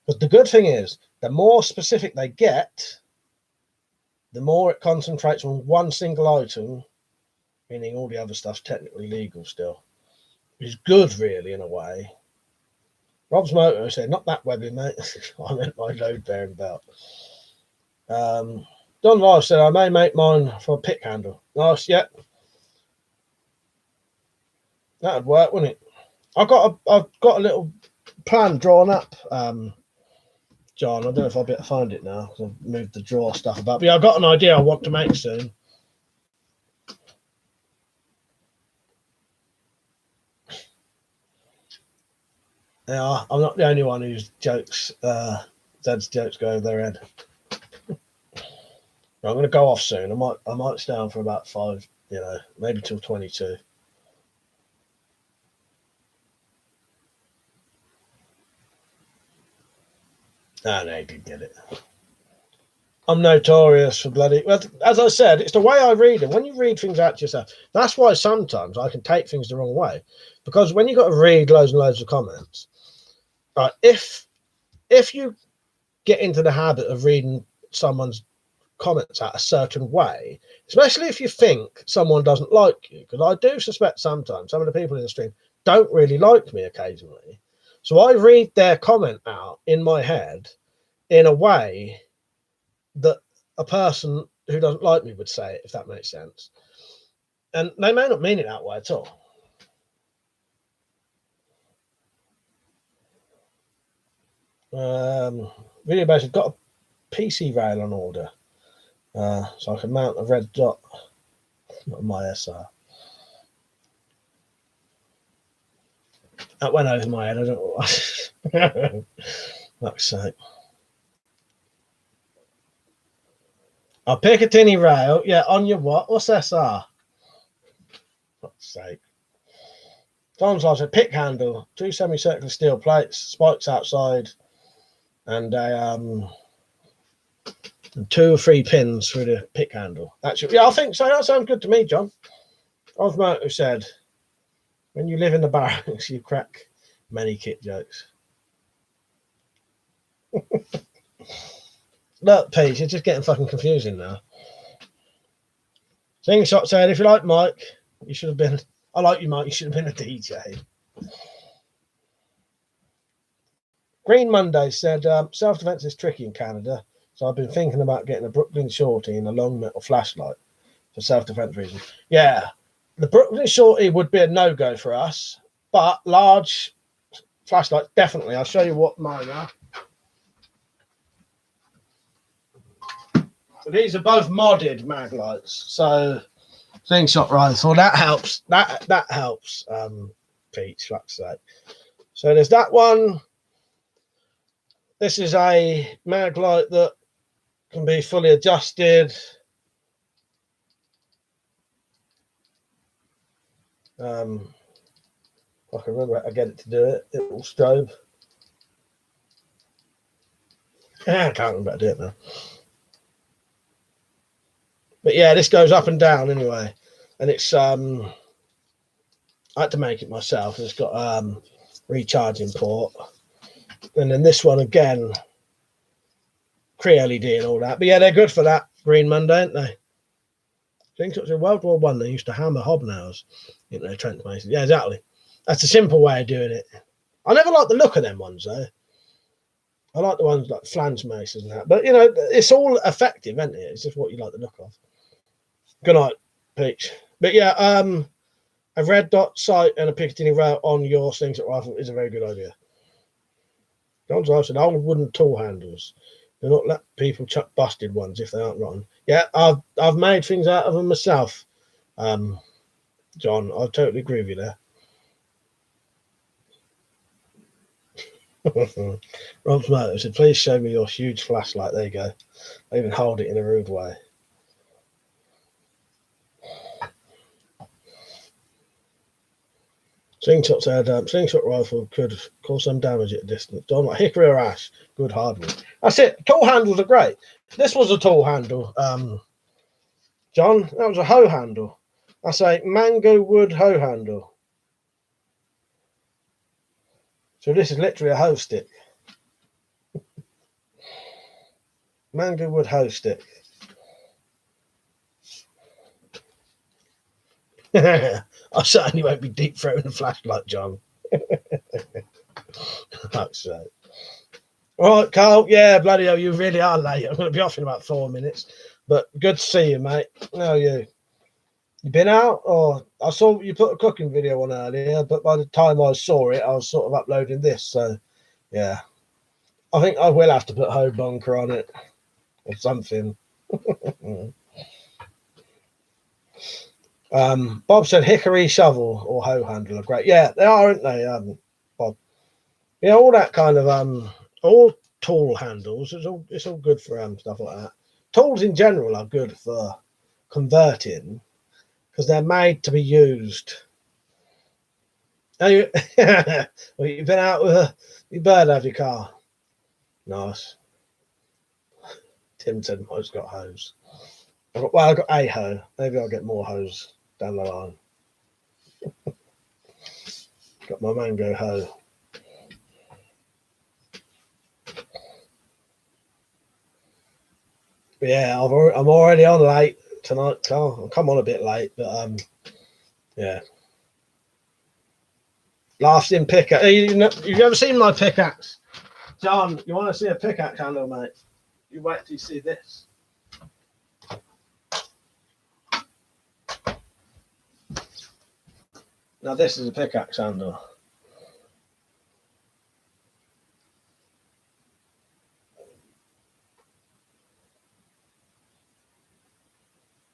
But the good thing is, the more specific they get, the more it concentrates on one single item, meaning all the other stuff's technically legal still. Which is good, really, in a way. Rob's Moto said, not that webbing, mate. I meant my load bearing belt. Don Live said, I may make mine for a pick handle. Nice, yeah. That'd work, wouldn't it? I've got a little plan drawn up, John. I don't know if I'll be able to find it now because I've moved the drawer stuff about. But yeah, I've got an idea I want to make soon. Yeah, I'm not the only one whose jokes, Zed's jokes go over their head. I'm going to go off soon. I might stay on for about 5, maybe till 22. No, you didn't get it. I'm notorious for bloody. Well, as I said, it's the way I read them. When you read things out to yourself, that's why sometimes I can take things the wrong way. Because when you've got to read loads and loads of comments, right? If you get into the habit of reading someone's comments out a certain way, especially if you think someone doesn't like you, because I do suspect sometimes some of the people in the stream don't really like me occasionally. So I read their comment out in my head in a way that a person who doesn't like me would say it, if that makes sense. And they may not mean it that way at all. Video base has got a PC rail on order, so I can mount a red dot on my SR. That went over my head. I don't know what. Fuck's sake. A Picatinny rail, yeah, on your what? What's SR? Fuck's sake. Tom's like a pick handle, 2 semicircular steel plates, spikes outside, and 2 or 3 pins through the pick handle. Actually, yeah, I think so. That sounds good to me, John. Osmo who said, when you live in the barracks, you crack many kit jokes. Look, Pete, you're just getting fucking confusing now. Sing Shot said, if you like Mike, you should have been. I like you, Mike. You should have been a DJ. Green Monday said, self-defense is tricky in Canada, so I've been thinking about getting a Brooklyn Shorty and a long metal flashlight for self-defense reasons. Yeah, the Brooklyn Shorty would be a no-go for us, but large flashlights, definitely. I'll show you what mine are. So these are both modded mag lights. So thing shot rifle, that helps. That helps, Pete, fuck's sake. So there's that one. This is a mag light that can be fully adjusted. I can remember how to get it to do it. It will strobe. I can't remember how to do it now. But yeah, this goes up and down anyway. And it's I had to make it myself. It's got recharging port. And then this one again, Cree-LED and all that. But yeah, they're good for that Green Monday, aren't they? I think it's in World War One. They used to hammer hobnails into their trench masons. Yeah, exactly. That's a simple way of doing it. I never like the look of them ones though. I like the ones like flange masons and that. But you know, it's all effective, isn't it? It's just what you like the look of. Good night, Peach. But yeah, a red dot sight and a Picatinny rail on your slingshot rifle is a very good idea. John's wife said old wooden tool handles. Do not let people chuck busted ones if they aren't rotten. Yeah, I've made things out of them myself. John, I totally agree with you there. Rob's mother said, please show me your huge flashlight. There you go. I even hold it in a rude way. Slingshot said, slingshot rifle could cause some damage at a distance. John, like hickory or ash, good hardwood. That's it. Tool handles are great. This was a tool handle. John, that was a hoe handle. I say mango wood hoe handle. So this is literally a hoe stick. Mango wood hoe stick. I certainly won't be deep throating a flashlight, John. That's so. All right, Carl. Yeah, bloody hell, you really are late. I'm going to be off in about 4 minutes. But good to see you, mate. How are you? You been out? Or I saw you put a cooking video on earlier, but by the time I saw it, I was sort of uploading this. So, yeah. I think I will have to put Hoe Bunker on it or something. Bob said hickory shovel or hoe handle are great. Yeah, they are, aren't they, Bob? Yeah, all that kind of all tool handles. It's all good for stuff like that. Tools in general are good for converting because they're made to be used. Well, you've been out with your bird, have your car? Nice. Tim said I've got hose. I've got a hoe. Maybe I'll get more hose down the line. Got my mango hoe. But yeah, I'm already on late tonight, Carl. I'll come on a bit late, but yeah. Last in pickaxe. You've ever seen my pickaxe? John, you want to see a pickaxe handle, mate? You wait till you see this. Now this is a pickaxe handle.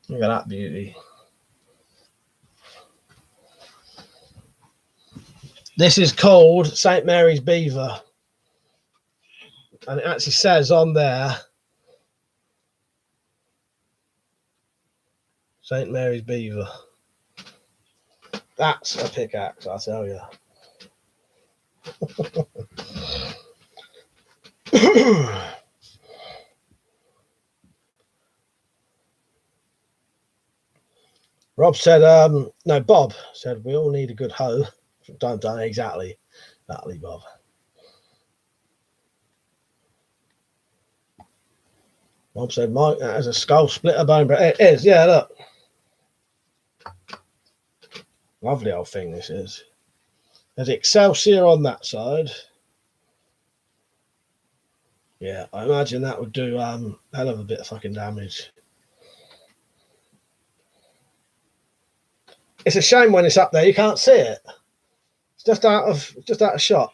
Look at that beauty. This is called St. Mary's Beaver. And it actually says on there, St. Mary's Beaver. That's a pickaxe, I tell you. Rob said, no, Bob said, we all need a good hoe. Don't exactly, Bob. Bob said, Mike, that is a skull splitter bone, but it is, yeah, look. Lovely old thing this is. There's Excelsior on that side. Yeah, I imagine that would do hell of a bit of fucking damage. It's a shame when it's up there, you can't see it. It's just out of shot.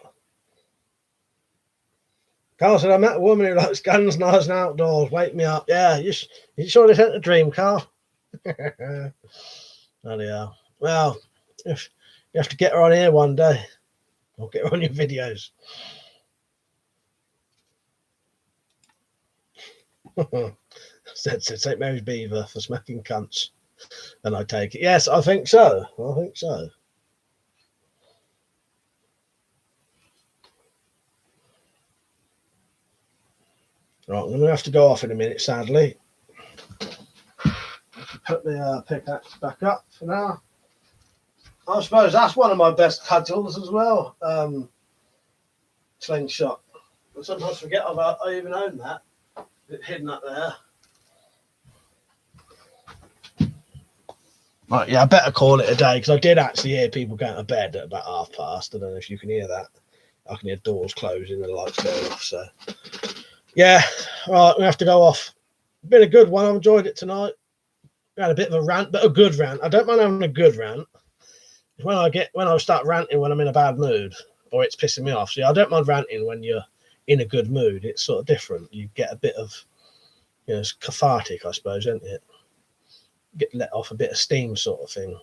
Carl said, I met a woman who likes guns, knives, and outdoors. Wake me up. Yeah, you sure this ain't a dream, Carl? Oh, yeah. Well, if you have to get her on here one day, I'll get her on your videos. said St. Mary's Beaver for smacking cunts. And I take it. Yes, I think so. I think so. Right, I'm going to have to go off in a minute, sadly. Put the pickaxe back up for now. I suppose that's one of my best cudgels as well. Slingshot. I sometimes forget I even own that. It's hidden up there. Right, yeah, I better call it a day because I did actually hear people going to bed at about past. I don't know if you can hear that. I can hear doors closing and lights going off. So, yeah, right, we have to go off. Been a good one. I enjoyed it tonight. We had a bit of a rant, but a good rant. I don't mind having a good rant. When I start ranting when I'm in a bad mood or it's pissing me off. See, I don't mind ranting when you're in a good mood. It's sort of different. You get a bit of, it's cathartic, I suppose, isn't it? Get let off a bit of steam, sort of thing.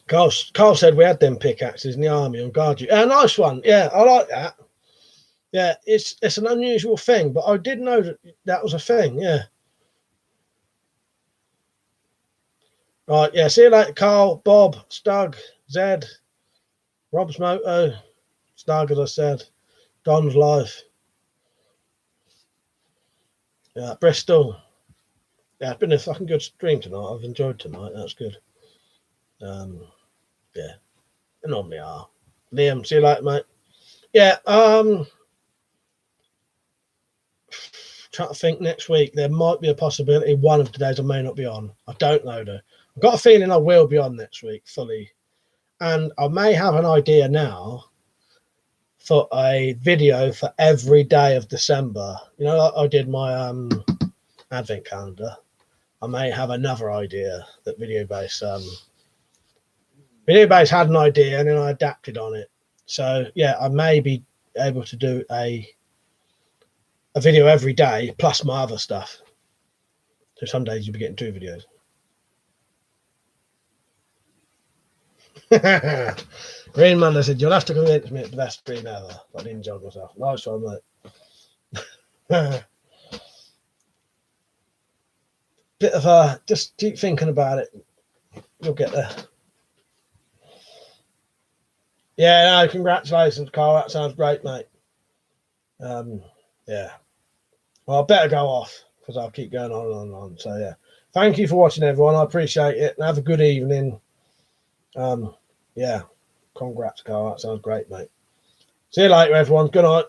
Carl said we had them pickaxes in the army on guard you. A nice one. Yeah, I like that. Yeah, it's an unusual thing, but I did know that was a thing. Yeah. Right. Yeah. See you later, Carl, Bob, Stug, Zed, Rob's Moto, Stug, as I said, Don's Life. Yeah, Bristol. Yeah, it's been a fucking good stream tonight. I've enjoyed tonight. That's good. Yeah, they normally are. Liam, see you later, mate. Yeah, trying to think next week. There might be a possibility one of the days I may not be on. I don't know though. I've got a feeling I will be on next week fully. And I may have an idea now for a video for every day of December. You know, I did my advent calendar. I may have another idea that Video Base had an idea and then I adapted on it. So yeah, I may be able to do a video every day plus my other stuff. So some days you'll be getting 2 videos. Green Man said, you'll have to convince me it's the best stream ever. I didn't enjoy myself. Nice one, mate. Bit of a, just keep thinking about it. You'll get there. Yeah, no, congratulations, Carl. That sounds great, mate. Yeah. Well, I better go off because I'll keep going on and on. So, yeah. Thank you for watching, everyone. I appreciate it. And have a good evening. Yeah. Congrats, Carl. That sounds great, mate. See you later, everyone. Good night.